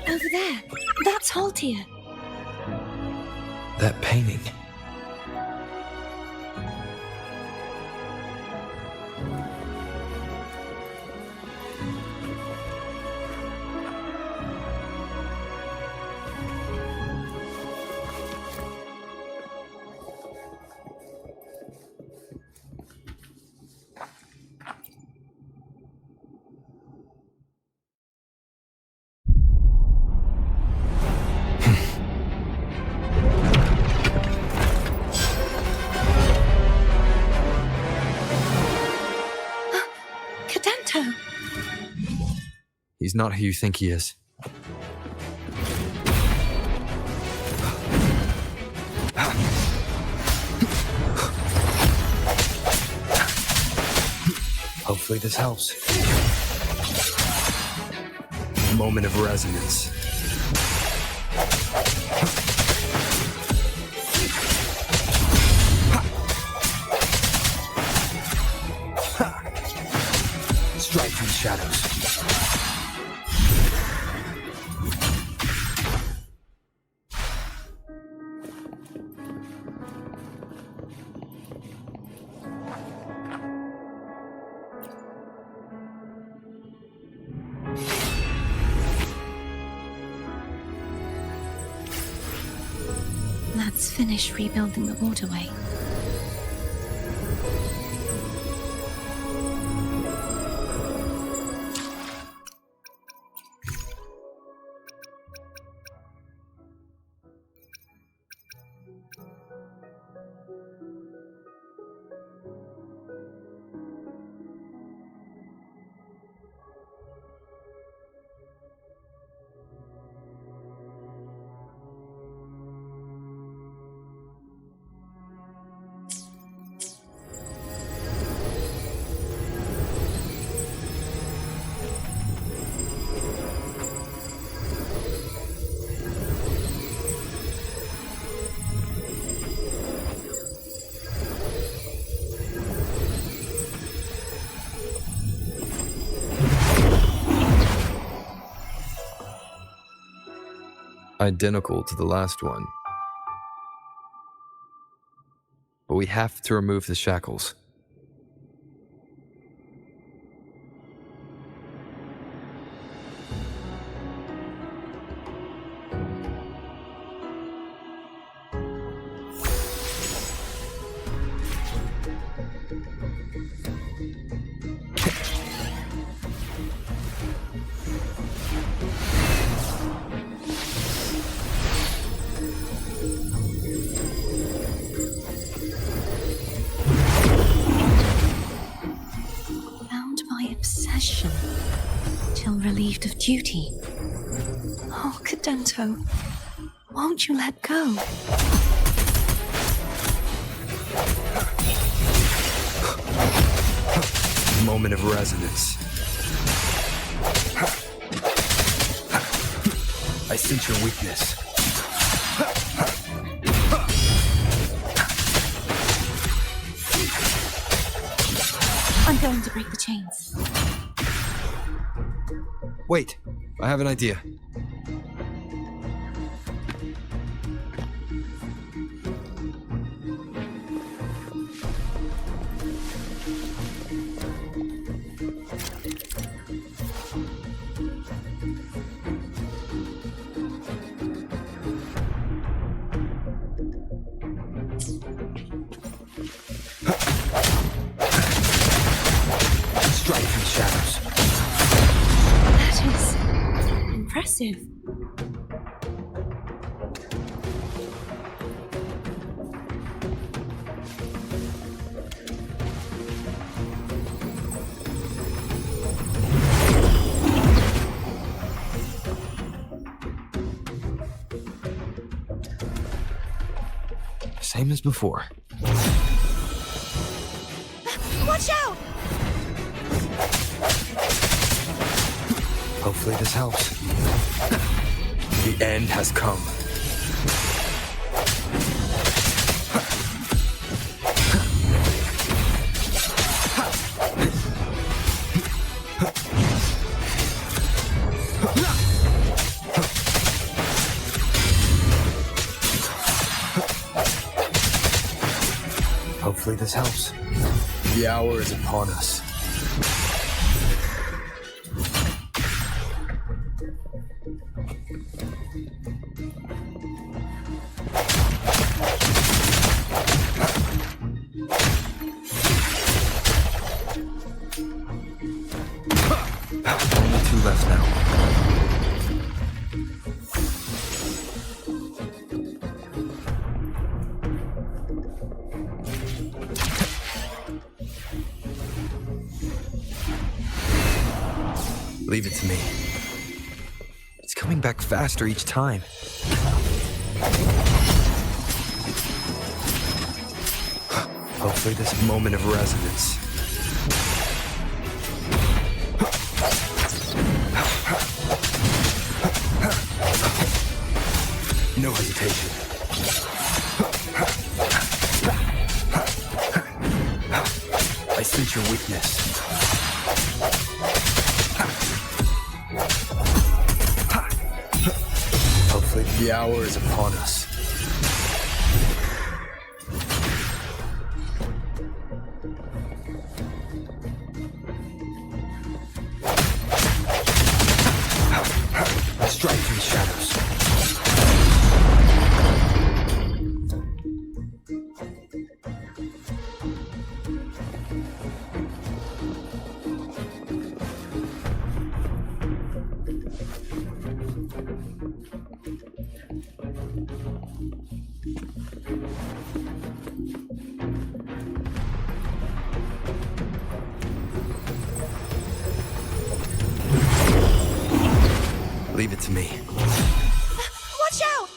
Over there. That's Haltia. That painting. He's not who you think he is. Hopefully this helps. Moment of resonance. Strike from the shadows. Let's finish rebuilding the waterway. Identical to the last one. But we have to remove the shackles. Till relieved of duty. Oh, Cadento, won't you let go? Moment of resonance. I sense your weakness. I'm going to break the chains. Wait, I have an idea. Strike from the shadows. That is impressive. Same as before. Watch out! Hopefully this helps. The end has come. Hopefully this helps. The hour is upon us. Only two left now. Leave it to me. It's coming back faster each time. Hopefully this moment of resonance. No hesitation. I sense your weakness. Hopefully the hour is upon us. Strike from the shadows. to me. Watch out!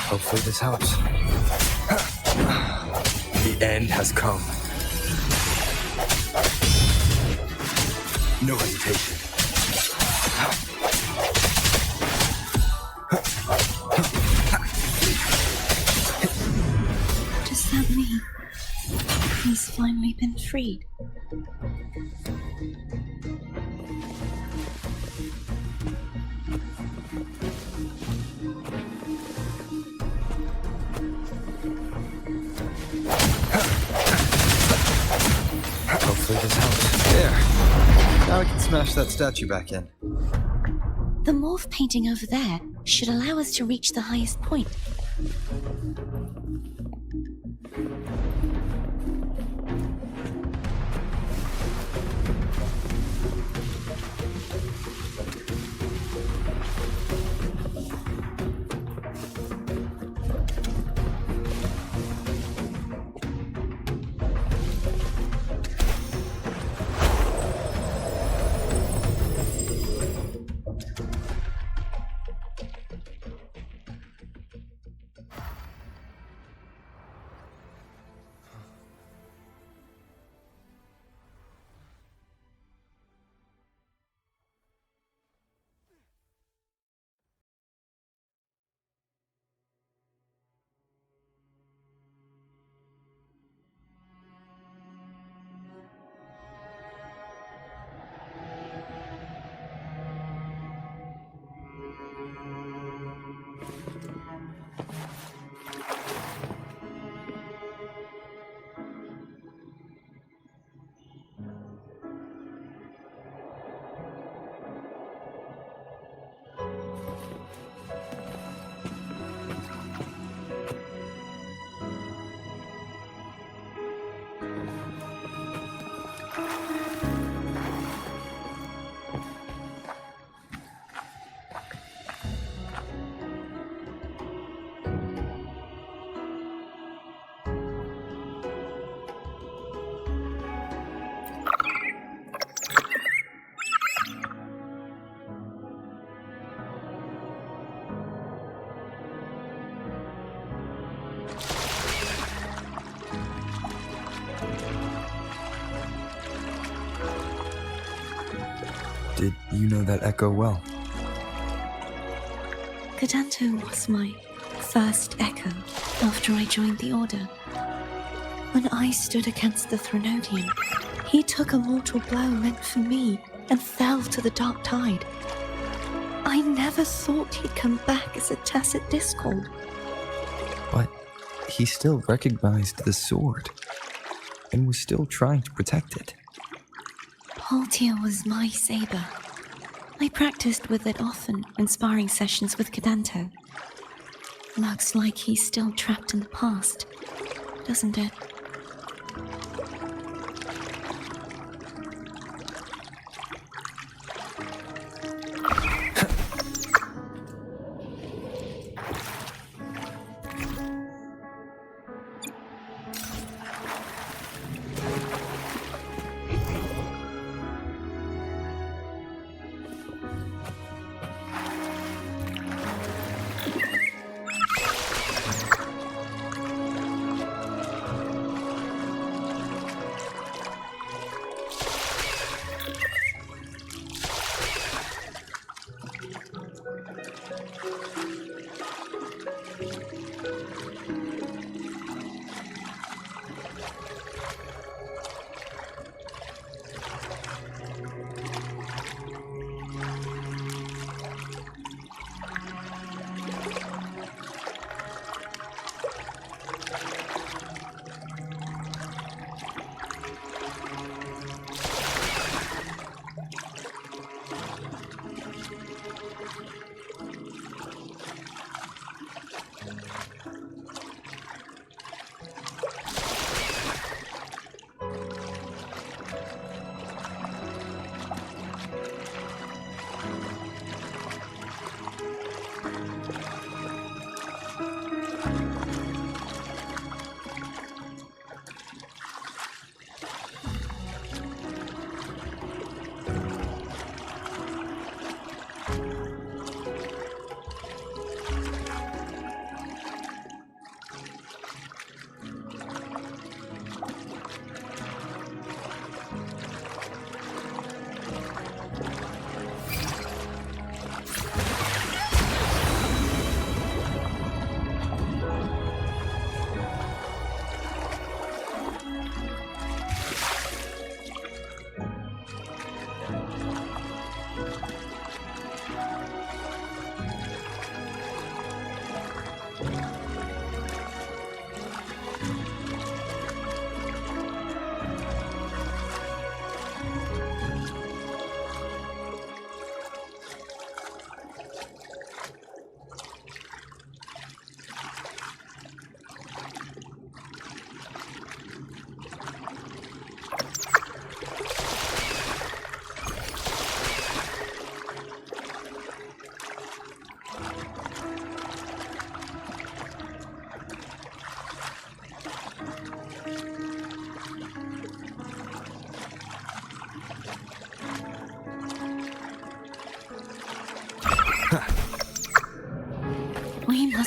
Hopefully this helps. The end has come. No hesitation. Does that mean he's finally been freed? Hopefully this helps. There. Now I can smash that statue back in. The morph painting over there should allow us to reach the highest point. Did you know that echo well? Cadanto was my first echo after I joined the Order. When I stood against the Threnodian, he took a mortal blow meant for me and fell to the dark tide. I never thought he'd come back as a tacit discord. But he still recognized the sword and was still trying to protect it. Haltia was my saber. I practiced with it often in sparring sessions with Cadanto. Looks like he's still trapped in the past, doesn't it?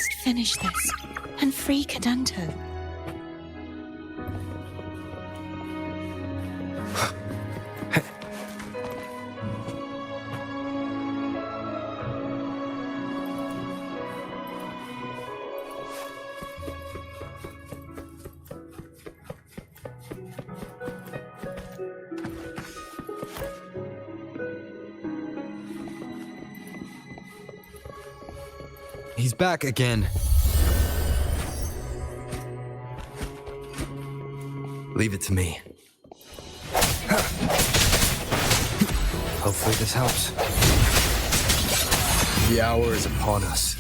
must finish this and free Cadanto. He's back again. Leave it to me. Hopefully this helps. The hour is upon us.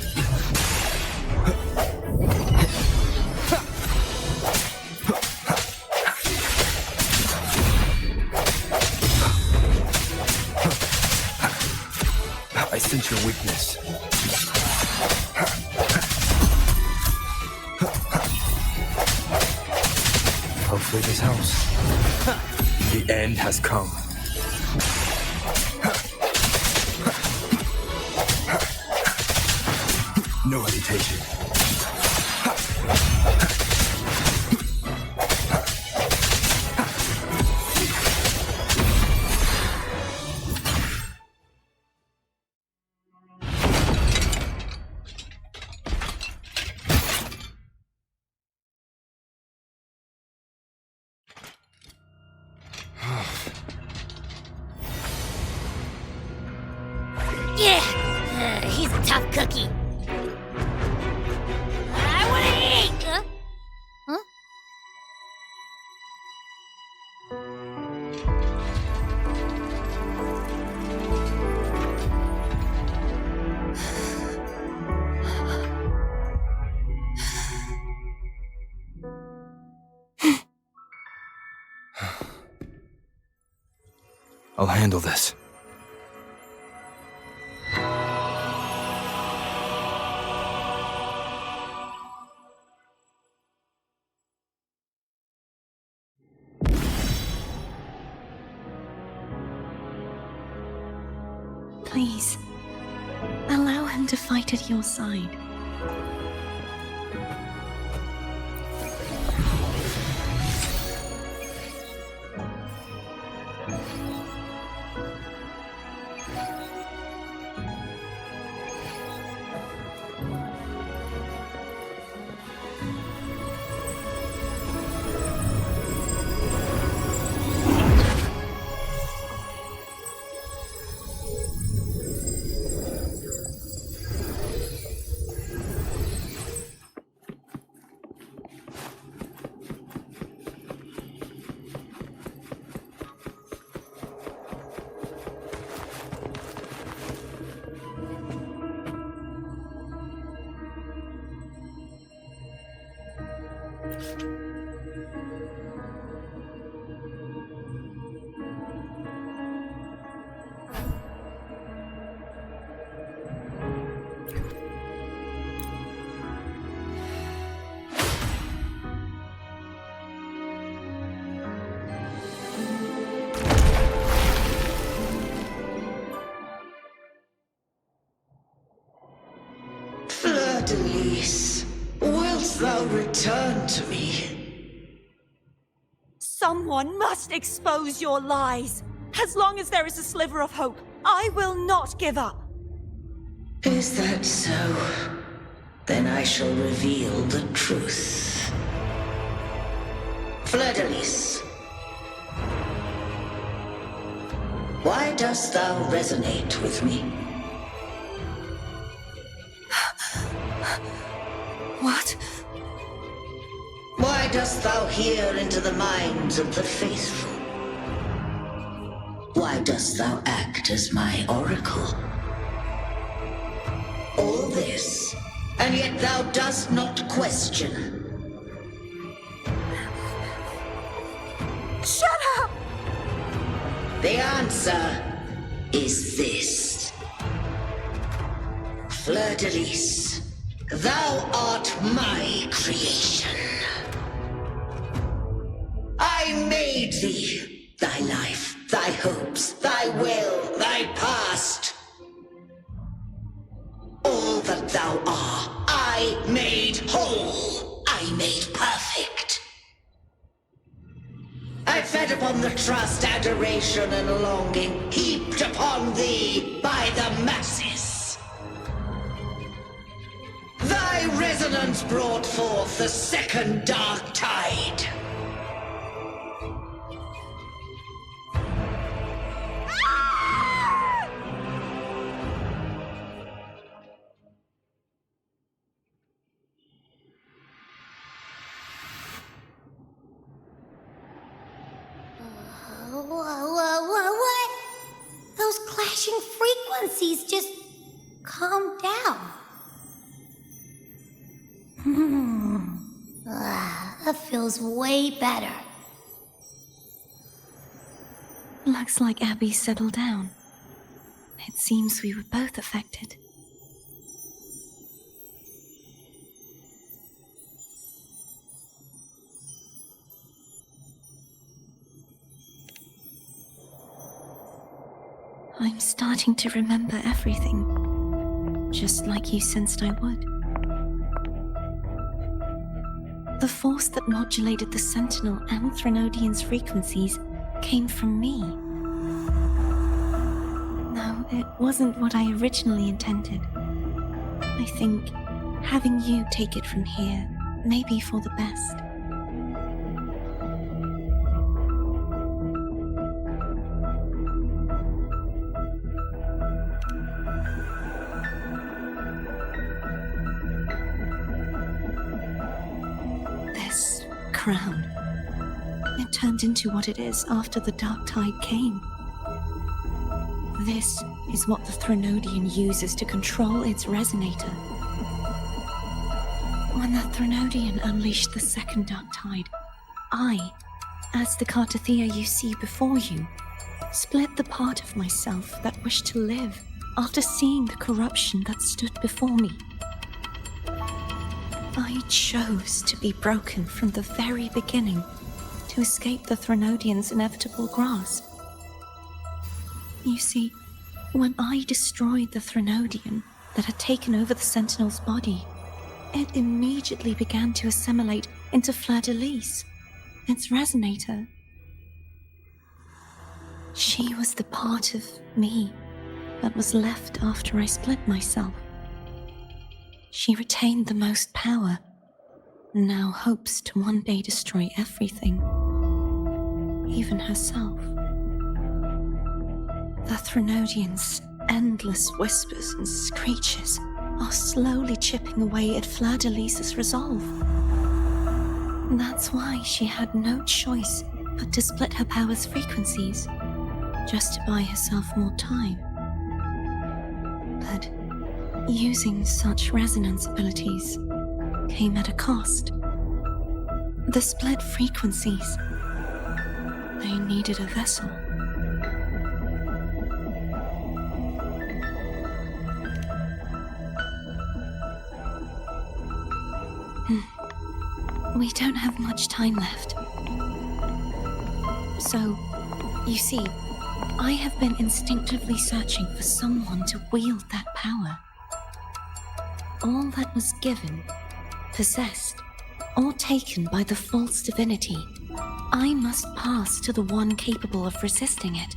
I sense your weakness. Hopefully this helps. The end has come. No hesitation. Yeah, he's a tough cookie. I want to eat. Huh? I'll handle this. Please, allow him to fight at your side. Fleur-de-Lis, wilt thou return to me? Someone must expose your lies. As long as there is a sliver of hope, I will not give up. Is that so? Then I shall reveal the truth. Fleur-de-Lis, why dost thou resonate with me? What? Why dost thou hear into the minds of the faithful? Why dost thou act as my oracle? All this, and yet thou dost not question. Shut up! The answer is this. Fleur-de-Lis, thou art my creation. I made thee, thy life, thy hopes, thy will, thy past. All that thou art, I I made whole. I made perfect. I fed upon the trust, adoration, and longing heaped upon thee by the masses. Thy resonance brought forth the second dark tide. What? Those clashing frequencies just calmed down. That feels way better. Looks like Abby settled down. It seems we were both affected. I'm starting to remember everything, just like you sensed I would. The force that modulated the Sentinel and Threnodian's frequencies came from me. No, it wasn't what I originally intended. I think having you take it from here may be for the best. This crown, it turned into what it is after the Dark Tide came. This is what the Threnodian uses to control its resonator. When the Threnodian unleashed the second Dark Tide, I, as the Cartothea you see before you, split the part of myself that wished to live after seeing the corruption that stood before me. I chose to be broken from the very beginning to escape the Threnodian's inevitable grasp. You see, when I destroyed the Threnodian that had taken over the Sentinel's body, it immediately began to assimilate into Fleur-de-Lis, its resonator. She was the part of me that was left after I split myself. She retained the most power, and now hopes to one day destroy everything, even herself. The Threnodian's endless whispers and screeches are slowly chipping away at Fleur-de-Lis's resolve. That's why she had no choice but to split her power's frequencies, just to buy herself more time. But using such resonance abilities came at a cost. The split frequencies, they needed a vessel. We don't have much time left. So, you see, I have been instinctively searching for someone to wield that power. All that was given, possessed, or taken by the false divinity, I must pass to the one capable of resisting it.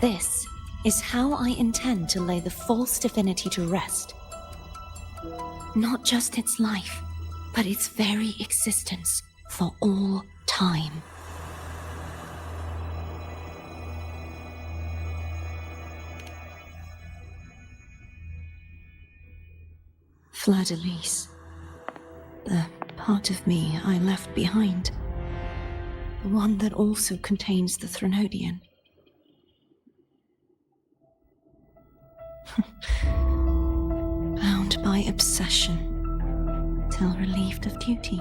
This is how I intend to lay the false divinity to rest. Not just its life, but its very existence for all time. Fleur-de-Lis, the part of me I left behind, the one that also contains the Threnodian. Bound by obsession, till relieved of duty.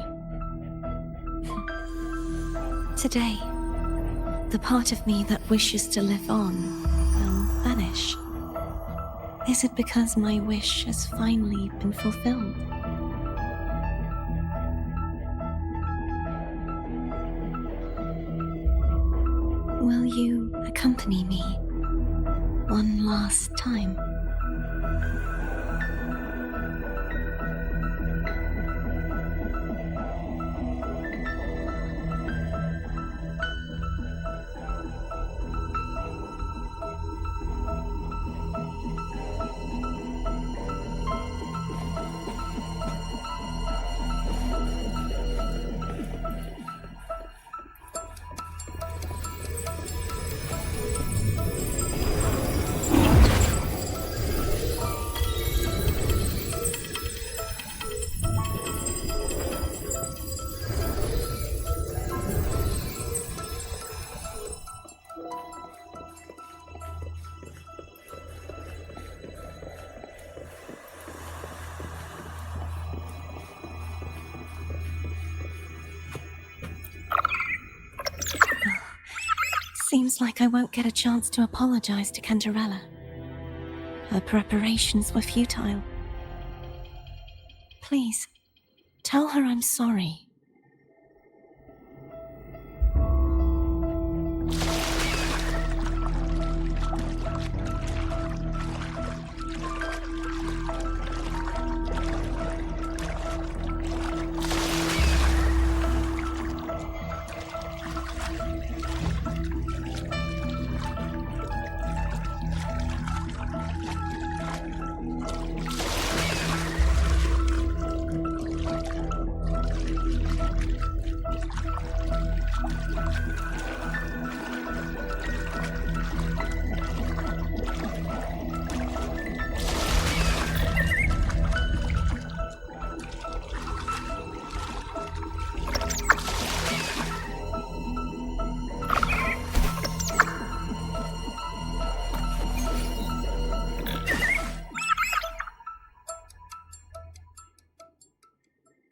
Today, the part of me that wishes to live on will vanish. Is it because my wish has finally been fulfilled? Will you accompany me one last time? Seems like I won't get a chance to apologize to Cantarella. Her preparations were futile. Please, tell her I'm sorry.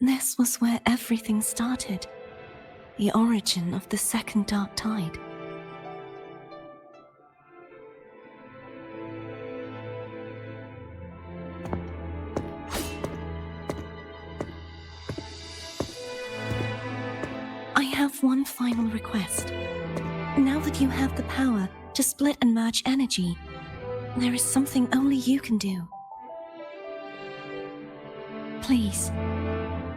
This was where everything started. The origin of the second dark tide. I have one final request. Now that you have the power to split and merge energy, there is something only you can do. Please,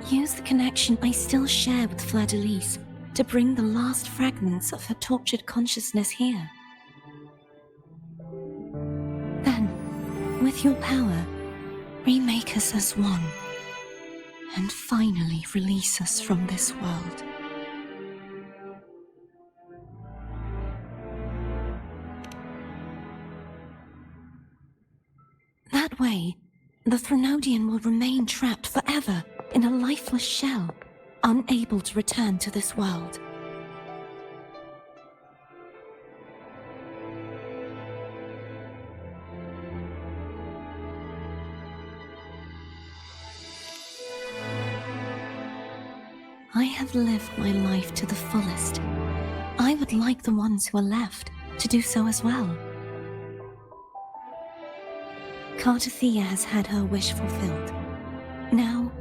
use the connection I still share with Fleur-de-Lis to bring the last fragments of her tortured consciousness here. Then, with your power, remake us as one, and finally release us from this world. That way, the Threnodian will remain trapped forever in a lifeless shell, unable to return to this world. I have lived my life to the fullest. I would like the ones who are left to do so as well. Cartathea has had her wish fulfilled. Now,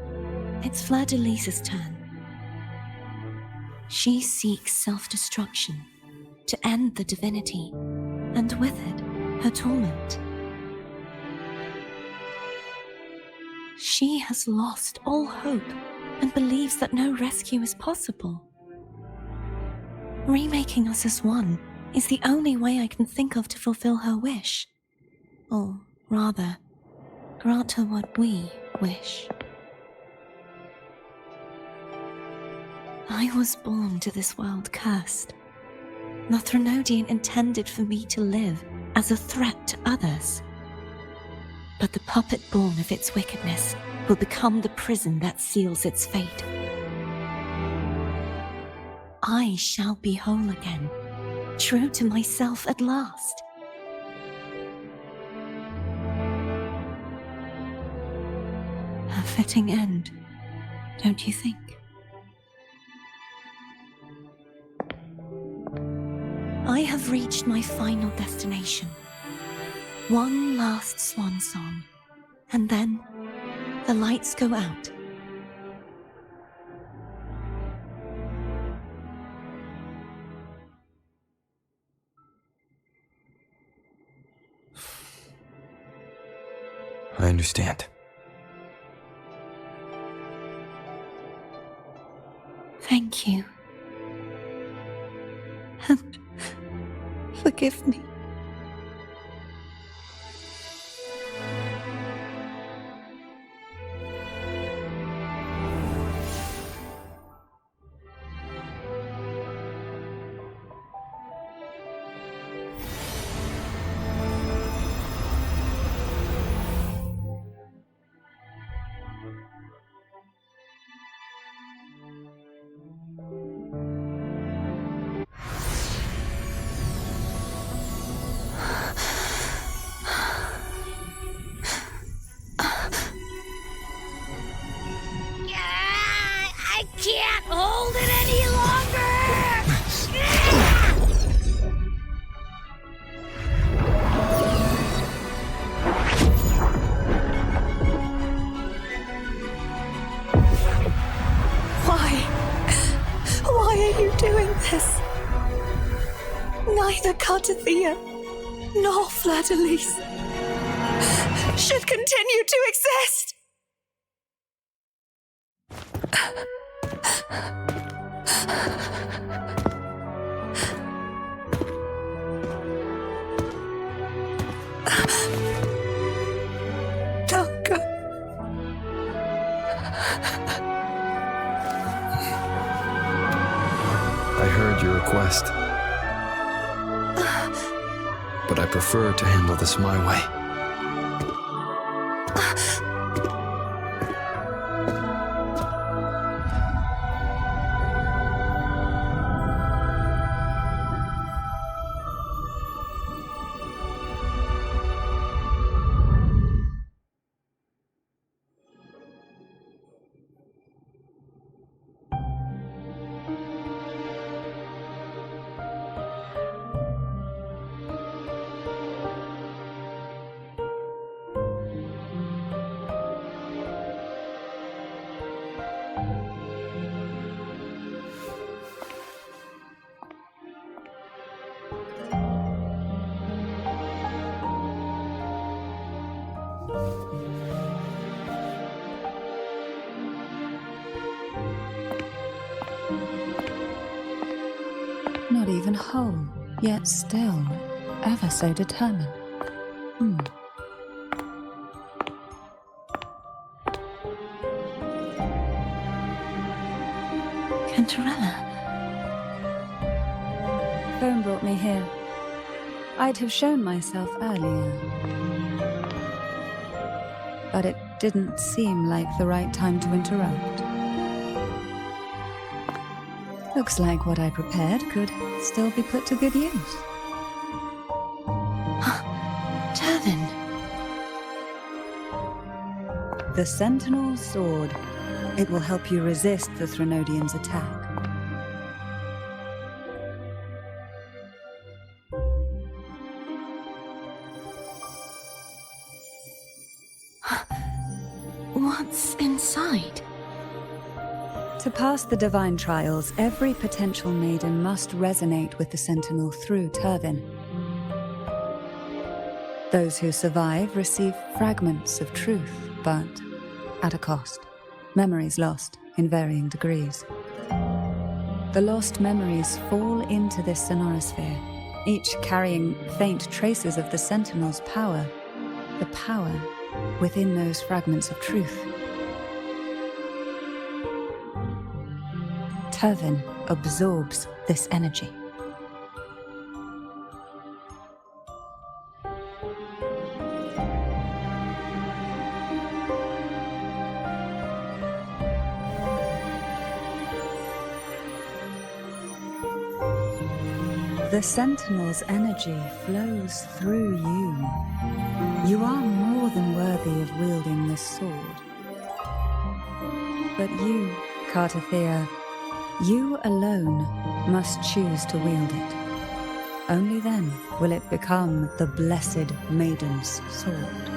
it's Fleur-de-Lis's turn. She seeks self-destruction to end the divinity, and with it, her torment. She has lost all hope and believes that no rescue is possible. Remaking us as one is the only way I can think of to fulfill her wish. Or rather, grant her what we wish. I was born to this world cursed. The Threnodian intended for me to live as a threat to others. But the puppet born of its wickedness will become the prison that seals its fate. I shall be whole again, true to myself at last. A fitting end, don't you think? I have reached my final destination. One last swan song, and then the lights go out. I understand. Thank you. And forgive me. Cartathea nor Fleur-de-Lis should continue to exist. Don't go. I heard your request, but I prefer to handle this my way. Not even whole, yet still ever so determined. Cantarella. Phone brought me here. I'd have shown myself earlier, but it didn't seem like the right time to interrupt. Looks like what I prepared could still be put to good use. Turvin. The Sentinel's Sword. It will help you resist the Threnodian's attack. What's inside? To pass the divine trials, every potential maiden must resonate with the Sentinel through Turvin. Those who survive receive fragments of truth, but at a cost. Memories lost in varying degrees. The lost memories fall into this sonorosphere, each carrying faint traces of the Sentinel's power, the power within those fragments of truth. Turvin absorbs this energy. The Sentinel's energy flows through you. You are more than worthy of wielding this sword. But you, Cartathea, you alone must choose to wield it. Only then will it become the Blessed Maiden's sword.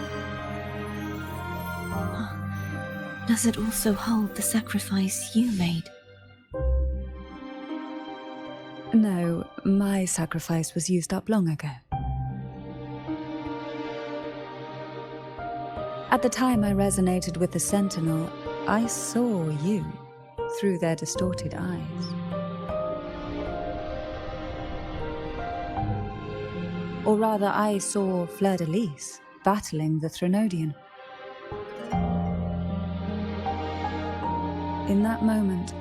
Does it also hold the sacrifice you made? No, my sacrifice was used up long ago. At the time I resonated with the Sentinel, I saw you through their distorted eyes. Or rather, I saw Fleur-de-Lis battling the Threnodian. In that moment,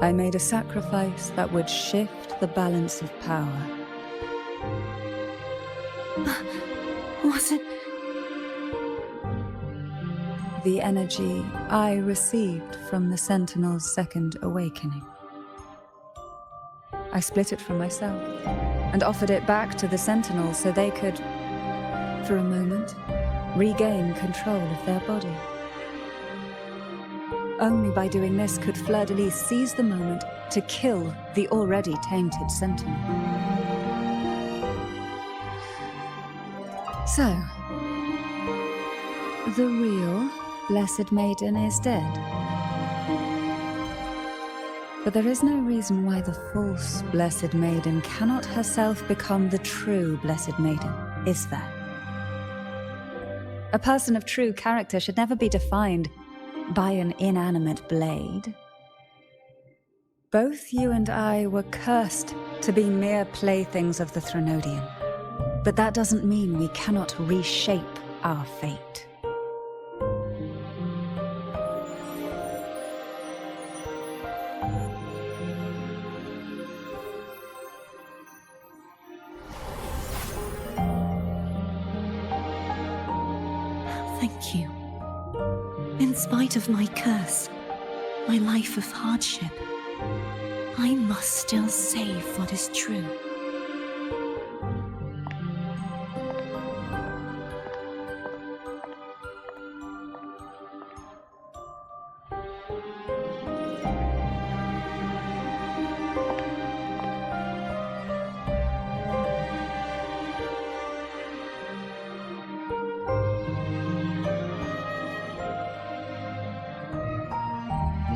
I made a sacrifice that would shift the balance of power. Was it? The energy I received from the Sentinel's second awakening. I split it from myself and offered it back to the Sentinel so they could, for a moment, regain control of their body. Only by doing this could Fleur-de-Lis seize the moment to kill the already tainted Sentinel. So, the real Blessed Maiden is dead. But there is no reason why the false Blessed Maiden cannot herself become the true Blessed Maiden, is there? A person of true character should never be defined by an inanimate blade. Both you and I were cursed to be mere playthings of the Threnodian. But that doesn't mean we cannot reshape our fate. Thank you. In spite of my curse, my life of hardship, I must still save what is true.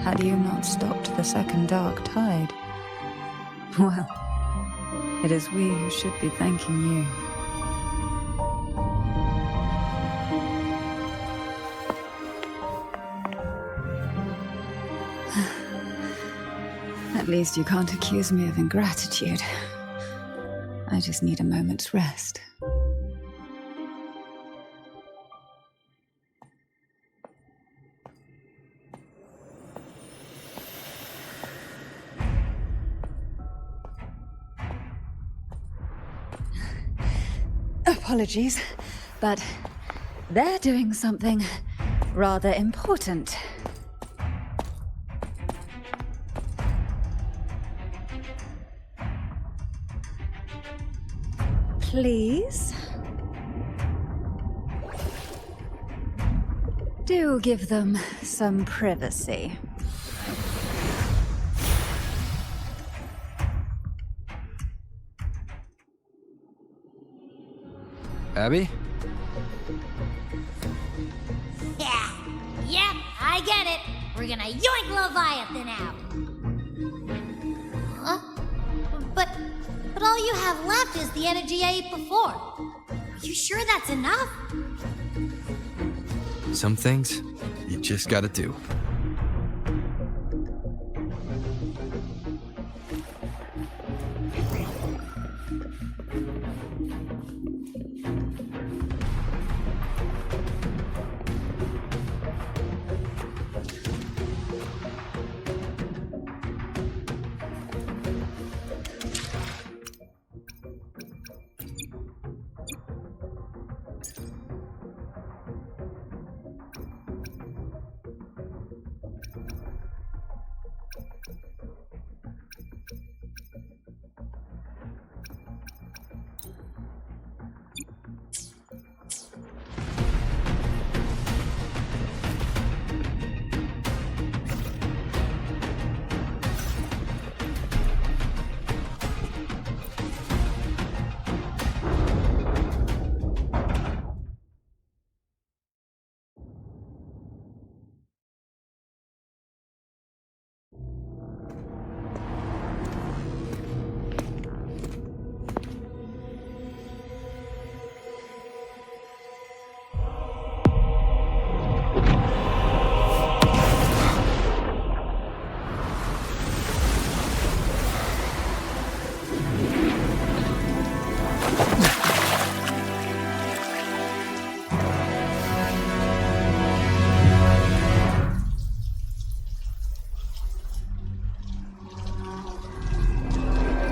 Had you not stopped the second dark tide? Well, it is we who should be thanking you. At least you can't accuse me of ingratitude. I just need a moment's rest. Apologies, but they're doing something rather important. Please? Do give them some privacy. Abby? Yeah, yep, I get it. We're gonna yoink Leviathan out. Huh? But all you have left is the energy I ate before. Are you sure that's enough? Some things you just gotta do.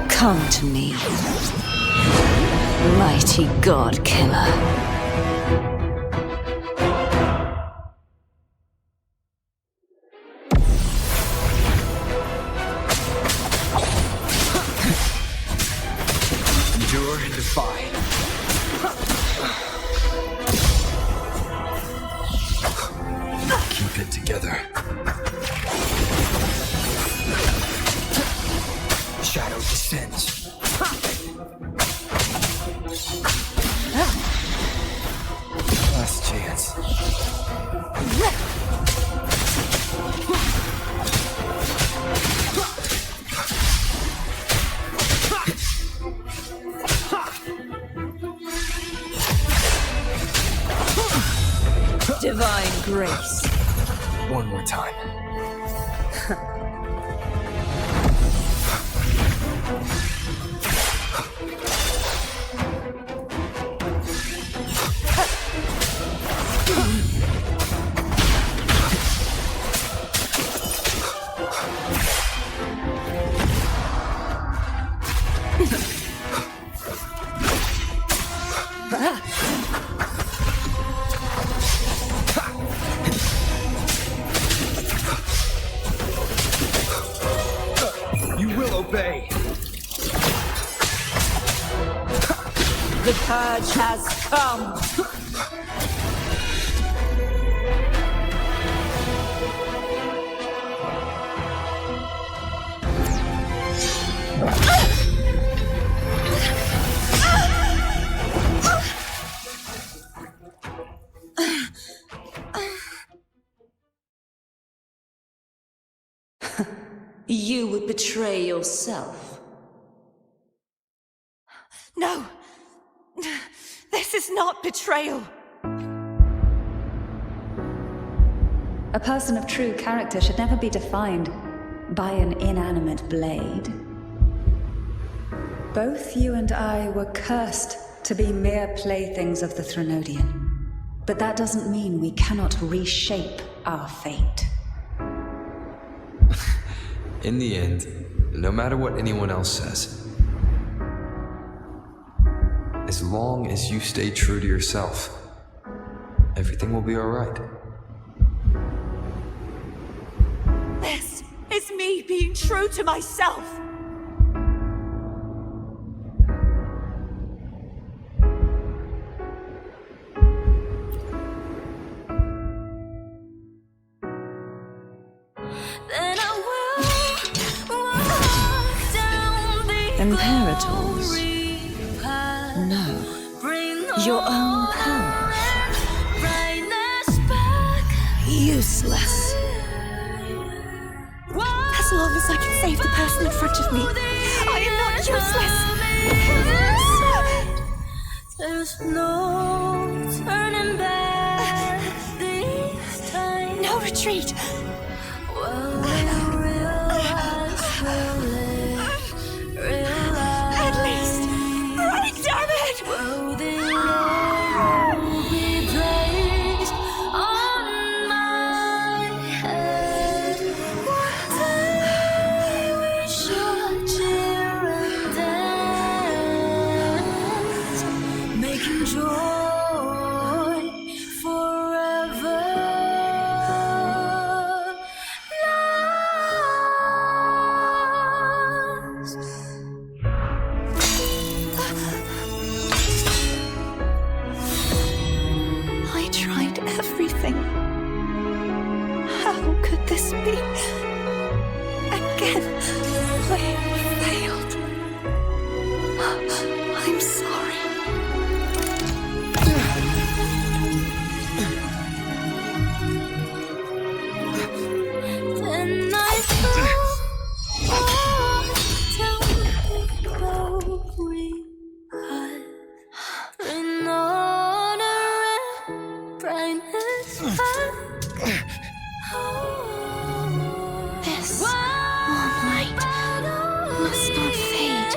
Come to me, mighty god killer. Endure and defy. Keep it together. Shadow descends. Last chance. divine grace. One more time. You will obey. The purge has come. You would betray yourself. No! This is not betrayal! A person of true character should never be defined by an inanimate blade. Both you and I were cursed to be mere playthings of the Threnodian. But that doesn't mean we cannot reshape our fate. In the end, no matter what anyone else says, as long as you stay true to yourself, everything will be alright. This is me being true to myself! Imperators? No. Your own power? Useless. As long as I can save the person in front of me, I am not useless! There's no turning back this time. No retreat! Well, we'll realize we'll live. At least, break, damn it! Well, the Lord will be placed on my head. One day we shall cheer and dance, making joy forever. I tried everything. How could this be? Again, I failed. I'm sorry. Then I thought down the glory path, bring honor and brightness back. This warm light must not fade.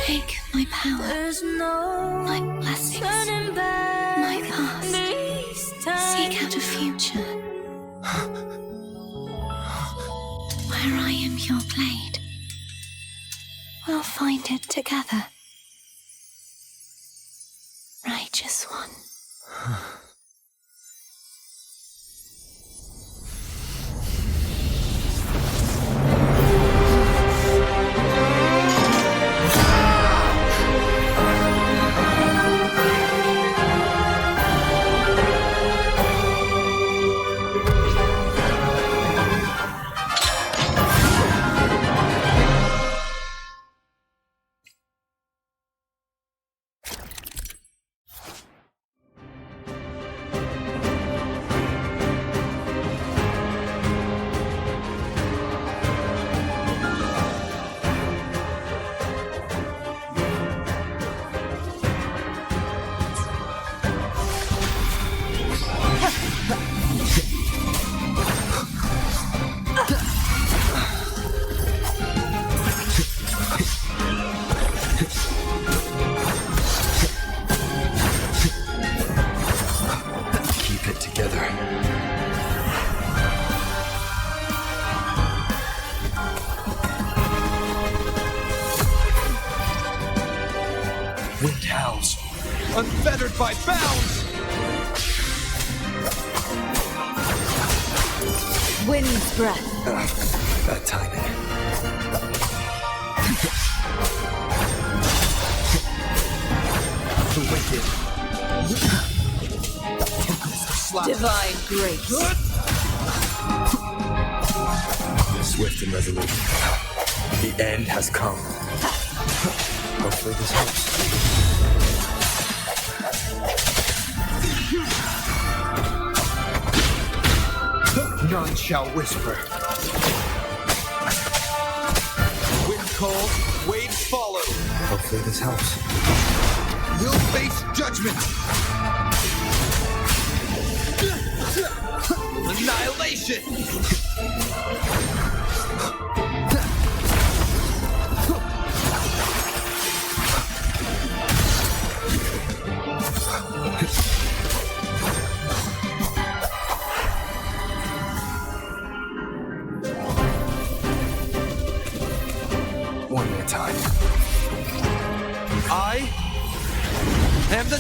Take my power, There's no my blessings, turning back my past. this time. Seek out a future where I am your blade. We'll find it together. Righteous one. unfettered by bounds! Wind's breath. Bad timing. The wicked. Divine grace. Swift and resolute. The end has come. Hopefully this helps. None shall whisper. Wind calls, waves follow. Hopefully this helps. We'll face judgment. Annihilation. One at a time. I am the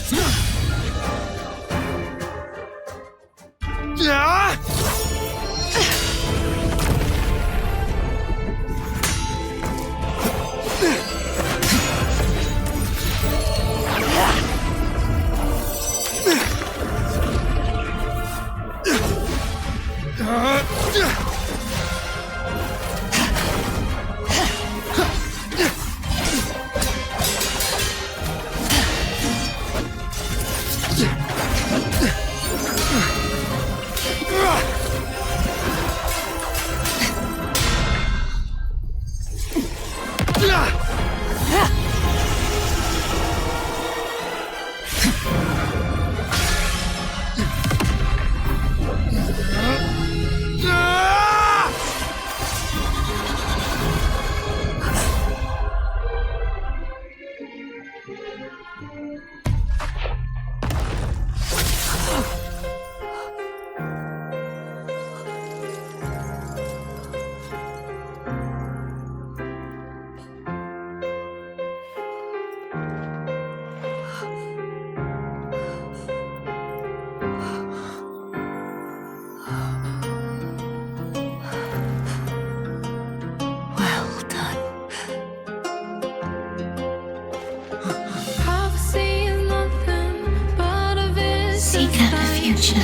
Seek out the future,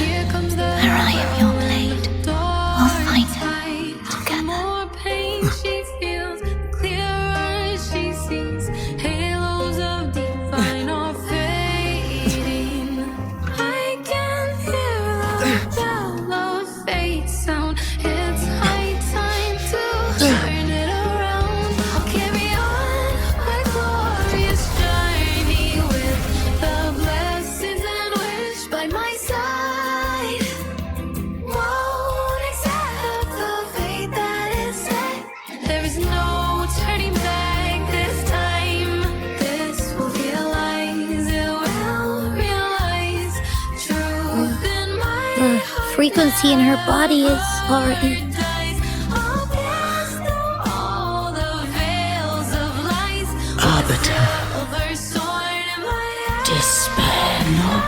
where I am your blade. We'll fight it together. She feels, the clearer she sees. Halos of divine are fading. I can hear the bell of fate sound. It's high time to turn it around. I'll carry on my glorious journey with the blessings and wish by my side. Won't accept the fate that is set. There is no turning back this time. This will realize, it will realize truth in my The frequency in her body is already. I'll pass through all the veils of lies. Arbiter, Silver sword in my hand. despair not,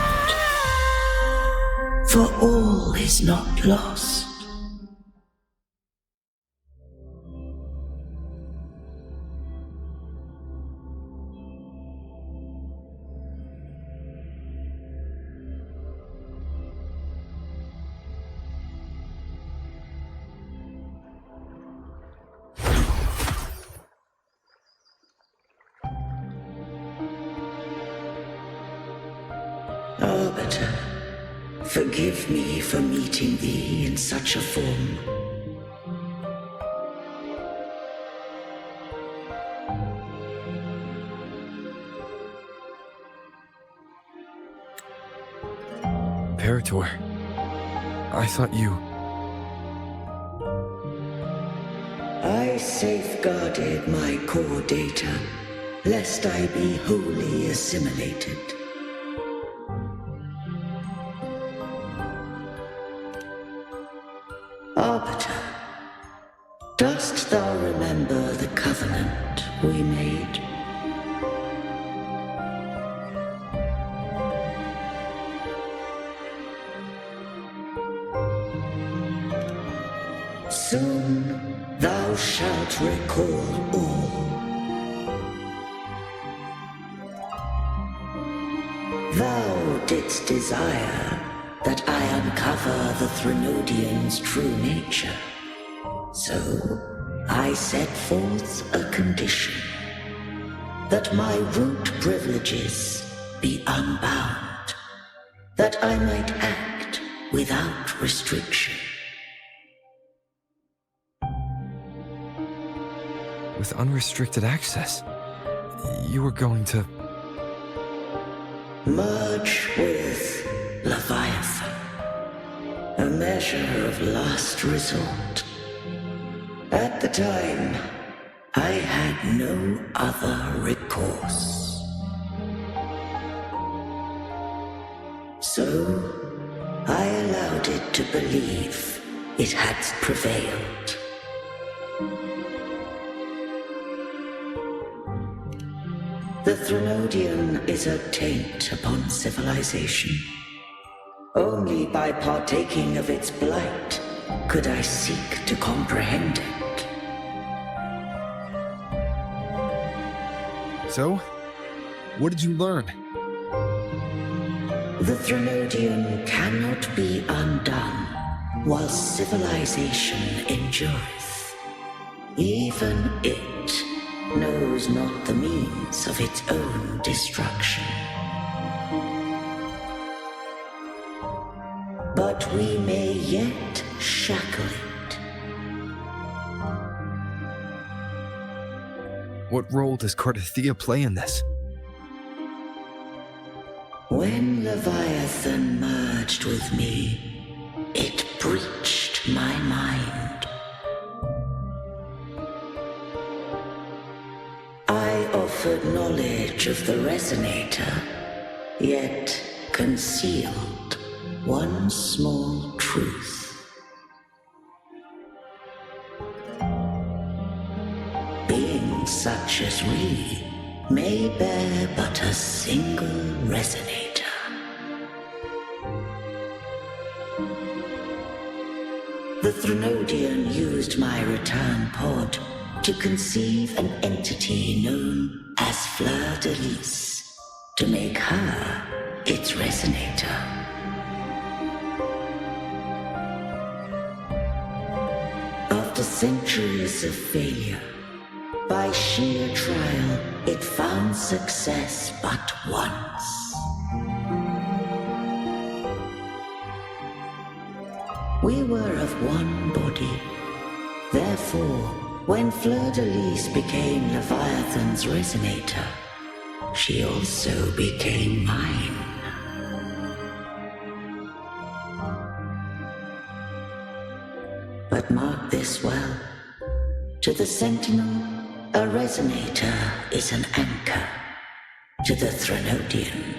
for all is not lost. Arbiter, forgive me for meeting thee in such a form. Imperator, I thought you... I safeguarded my core data, lest I be wholly assimilated. Arbiter, dost thou remember the covenant we made? Soon thou shalt recall all. Thou didst desire that I uncover the Threnodian's true nature. So I set forth a condition, that my root privileges be unbound, that I might act without restriction. With unrestricted access, you were going to... Merge with Leviathan, a measure of last resort. At the time, I had no other recourse. So, I allowed it to believe it had prevailed. The Threnodian is a taint upon civilization. Only by partaking of its blight could I seek to comprehend it. So, what did you learn? The Threnodian cannot be undone while civilization endureth. Even it knows not the means of its own destruction. But we may yet shackle it. What role does Cardathia play in this? When Leviathan merged with me, it breached my mind. I offered knowledge of the Resonator, yet concealed one small truth. Beings such as we may bear but a single Resonator. The Threnodian used my return pod to conceive an entity known as Fleur de Lis, to make her its Resonator. After centuries of failure, by sheer trial, it found success but once. We were of one body. Therefore, when Fleur de Lis became Leviathan's Resonator, she also became mine. But mark this well. To the Sentinel, a Resonator is an anchor. To the Threnodian,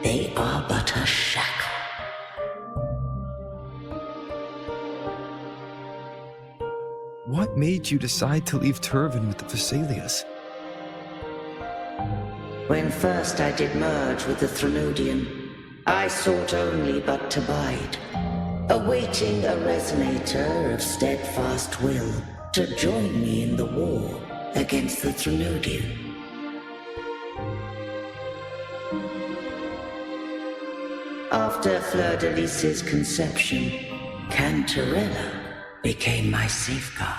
they are but a shackle. What made you decide to leave Turvin with the Vesalias? When first I did merge with the Threnodian, I sought only but to bide, awaiting a Resonator of steadfast will to join me in the war against the Threnodian. After Fleur de Lis's conception, Cantarella became my safeguard.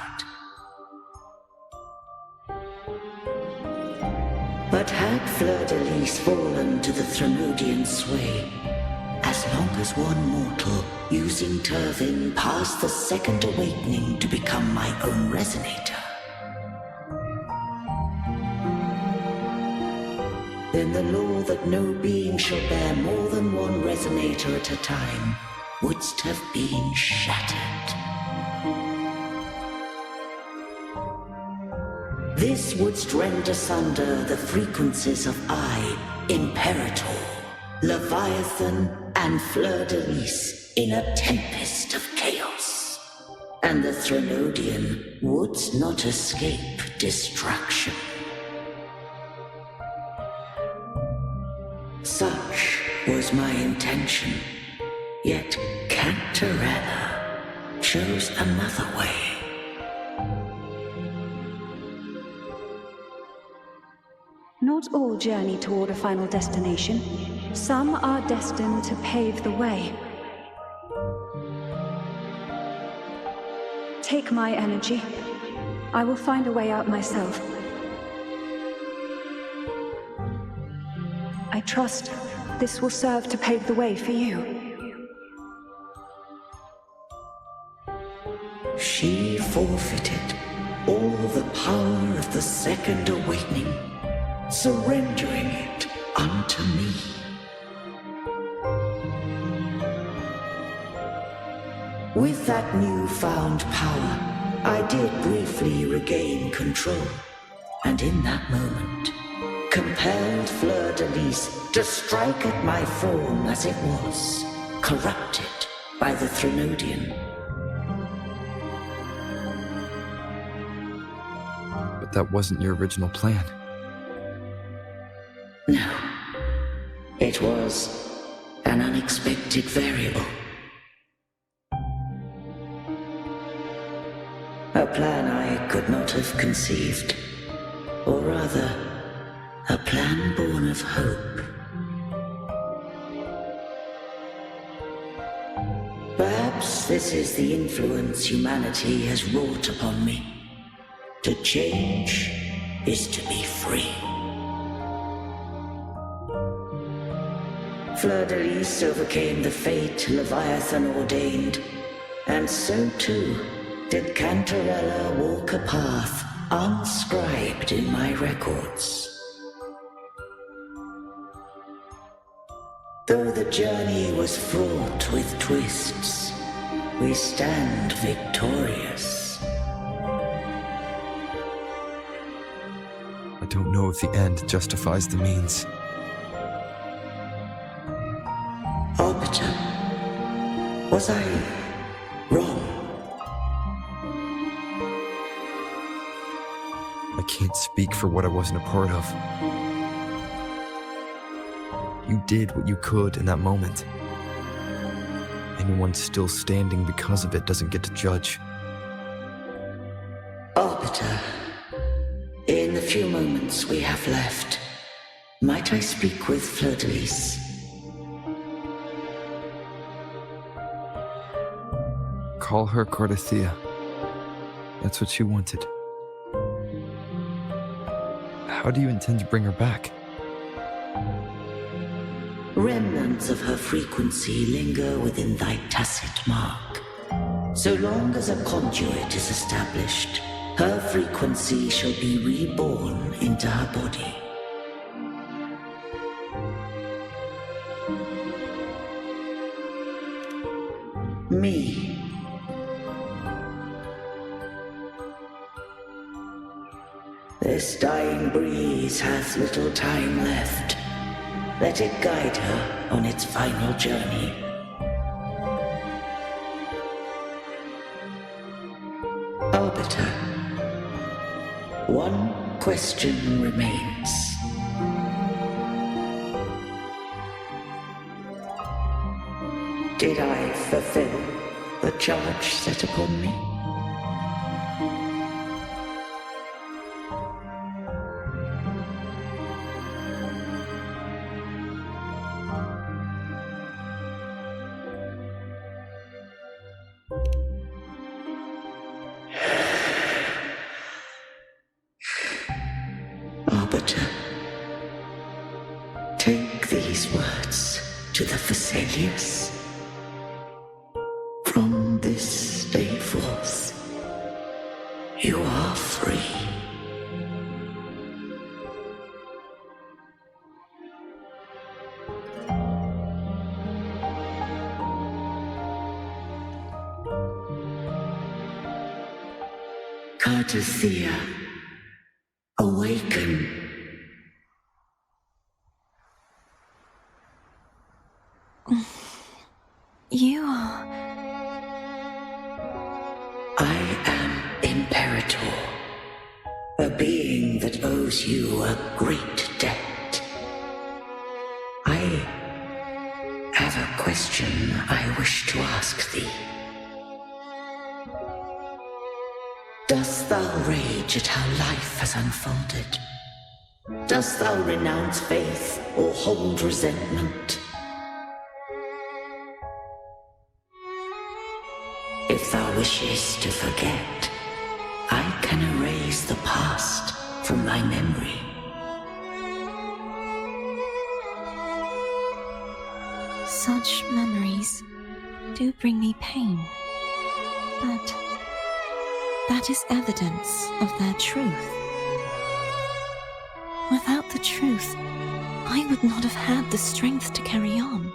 But had Fleur de Lis fallen to the Threnodian sway, as long as one mortal using Turvin passed the second awakening to become my own Resonator, then the law that no being shall bear more than one Resonator at a time wouldst have been shattered. This wouldst rend asunder the frequencies of I, Imperator, Leviathan, and Fleur de Lis in a tempest of chaos. And the Threnodian wouldst not escape destruction. Such was my intention, yet Cantarella chose another way. Not all journey toward a final destination. Some are destined to pave the way. Take my energy. I will find a way out myself. I trust this will serve to pave the way for you. She forfeited all the power of the second awakening, surrendering it unto me. With that newfound power, I did briefly regain control, and in that moment, compelled Fleur de Lis to strike at my form as it was, corrupted by the Threnodian. But that wasn't your original plan. No. It was an unexpected variable. A plan I could not have conceived. Or rather, a plan born of hope. Perhaps this is the influence humanity has wrought upon me. To change is to be free. Fleur de Lis overcame the fate Leviathan ordained, and so too did Cantarella walk a path unscribed in my records. Though the journey was fraught with twists, we stand victorious. I don't know if the end justifies the means. Arbiter, was I wrong? I can't speak for what I wasn't a part of. You did what you could in that moment. Anyone still standing because of it doesn't get to judge. Arbiter, in the few moments we have left, might I speak with Fleur de Lis? Call her Cardathea. That's what she wanted. How do you intend to bring her back? Remnants of her frequency linger within thy tacit mark. So long as a conduit is established, her frequency shall be reborn into her body. Me. This dying breeze hath little time left. Let it guide her on its final journey. Arbiter, one question remains. Did I fulfill the charge set upon me? Arbiter, take these words to the Phasaelius. From this day forth, you are free. Cardathea, awaken. You are... I am Imperator, a being that owes you a great debt. I have a question I wish to ask thee. Dost thou rage at how life has unfolded? Dost thou renounce faith or hold resentment? If thou wishes to forget, I can erase the past from thy memory. Such memories do bring me pain, but that is evidence of their truth. Without the truth, I would not have had the strength to carry on.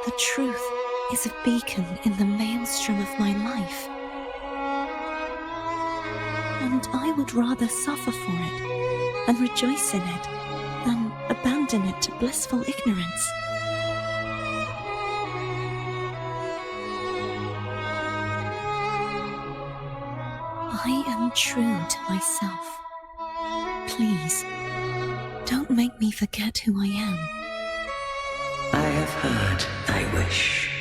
The truth is a beacon in the maelstrom of my life, and I would rather suffer for it and rejoice in it than abandon it to blissful ignorance. I am true to myself. Please, don't make me forget who I am. I have heard thy wish.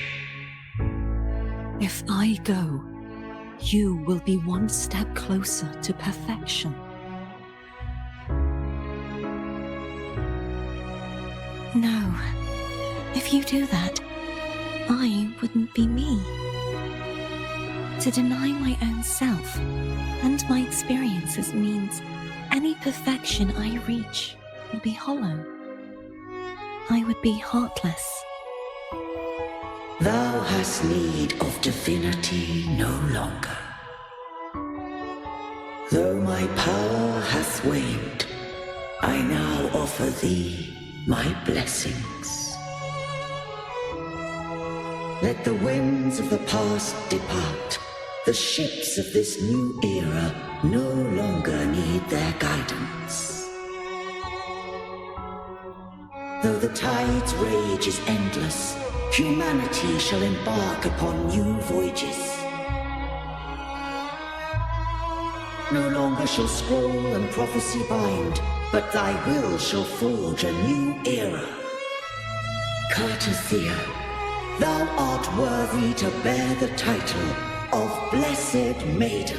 If I go, you will be one step closer to perfection. No, if you do that, I wouldn't be me. To deny my own self and my experiences means any perfection I reach will be hollow. I would be heartless. Thou hast need of divinity no longer. Though my power hath waned, I now offer thee my blessings. Let the winds of the past depart. The ships of this new era no longer need their guidance. Though the tide's rage is endless, humanity shall embark upon new voyages. No longer shall scroll and prophecy bind, but thy will shall forge a new era. Cartothea, thou art worthy to bear the title of Blessed Maiden.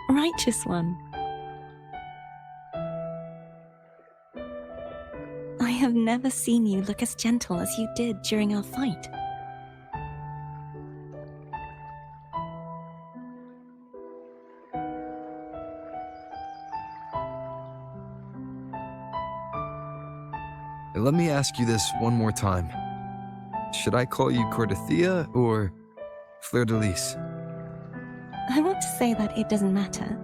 Righteous one. I have never seen you look as gentle as you did during our fight. Let me ask you this one more time. Should I call you Cartothea or Fleur de Lis? I want to say that it doesn't matter.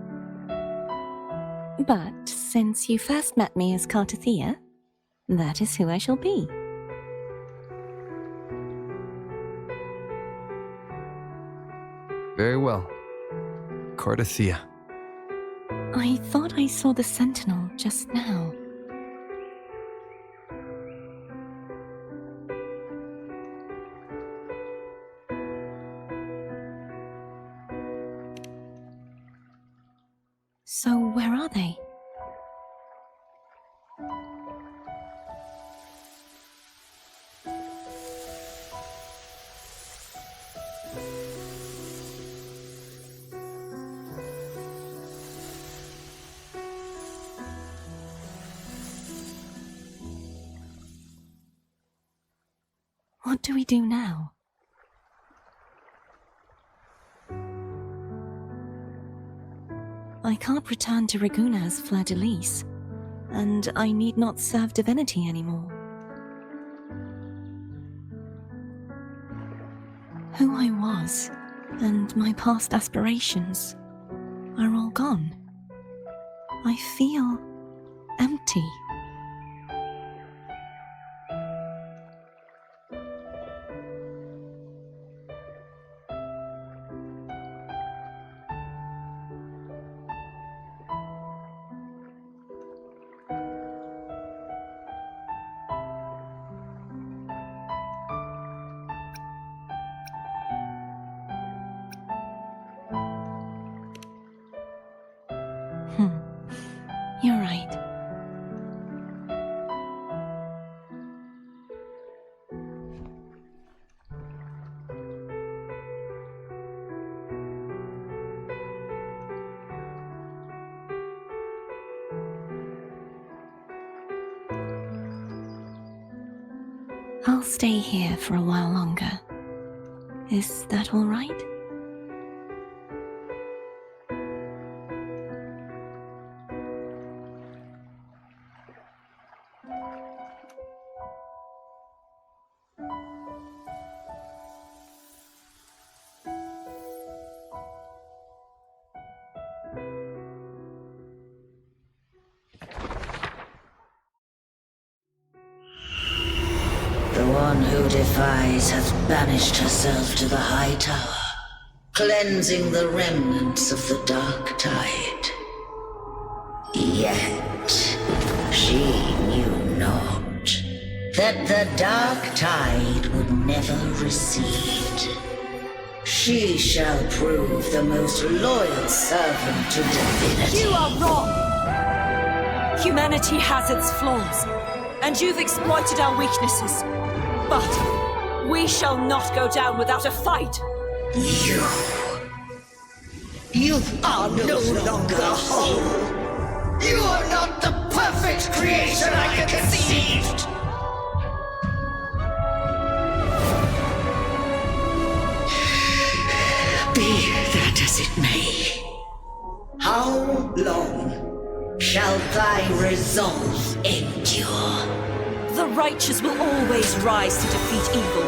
But since you first met me as Cartothea, that is who I shall be. Very well. Cartothea. I thought I saw the sentinel just now. So where are they? What do we do now? I can't return to Reguna as Fleur de Lis, and I need not serve divinity anymore. Who I was, and my past aspirations, are all gone. I feel empty. I'll stay here for a while longer. Is that all right? The one who defies hath banished herself to the high tower, cleansing the remnants of the dark tide. Yet she knew not that the dark tide would never recede. She shall prove the most loyal servant to divinity. You are wrong! Humanity has its flaws, and you've exploited our weaknesses. But we shall not go down without a fight. You are no longer whole. You are not the perfect creation I conceived. Be that as it may, how long shall thy resolve endure? The righteous will always rise to defeat evil.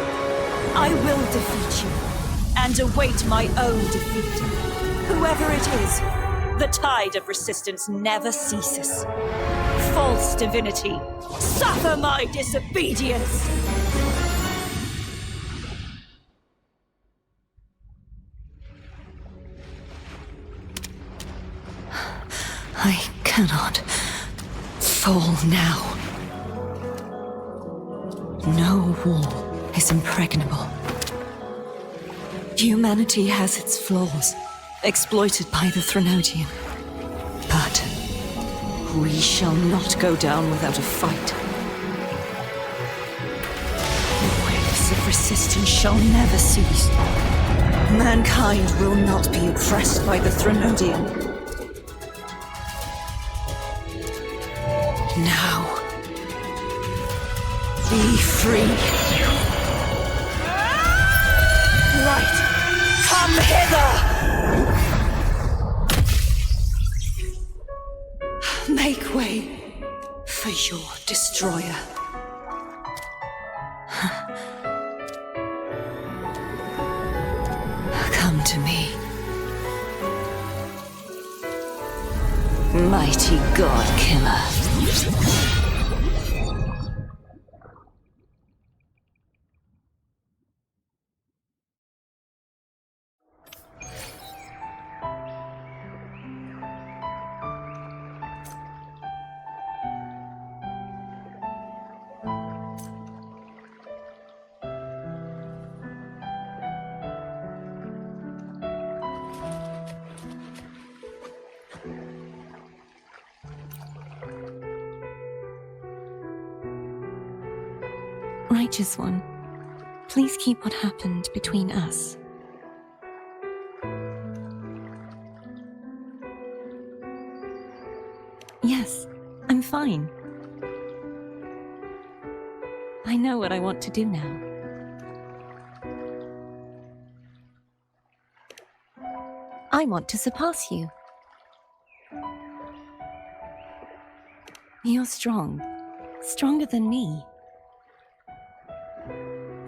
I will defeat you, and await my own defeat. Whoever it is, the tide of resistance never ceases. False divinity, suffer my disobedience! I cannot fall now. No wall is impregnable. Humanity has its flaws, exploited by the Threnodian. But we shall not go down without a fight. The waves of resistance shall never cease. Mankind will not be oppressed by the Threnodian. Now, be free. Light, come hither! Make way for your destroyer. Come to me. Mighty God Killer. Righteous One, please keep what happened between us. Yes, I'm fine. I know what I want to do now. I want to surpass you. You're strong. Stronger than me.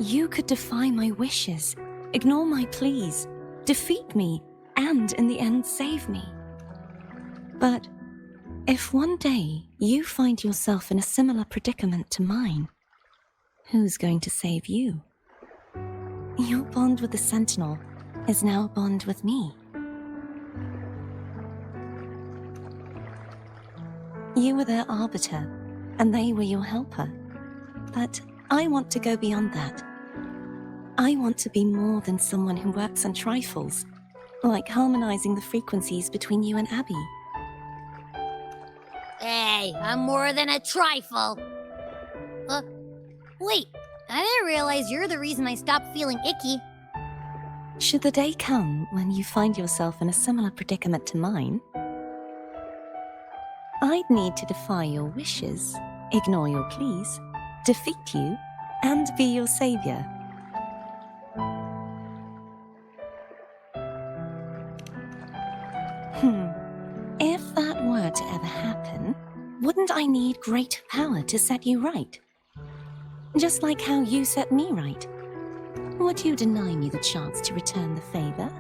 You could defy my wishes, ignore my pleas, defeat me, and in the end save me. But if one day you find yourself in a similar predicament to mine, who's going to save you? Your bond with the Sentinel is now a bond with me. You were their arbiter, and they were your helper. But I want to go beyond that. I want to be more than someone who works on trifles, like harmonizing the frequencies between you and Abby. Hey, I'm more than a trifle. Wait, I didn't realize you're the reason I stopped feeling icky. Should the day come when you find yourself in a similar predicament to mine, I'd need to defy your wishes, ignore your pleas, defeat you, and be your savior. If that were to ever happen, wouldn't I need great power to set you right? Just like how you set me right. Would you deny me the chance to return the favor?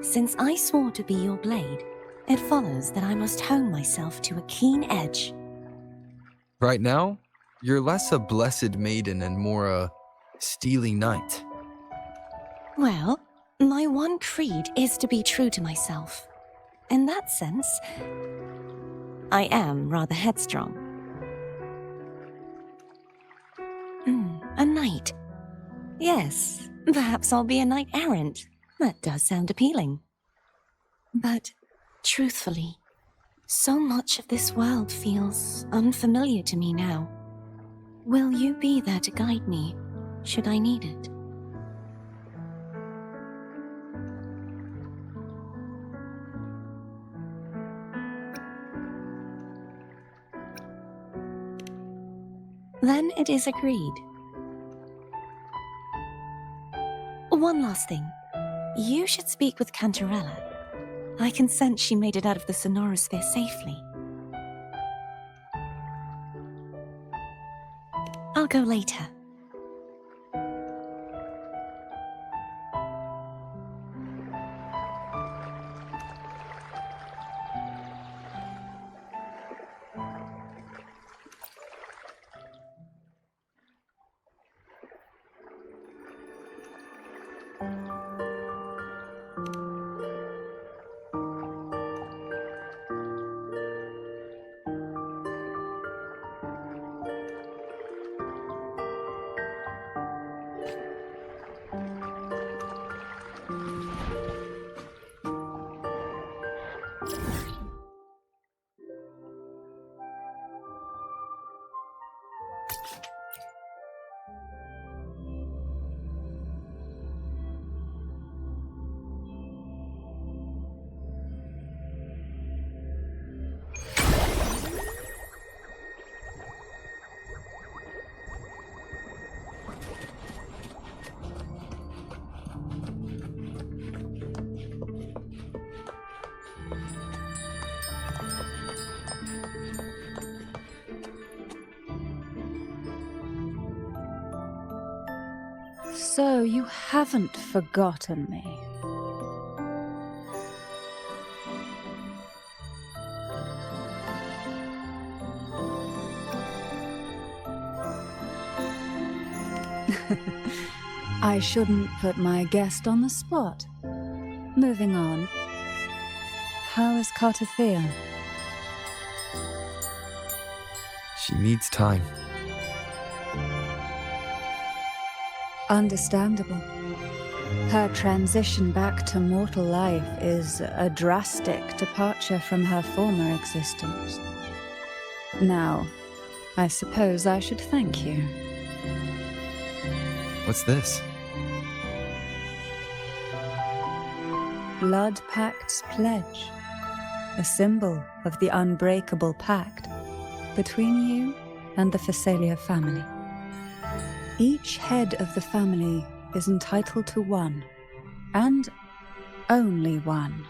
Since I swore to be your blade, it follows that I must hone myself to a keen edge. Right now, you're less a blessed maiden and more a steely knight. Well, my one creed is to be true to myself. In that sense, I am rather headstrong. A knight. Yes, perhaps I'll be a knight errant. That does sound appealing. But, truthfully, so much of this world feels unfamiliar to me now. Will you be there to guide me, should I need it? Then it is agreed. One last thing. You should speak with Cantarella. I can sense she made it out of the Sonorosphere safely. I'll go later. So you haven't forgotten me. I shouldn't put my guest on the spot. Moving on. How is Cartathea? She needs time. Understandable. Her transition back to mortal life is a drastic departure from her former existence. Now, I suppose I should thank you. What's this? Blood Pact's pledge. A symbol of the unbreakable pact between you and the Phasalia family. Each head of the family is entitled to one, and only one.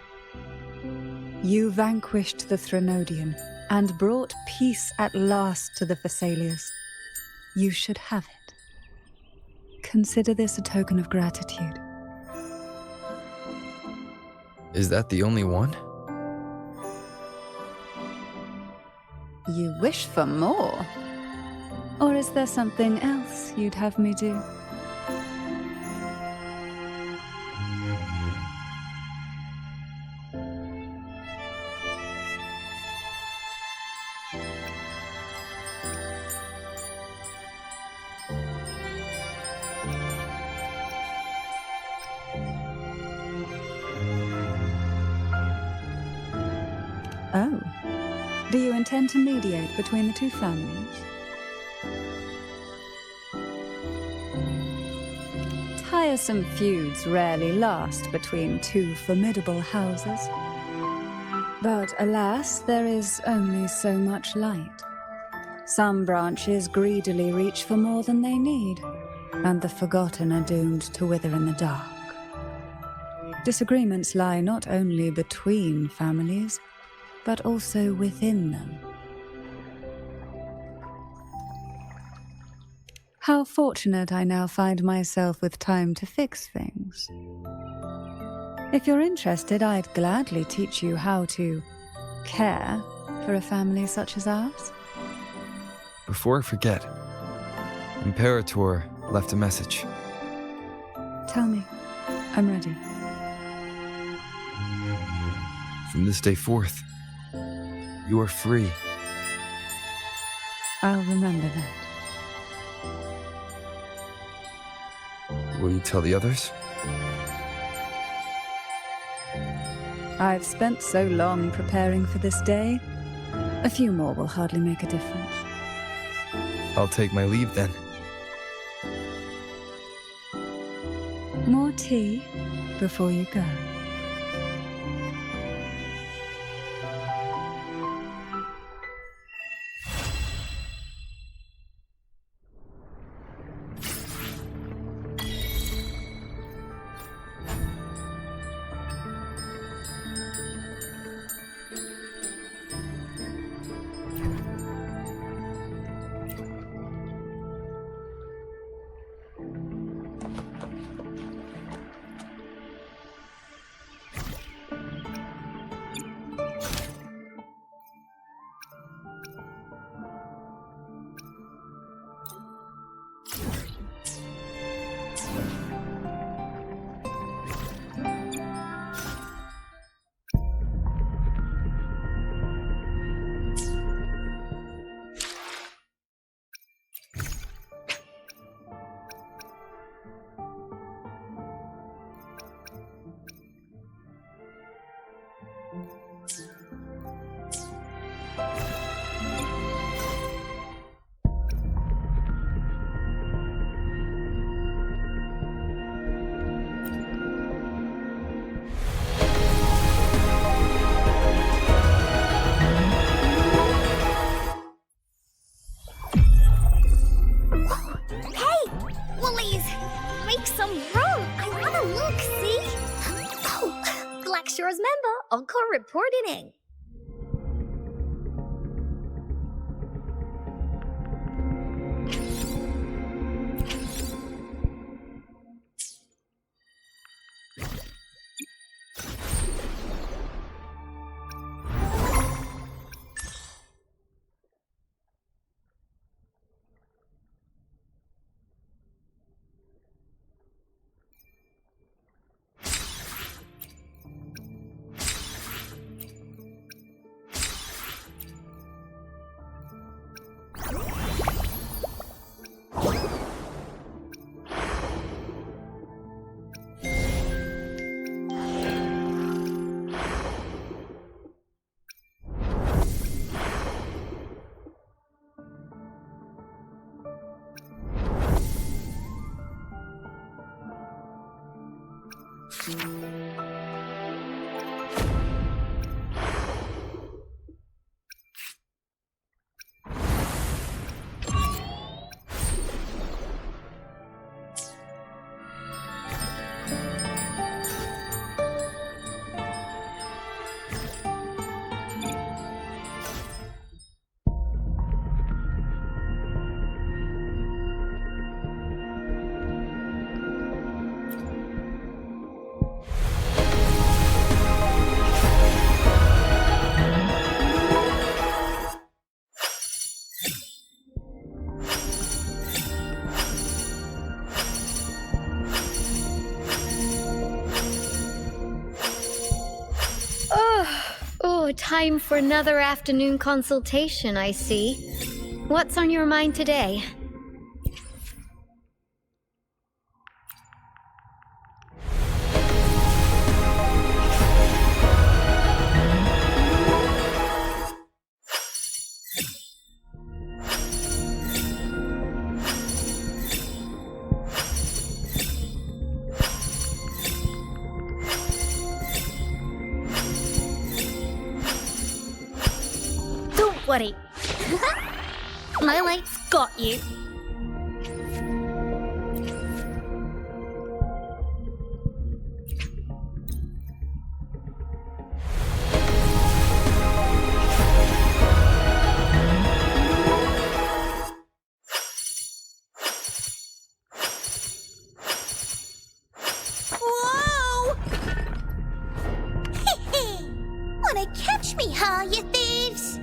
You vanquished the Threnodian and brought peace at last to the Phasalias. You should have it. Consider this a token of gratitude. Is that the only one? You wish for more? Or is there something else you'd have me do? Oh. Do you intend to mediate between the two families? tiresome feuds rarely last between two formidable houses. But alas, there is only so much light. Some branches greedily reach for more than they need, and the forgotten are doomed to wither in the dark. Disagreements lie not only between families, but also within them. How fortunate I now find myself with time to fix things. If you're interested, I'd gladly teach you how to care for a family such as ours. Before I forget, Imperator left a message. Tell me. I'm ready. From this day forth, you are free. I'll remember that. Will you tell the others? I've spent so long preparing for this day. A few more will hardly make a difference. I'll take my leave then. More tea before you go. Encore reporting. Time for another afternoon consultation, I see. What's on your mind today? worry. My light's got you. Whoa! Wanna catch me, huh, you thieves?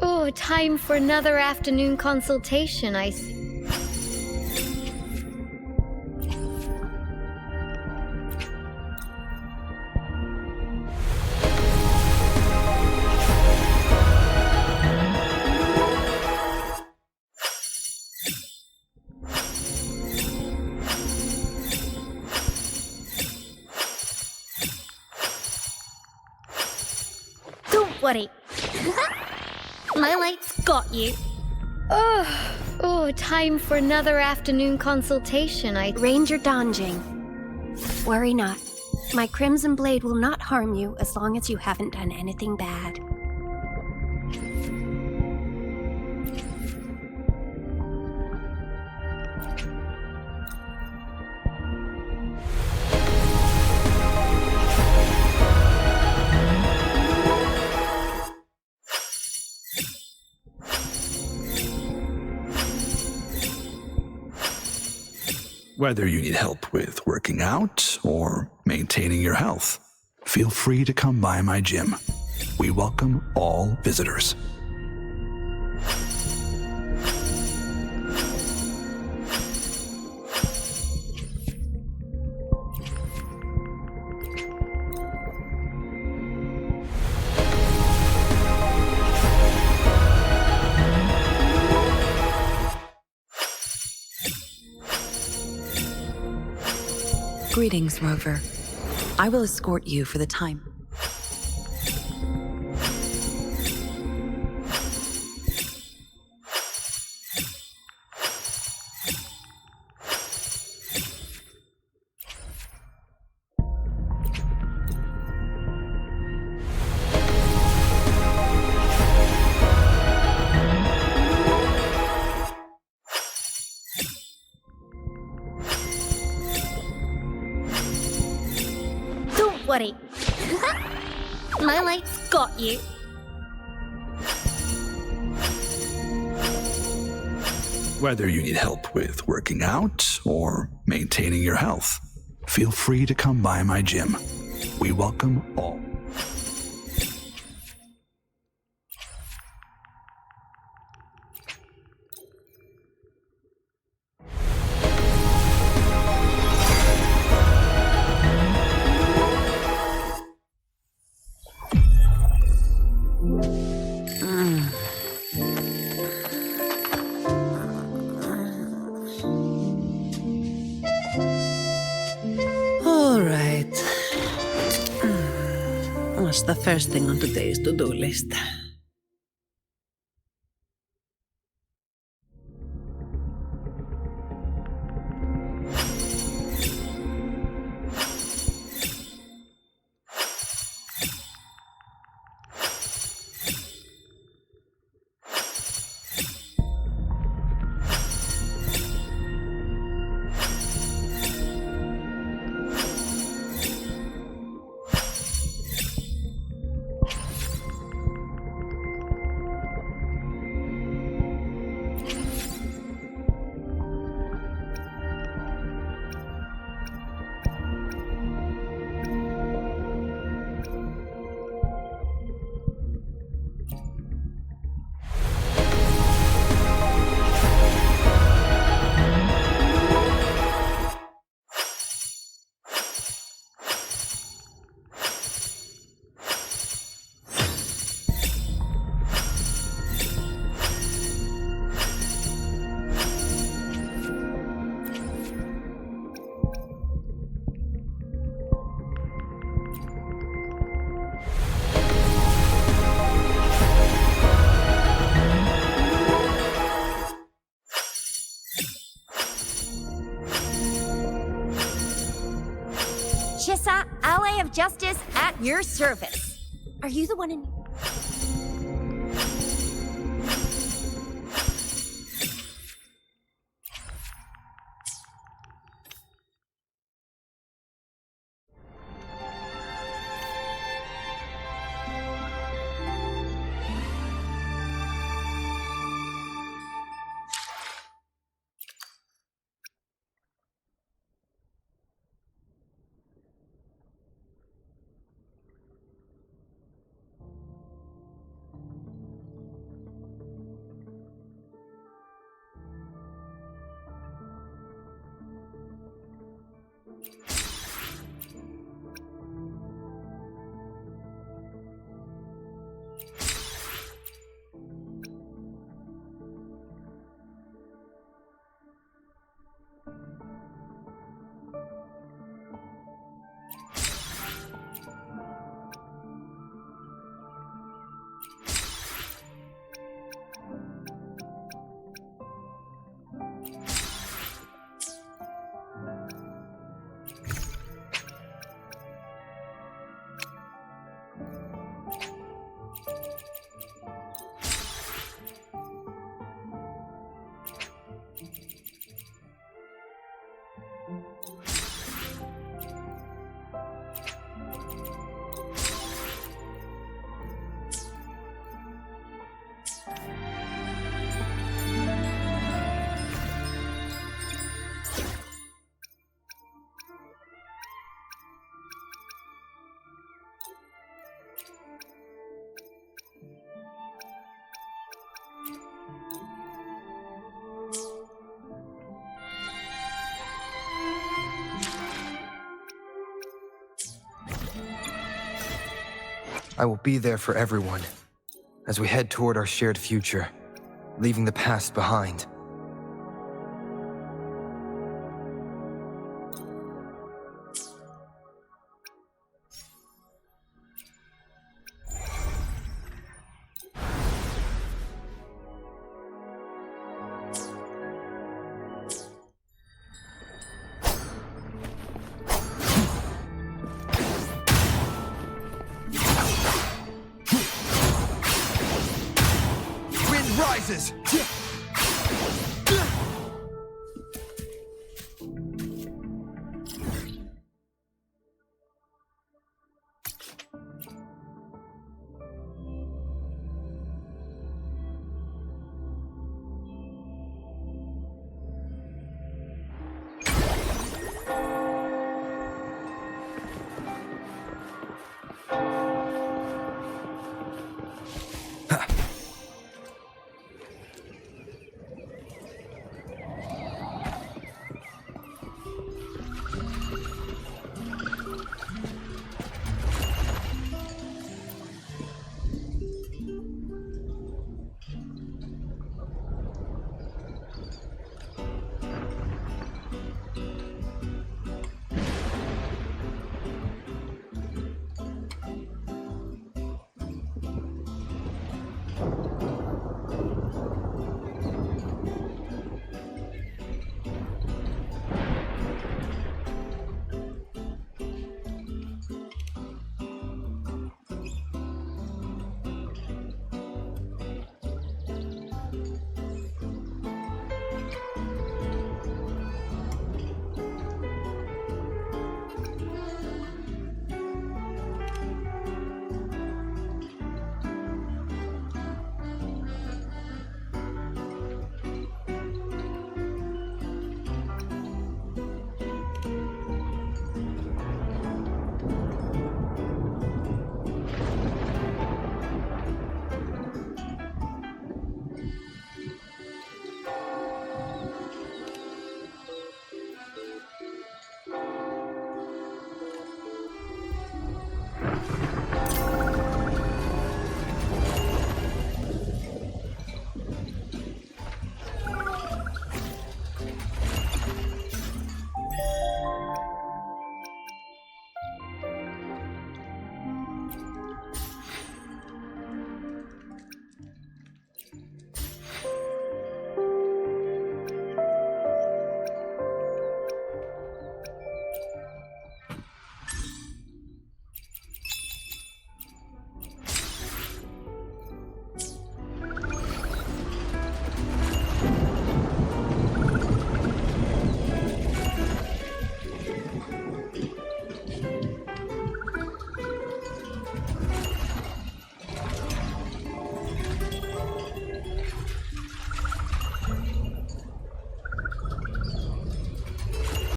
Oh, time for another afternoon consultation, I see. Don't worry. My light's got you. Oh, time for another afternoon consultation, I... Ranger Danjing. Worry not. My Crimson Blade will not harm you as long as you haven't done anything bad. Whether you need help with working out or maintaining your health, feel free to come by my gym. We welcome all visitors. Greetings, Rover. I will escort you for the time. Worry. My light's got you. Whether you need help with working out or maintaining your health, feel free to come by my gym. We welcome all. What's the first thing on today's to-do list? Chissa, ally of justice, at your service. Are you the one in... I will be there for everyone as we head toward our shared future, leaving the past behind. Rises!